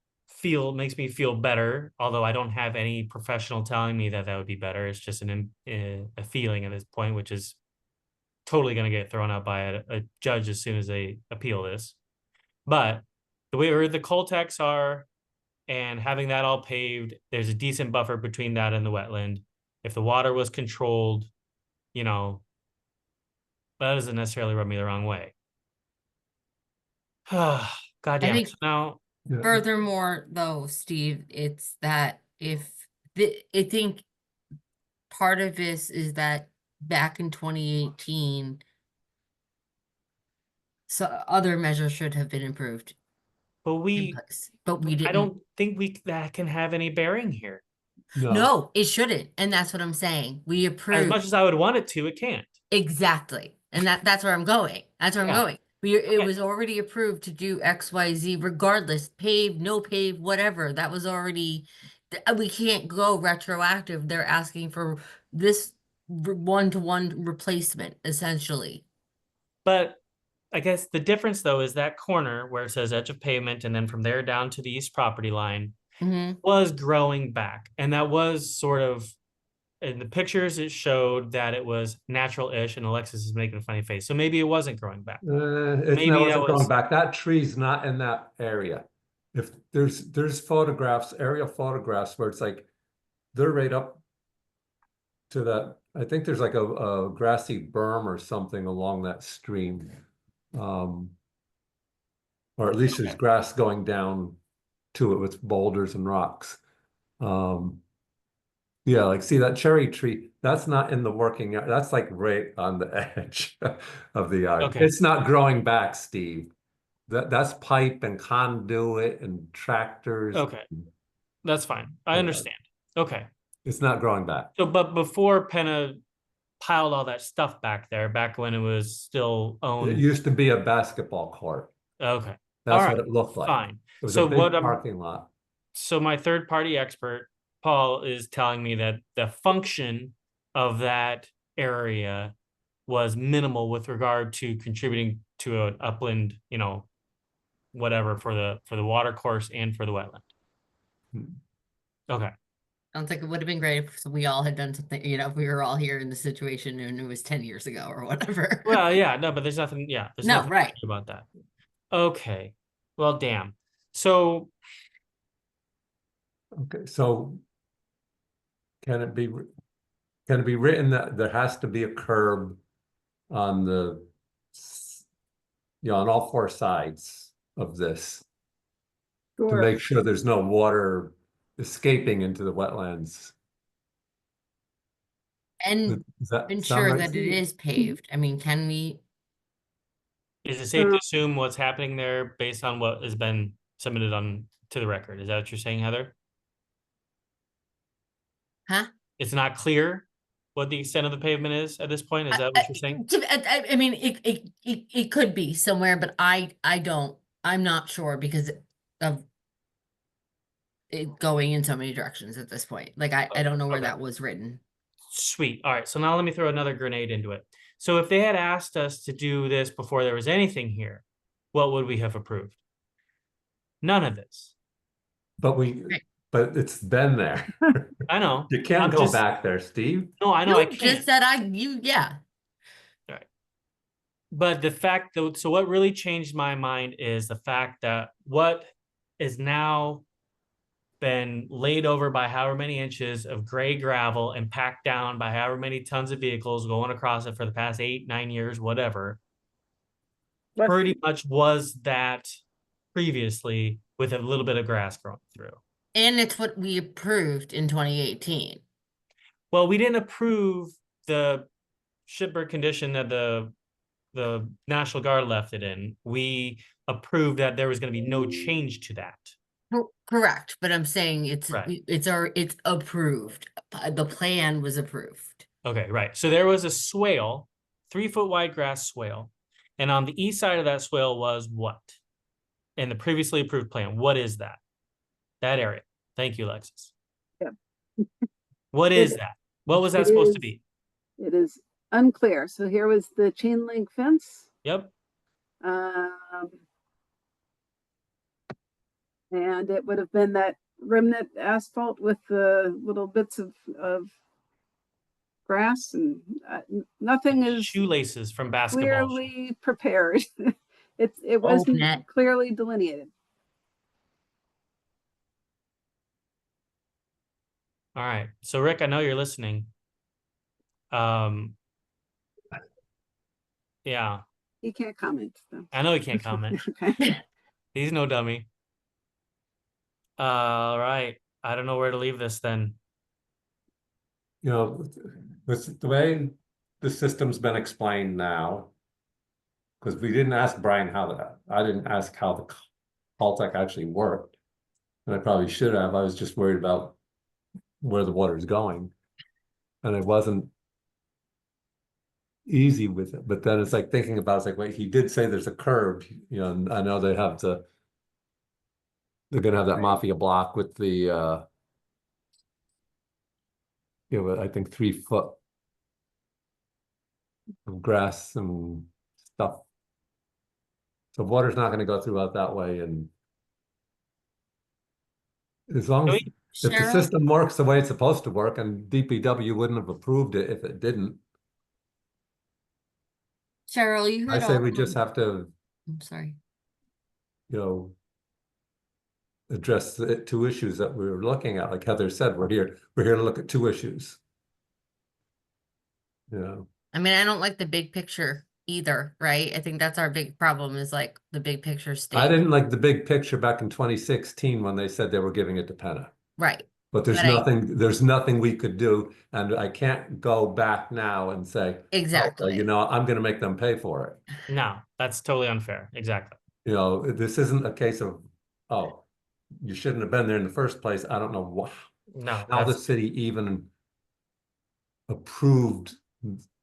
makes me feel better, although I don't have any professional telling me that would be better. It's just a feeling at this point, which is totally going to get thrown out by a judge as soon as they appeal this. But the way where the Coltechs are and having that all paved, there's a decent buffer between that and the wetland. If the water was controlled, that doesn't necessarily rub me the wrong way. God damn it. Now, furthermore, though, Steve, it's that I think part of this is that back in 2018, so other measures should have been improved. But we didn't. I don't think that can have any bearing here. No, it shouldn't. And that's what I'm saying. We approved. As much as I would want it to, it can't. Exactly. And that's where I'm going. That's where I'm going. It was already approved to do XYZ regardless, pave, no pave, whatever. That was already, we can't go retroactive. They're asking for this one-to-one replacement, essentially. But I guess the difference, though, is that corner where it says edge of pavement and then from there down to the east property line was growing back. And that was sort of, in the pictures, it showed that it was natural-ish, and Alexis is making a funny face. So maybe it wasn't growing back. Maybe it wasn't growing back. That tree's not in that area. If there's photographs, aerial photographs, where it's like they're right up to that. I think there's like a grassy berm or something along that stream. Or at least there's grass going down to it with boulders and rocks. Yeah, like see that cherry tree, that's not in the working yard. That's like right on the edge of the yard. Okay. It's not growing back, Steve. That's pipe and conduit and tractors. Okay. That's fine. I Yeah. understand. Okay. It's not growing back. So, but before Penna piled all that stuff back there, back when it was still It owned. used to be a basketball court. Okay. That's All what right. it looked like. Fine. It was So a big what parking lot. So my third party expert, Paul, is telling me that the function of that area was minimal with regard to contributing to an upland, you know, whatever for the water course and for the wetland. Okay. I don't think it would have been great if we all had done something, you know, if we were all here in the situation and it was 10 years ago or whatever. Well, yeah, no, but there's nothing, yeah, there's No, nothing right. about that. Okay. Well, damn. So Okay, so can it be written that there has to be a curb on the, you know, on all four sides of this to Sure. make sure there's no water escaping into the wetlands? And Does that sound ensure right, that it Steve? is paved. I mean, can we, is it safe to assume what's happening there based on what has been submitted on to the record? Is that what you're saying, Heather? huh? It's not clear what the extent of the pavement is at this point? Is that what you're saying? I mean, it could be somewhere, but I'm not sure because of it going in so many directions at this point. Like, I don't know where Okay. that was written. Sweet. All right. So now let me throw another grenade into it. So if they had asked us to do this before there was anything here, what would we have approved? None of this. But but it's been there. I know. You can't I'm go just- back there, Steve. No, I know I You can't. just said yeah. But the fact that, so what really changed my mind is the fact that what is now been laid over by however many inches of gray gravel and packed down by however many tons of vehicles going across it for the past 8-9 years, whatever, pretty much was that previously with a little bit of grass growing through. And it's what we approved in 2018. Well, we didn't approve the shipboard condition that the National Guard left it in. We approved that there was going to be no change to that. Correct, but I'm saying it's Right. it's approved. The plan was approved. Okay, right. So there was a swale, 3-foot wide grass swale. And on the east side of that swale was what? In the previously approved plan, what is that? That area. Thank you, Alexis. Yeah. What is that? What was that It supposed to is- be? It is unclear. So here was the chain link fence. Yep. And it would have been that remnant asphalt with the little bits of grass, and nothing is Shoelaces from basketball. clearly prepared. It wasn't net. clearly delineated. All right. So Rick, I know you're listening. Yeah, He can't comment though. I know he can't comment. Okay. He's no dummy. All right. I don't know where to leave this then. You know, the way the system's been explained now, because we didn't ask Brian I didn't ask how the Caltech actually worked. And I probably should have. I was just worried about where the water's going. And it wasn't easy with it. But then it's like thinking about, it's like, wait, he did say there's a curb, you know, and I know they're gonna have that mafia block with the you know, I think 3 foot of grass and stuff. So water's not gonna go through out that way, and as long as if the Cheryl? system works the way it's supposed to work, and DPW wouldn't have approved it if it didn't. Cheryl, you I heard say all we of just them. have to, I'm sorry. you know, address the 2 issues that we were looking at. Like Heather said, we're here to look at 2 issues. You know, I mean, I don't like the big picture either, right? I think that's our big problem is like the big picture state. I didn't like the big picture back in 2016 when they said they were giving it to Penna. Right. But there's But there's nothing we could do, and I can't go back now and say, "Oh, exactly. you know, I'm gonna make them pay for it." No, that's totally unfair. Exactly. You know, this isn't a case of, oh, you shouldn't have been there in the first place. I don't know No, how the that's, city even approved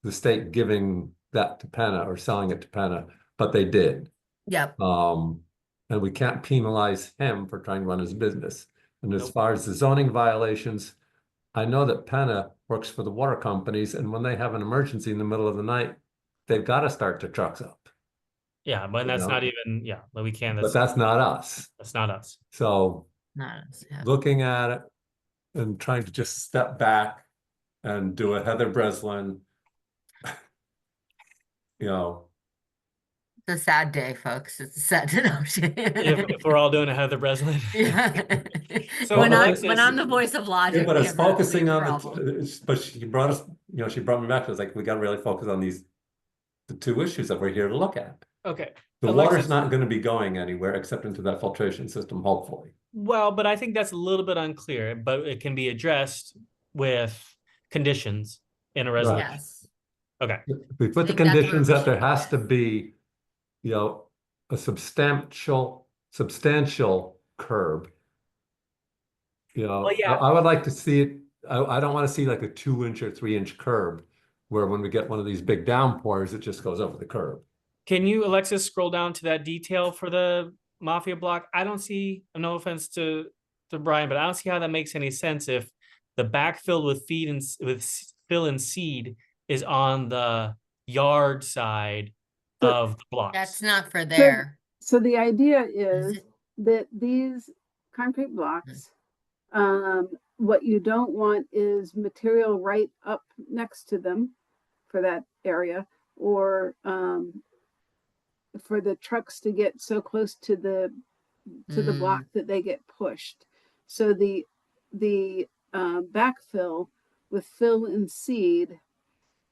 the state giving that to Penna or selling it to Penna, but they did. Yep. And we can't penalize him for trying to run his business. And as Nope. far as the zoning violations, I know that Penna works for the water companies, and when they have an emergency in the middle of the night, they've got to start their trucks up. yeah, but You that's know? not even, yeah, but we can't, But that's not us. that's not us. So Not us. Yeah. looking at it and trying to just step back and do a Heather Breslin, you know, It's a sad day, folks. It's a sad note. If we're all doing a Heather Breslin. Yeah. So when Alexis, I'm the voice of logic, but we it's have a focusing big on problem. but she brought us, you know, she brought me back to, it's like, we got to really focus on the two issues that we're here to look at. okay. The Alexis- water's not going to be going anywhere except into that filtration system, hopefully. Well, but I think that's a little bit unclear, but it can be addressed with conditions in a resolution. Yes. Okay. We put the think that's where conditions we that there should has to focus. be, you know, a substantial curb. You know, Well, yeah. I would like to see it, I don't want to see like a 2-inch or 3-inch curb where when we get one of these big downpours, it just goes over the curb. Can you, Alexis, scroll down to that detail for the Mafia block? I don't see, no offense to Brian, but I don't see how that makes any sense if the backfill with fill and seed is on the yard side So- of the blocks. That's not for there. So the idea Is is it- that these concrete blocks, what you don't want is material right up next to them for that area, or for the trucks to get so close to the block that they get pushed. So the backfill with fill and seed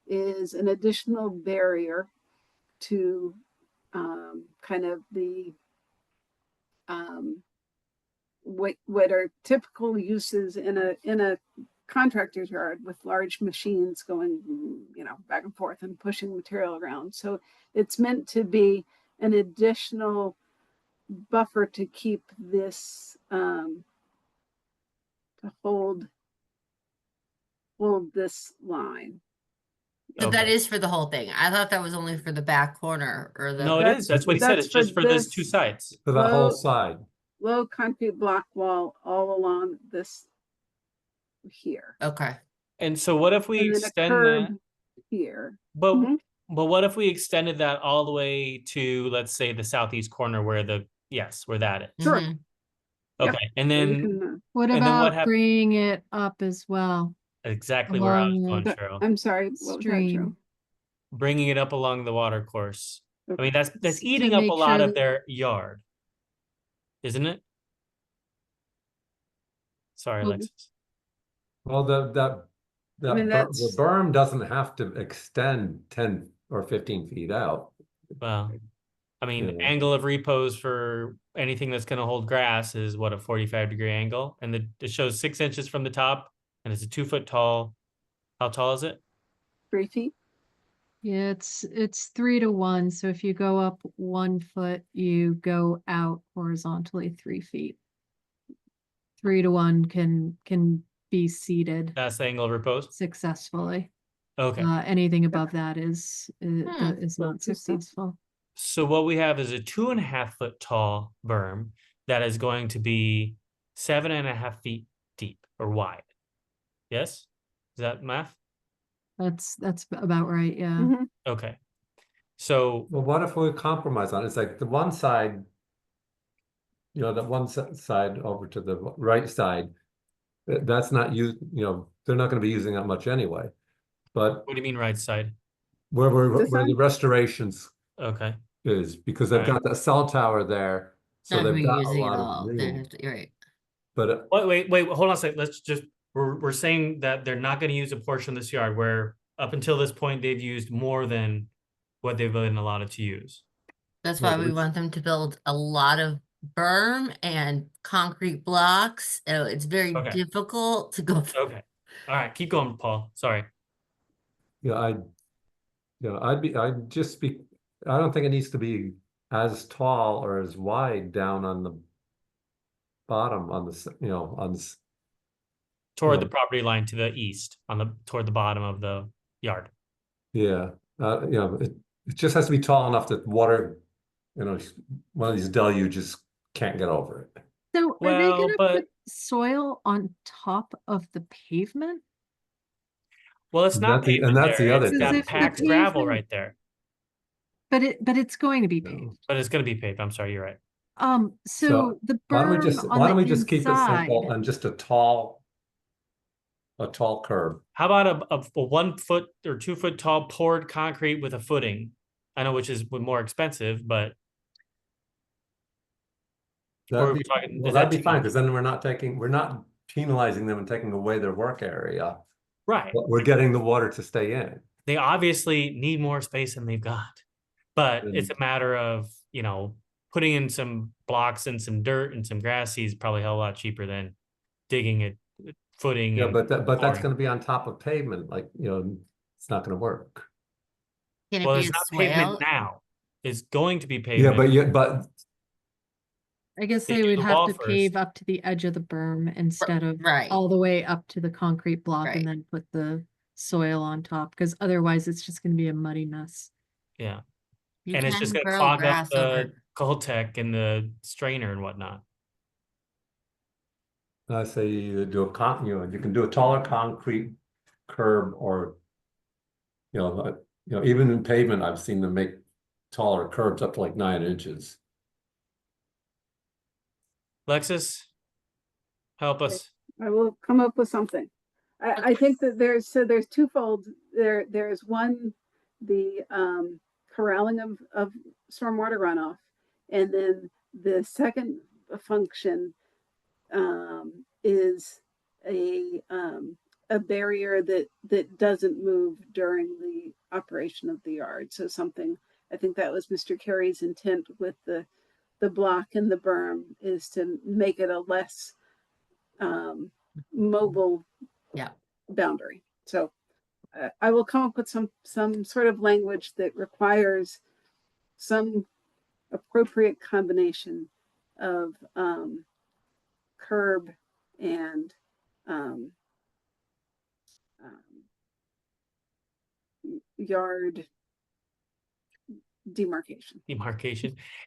is an additional barrier to kind of the what are typical uses in a contractor's yard with large machines going, you know, back and forth and pushing material around. So it's meant to be an additional buffer to keep this to hold this line. But that Okay. is for the whole thing. I thought that was only for the back corner or the. No, it is. That's what he said. It's just for those two sides. For that whole Well- side. Low concrete block wall all along this here. Okay. And so what if we And then a extend curb that? here. But Mhm. but what if we extended that all the way to, let's say, the southeast corner where where that is? Sure. Mhm. Yeah. Okay. And So you then can, What And then what about hap- bringing it up as well? exactly where I was along going, the- Cheryl. I'm sorry, what was that, Stream. Joe? Bringing it up along the water course. I mean, that's To eating up make a lot sure of that- their yard, isn't it? Sorry, Well, Alexis. Well, the that's- berm doesn't have to extend 10 or 15 feet out. Well, I mean, Yeah. angle of repose for anything that's going to hold grass is what, a 45-degree angle, and it shows 6 inches from the top, and it's a 2-foot tall. How tall is it? 3 feet. Yeah, it's 3-to-1. So if you go up 1 foot, you go out horizontally 3 feet. 3-to-1 can be seated That's the angle of repose. successfully. Okay. Anything above that is not 2 feet. successful. So what we have is a 2.5-foot tall berm that is going to be 7.5 feet deep or wide. Yes? Is that math? That's about right. Yeah. Mhm. Okay. So Well, what if we compromise on it? It's like the one side, you know, that one side over to the right side, that's not used, you know, they're not going to be using that much anyway. But what do you mean right side? where This the side? restorations Okay. is, because they've got that cell tower there, so Not they've be got a using it lot all. of They'd room. have to- You're right. But Wait, hold on a second. Let's just, we're saying that they're not going to use a portion of this yard where up until this point, they've used more than what they've been allotted to use. That's Yeah, why but we it's- want them to build a lot of berm and concrete blocks. So it's very Okay. difficult to go through. Okay. All right, keep going, Paul. Sorry. Yeah, I'd just be, I don't think it needs to be as tall or as wide down on the bottom on the, on this, Toward Yeah. the property line to the east, toward the bottom of the yard. yeah. It just has to be tall enough that water, one of these deluges can't get over it. So are they Well, gonna but- put soil on top of the pavement? Well, it's And not that's the- and pavement that's the there. other It's thing. that If the packed gravel pavement- right there. But it's going to be No. paved. But it's gonna be paved. I'm sorry, you're right. So the Why don't we berm just, on why don't the we just keep it simple inside, and just a tall curb? How about a 1 foot or 2 foot tall poured concrete with a footing? I know which is more expensive, but Or are That'd we be, talking- well, is that that'd be too fine, much? because then we're not penalizing them and taking away their work area, right. but we're getting the water to stay in. They obviously need more space than they've got. But it's a And- matter of, putting in some blocks and some dirt and some grass seed is probably a hell of a lot cheaper than digging a footing. Yeah, and but that's pouring. gonna be on top of pavement, it's not gonna work. Can it Well, be it's a not swale? pavement now. It's going to be Yeah, pavement. but I guess They they do would the have wall to first. pave up to the edge of the berm instead of right. all the way up to the concrete block Right. and then put the soil on top, because otherwise it's just gonna be a muddy mess. Yeah. You And it's just can gonna grow clog up grass the over. Coltech and the strainer and whatnot. I say you do you can do a taller concrete curb or, even in pavement, I've seen them make taller curbs up to like 9 inches. Lexus, help us. I will come up with something. I think that there's twofold. There's one, the corralling of stormwater runoff, and then the second function is a barrier that doesn't move during the operation of the yard. So something, I think that was Mr. Carey's intent with the block and the berm, is to make it a less mobile boundary. So I will come up with some sort of language that requires some appropriate combination of curb and yard demarcation.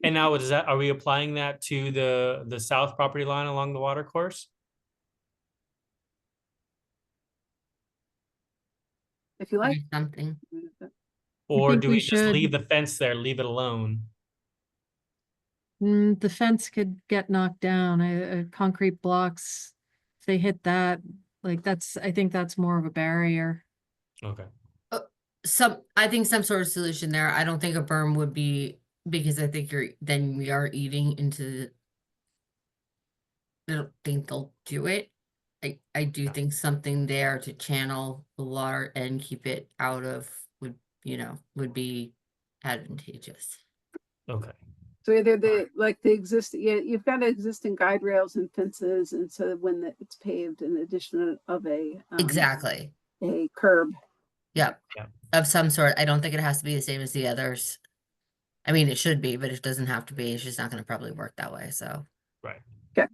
And now are we applying that to the south property line along the water course? If you like. Something. Or think do we we just leave should- the fence there, leave it alone? The fence could get knocked down, concrete blocks, if they hit that, I think that's more of a barrier. Okay. I think some sort of solution there. I don't think a berm would be, because I think then we are eating into I don't think they'll do it. I do think something there to channel the water and keep it out of would be advantageous. Okay. So either you've got existing guide rails and fences, and so when it's paved, in addition of Exactly. a curb. Yep. Yeah. Of some sort. I don't think it has to be the same as the others. I mean, it should be, but it doesn't have to be. It's just not going to probably work that way. So. Right. Okay.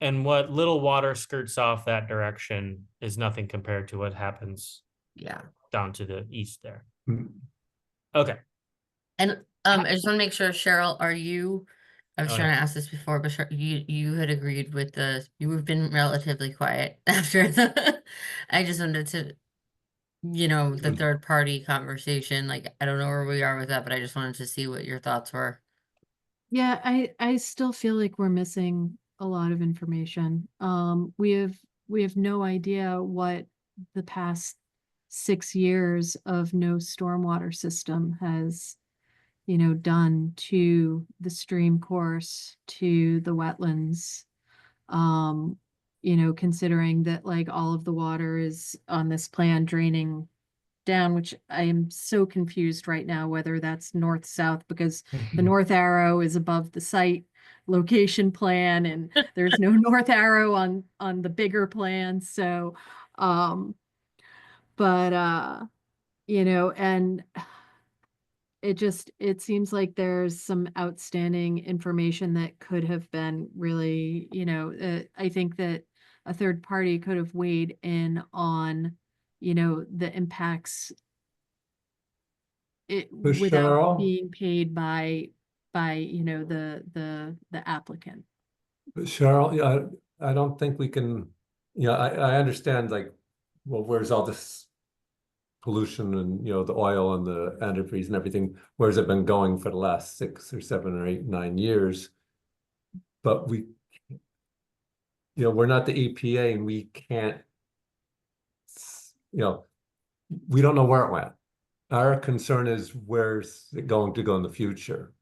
And what little water skirts off that direction is nothing compared to what happens down to the east there. Okay. And I just want to make sure, Cheryl, I was Go trying ahead. to ask this before, but you had agreed with you've been relatively quiet after I just wanted to, the third party conversation, I don't know where we are with that, but I just wanted to see what your thoughts were. Yeah, I still feel like we're missing a lot of information. We have no idea what the past 6 years of no stormwater system has, done to the stream course, to the wetlands. Considering that all of the water is on this plan draining down, which I am so confused right now whether that's north south, because the north arrow is above the site location plan, and there's no north arrow on the bigger plan. So, but you know, and it seems like there's some outstanding information that could have been really, you know, I think that a third party could have weighed in on, you know, the impacts But without Cheryl? being paid by, you know, the applicant. But Cheryl, yeah, I don't think we can, yeah, I understand like, well, where's all this pollution and, you know, the oil and the antifreeze and everything, where's it been going for the last 6 or 7 or 8, 9 years? But we, you know, we're not the EPA and we can't, you know, we don't know where it went. Our concern is where's it going to go in the future?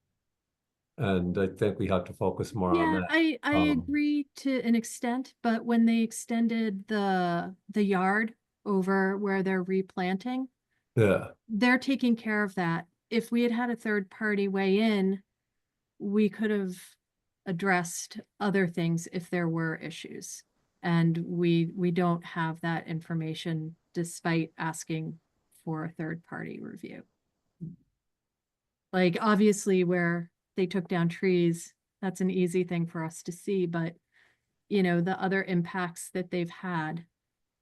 And I think we have to focus more on Yeah, that. I agree to an extent, but when they extended the yard over where they're replanting, Yeah, they're taking care of that. If we had had a third party weigh in, we could have addressed other things if there were issues. And we don't have that information despite asking for a third party review. Like obviously where they took down trees, that's an easy thing for us to see, but you know, the other impacts that they've had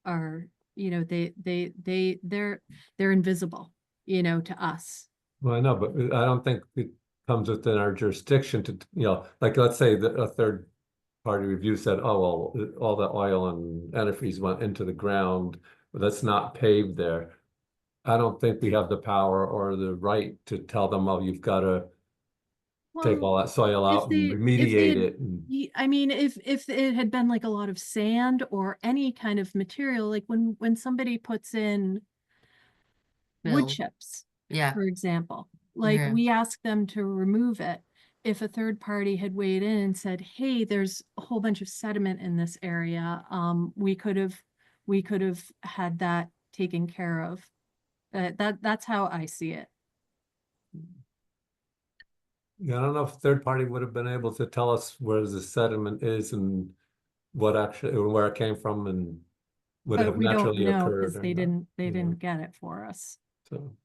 are, you know, they're invisible, you know, to us. well, I know, but I don't think it comes within our jurisdiction to, you know, like, let's say that a third party review said, oh, well, all the oil and antifreeze went into the ground, but that's not paved there. I don't think we have the power or the right to tell them, oh, you've got to take all that soil out and remediate it. I mean, if it had been like a lot of sand or any kind of material, like when somebody puts in wood Bill. chips, Yeah. for example, like Yeah. we ask them to remove it. If a third party had weighed in and said, hey, there's a whole bunch of sediment in this area, we could have had that taken care of. That's how I see it. Yeah, I don't know if third party would have been able to tell us where the sediment is and what actually, or where it came from and would But have we don't naturally know occurred. because or they not. didn't get it for us. So,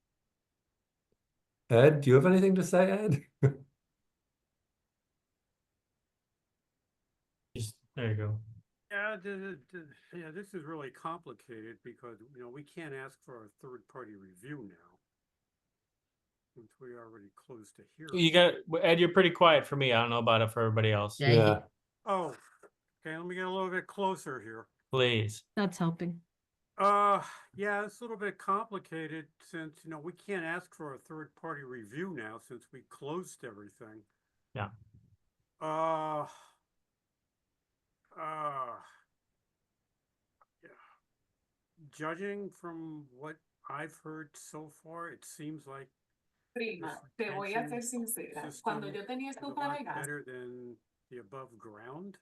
Ed, do you have anything to say, Ed? There you go. Yeah, this is really complicated because, you know, we can't ask for a third-party review now. Since we already closed to hearing. You got Ed, you're pretty quiet for me. I don't know about it for everybody else. Yeah. Oh, okay, let me get a little bit closer here. Please. That's helping. Yeah, it's a little bit complicated since, you know, we can't ask for a third-party review now since we closed everything. Yeah. Yeah. Judging from what I've heard so far, it seems like Prima, te voy a ser sincera. Cuando yo tenía estufa de gas. better than the above ground.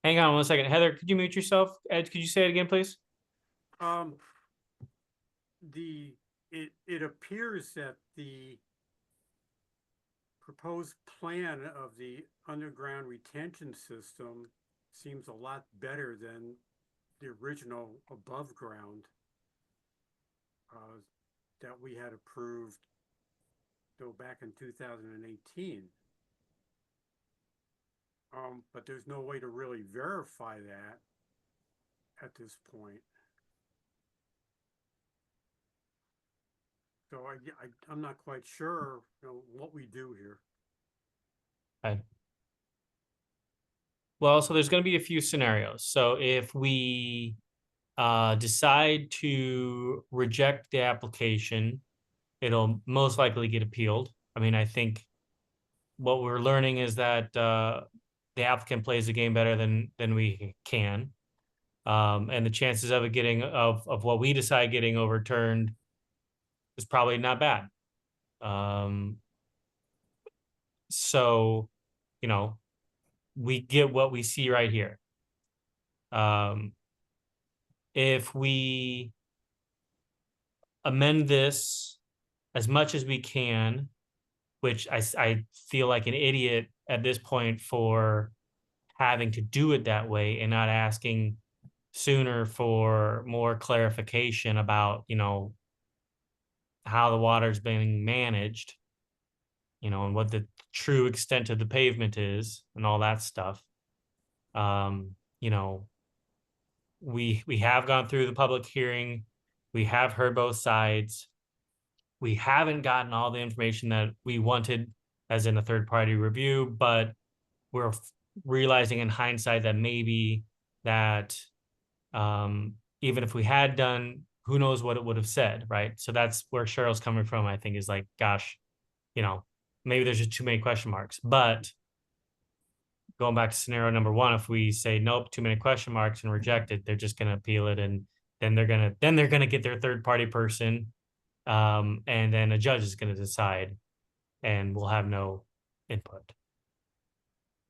Hang on 1 second. Heather, could you mute yourself? Ed, could you say it again, please? It appears that the proposed plan of the underground retention system seems a lot better than the original above ground that we had approved back in 2018. But there's no way to really verify that at this point. So I'm not quite sure, you know, what we do here. Okay. Well, so there's going to be a few scenarios. So if we decide to reject the application, it'll most likely get appealed. I mean, I think what we're learning is that the applicant plays the game better than we can. And the chances of it getting of what we decide getting overturned is probably not bad. So, you know, we get what we see right here. If we amend this as much as we can, which I feel like an idiot at this point for having to do it that way and not asking sooner for more clarification about, how the water's being managed, and what the true extent of the pavement is and all that stuff. We have gone through the public hearing. We have heard both sides. We haven't gotten all the information that we wanted, as in a third-party review, but we're realizing in hindsight that maybe that even if we had done, who knows what it would have said, right? So that's where Cheryl's coming from, I think, is like, gosh, maybe there's just too many question marks. But going back to scenario number one, if we say nope, too many question marks and reject it, they're just gonna appeal it, and then they're gonna get their third-party person, and then a judge is gonna decide, and we'll have no input.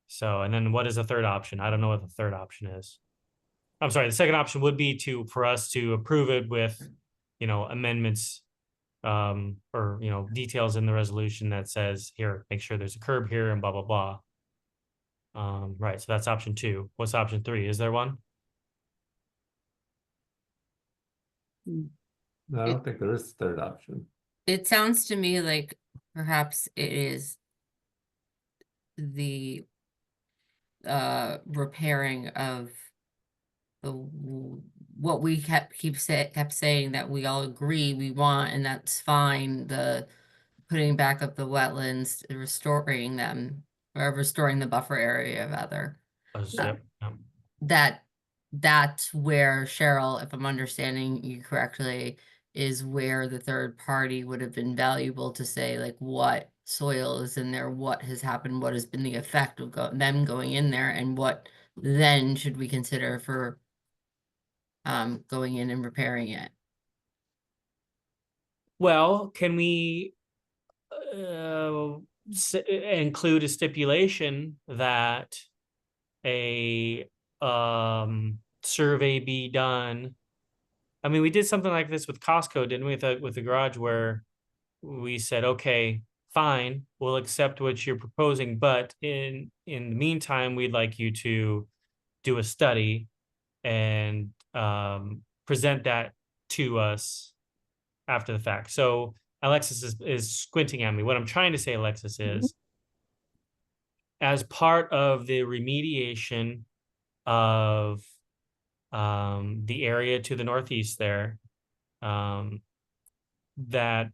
So, and then what is the third option? I don't know what the third option is. I'm sorry, the second option would be for us to approve it with, amendments, or, details in the resolution that says, here, make sure there's a curb here and blah, blah, blah. Right, so that's option 2. What's option 3? Is there one? I don't think there is a third option. It sounds to me like perhaps it is the repairing of what we kept saying that we all agree we want, and that's fine. The putting back up the wetlands, restoring them, or restoring the buffer area rather. That's where, Cheryl, if I'm understanding you correctly, is where the third party would have been valuable to say, like, what soil is in there, what has happened, what has been the effect of them going in there, and what then should we consider for going in and repairing it. Well, can we include a stipulation that a survey be done? I mean, we did something like this with Costco, didn't we, with the garage, where we said, okay, fine, we'll accept what you're proposing, but in the meantime, we'd like you to do a study and present that to us after the fact. So Alexis is squinting at me. What I'm trying to say, Alexis, is as part of the remediation of the area to the northeast there, that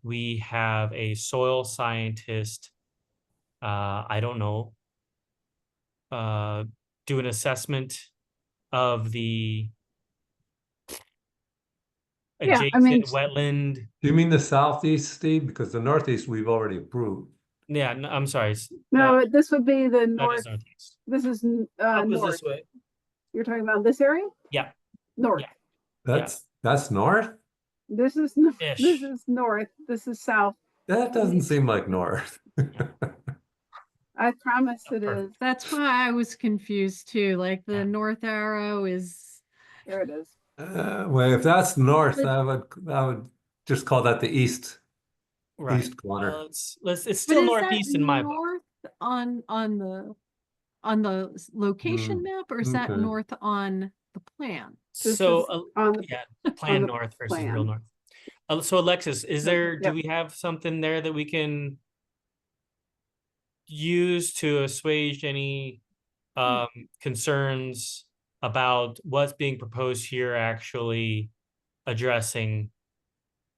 we have a soil scientist, I don't know, do an assessment of the adjacent wetland. Do you mean the southeast, Steve? Because the northeast we've already approved. Yeah, no, I'm sorry. No, this would be the That north. is northeast. This is Up is north. this way. You're talking about this area? Yeah. North. Yeah. That's north? This is Ish. this is north. This is south. That doesn't seem like north. I promise it is. That's why I was confused too. Like the north arrow is. There it is. Well, if that's north, But- I would just call that the east east corner. It's But still is northeast that in my book. north on the location map, or is that okay. north on the plan? This So is on the- yeah, plan the north versus real plan. north. So Alexis, do Yep. we have something there that we can use to assuage any concerns about what's being proposed here actually addressing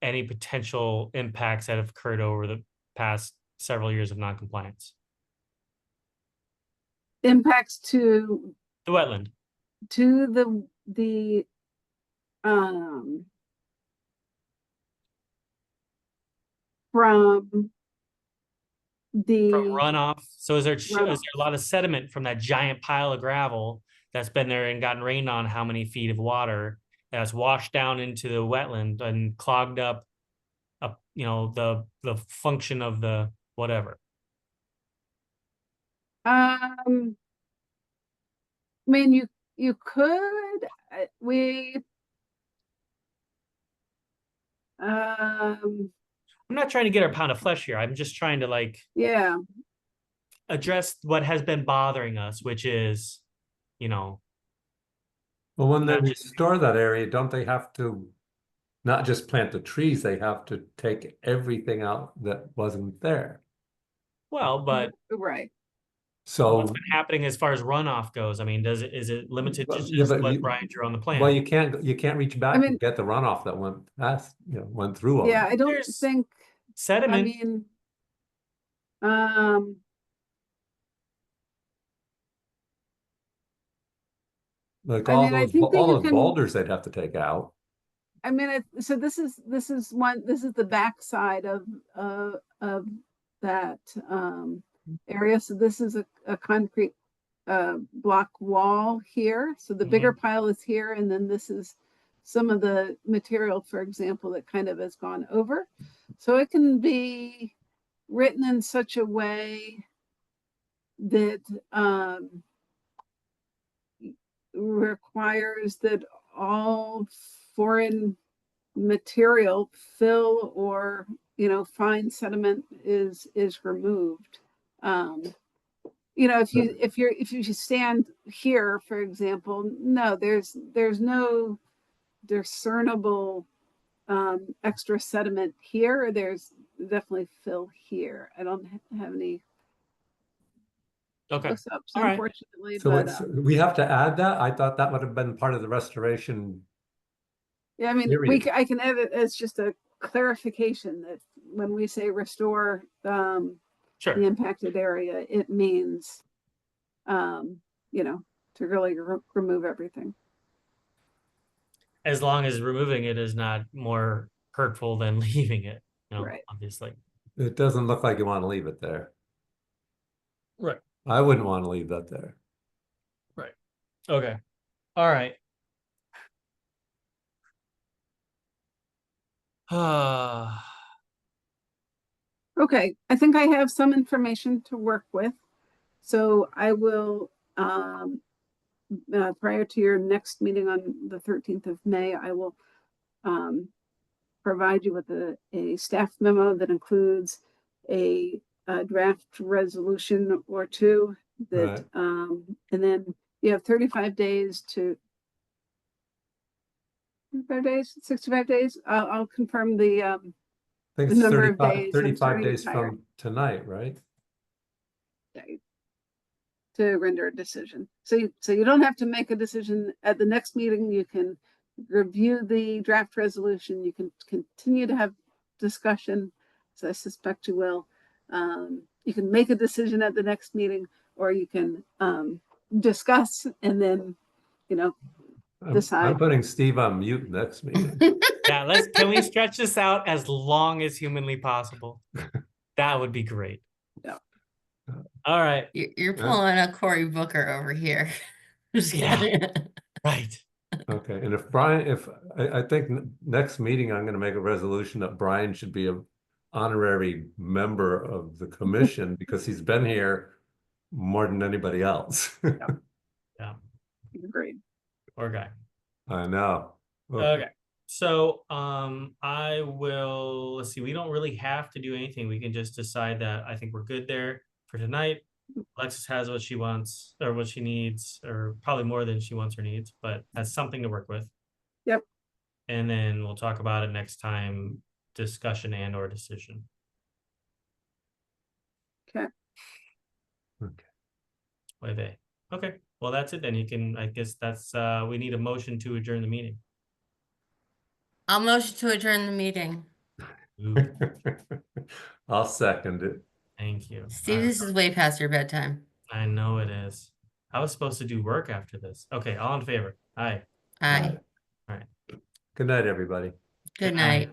any potential impacts that have occurred over the past several years of noncompliance? Impacts to The wetland. the from the From runoff. So is there runoff. a lot of sediment from that giant pile of gravel that's been there and gotten rained on how many feet of water that's washed down into the wetland and clogged up the function of the whatever? I mean, you could I'm not trying to get our pound of flesh here. I'm just trying to yeah. address what has been bothering us, which is, you know, Well, when they Not just- restore that area, don't they have to not just plant the trees, they have to take everything out that wasn't there? well, but Right. So, what's been happening as far as runoff goes? I mean, is it limited to Well, yeah, just but what you- Brian drew on the plan? well, you can't reach back mean- and get the runoff that went past, went through. Yeah, already. I don't There's think, I Sediment, mean, Like I all mean, I those, think that all you those can- boulders they'd have to take out. I mean, so this is the backside of that area. So this is a concrete block wall here. So the bigger pile is here, and then this is some of the material, for example, that kind of has gone over. So it can be written in such a way that requires that all foreign material, fill or fine sediment is removed. If you stand here, for example, no, there's no discernible extra sediment here. There's definitely fill here. I don't have any okay. close-ups, All right. unfortunately, So but it's, we have to add that? I thought that would have been part of the restoration. yeah, I mean, period. I can add it as just a clarification that when we say restore Sure. the impacted area, it means, to really remove everything. As long as removing it is not more hurtful than leaving it, Right. obviously. It doesn't look like you want to leave it there. Right. I wouldn't want to leave that there. Right. Okay. All right. Okay, I think I have some information to work with. So I will, prior to your next meeting on the 13th of May, I will provide you with a staff memo that includes a draft resolution or two that, and then you have 35 days to 65 days. I'll confirm the I think the it's number of 35, days. I'm 35 starting days tired. from tonight, right? To render a decision. So you don't have to make a decision at the next meeting. You can review the draft resolution. You can continue to have discussion, as I suspect you will. You can make a decision at the next meeting, or you can discuss and then, decide. I'm putting Steve on mute next meeting. Yeah, can we stretch this out as long as humanly possible? That would be great. Yeah. All right. You're pulling a Cory Booker over here. Just Yeah. kidding. Right. Okay, and I think next meeting, I'm gonna make a resolution that Brian should be an honorary member of the commission because he's been here more than anybody else. Yeah. Agreed. Poor guy. I know. Okay. So I will, let's see, we don't really have to do anything. We can just decide that I think we're good there for tonight. Alexis has what she wants or what she needs, or probably more than she wants or needs, but has something to work with. Yep. And then we'll talk about it next time, discussion and or decision. Okay. Okay. Okay. Well, that's it then. You can, I guess that's, we need a motion to adjourn the meeting. I'll motion to adjourn the meeting. Ooh, I'll second it. thank you. Steve, this is way past your bedtime. I know it is. I was supposed to do work after this. Okay, all in favor? Aye. Aye. All right. Good night, everybody. Good Good night. night.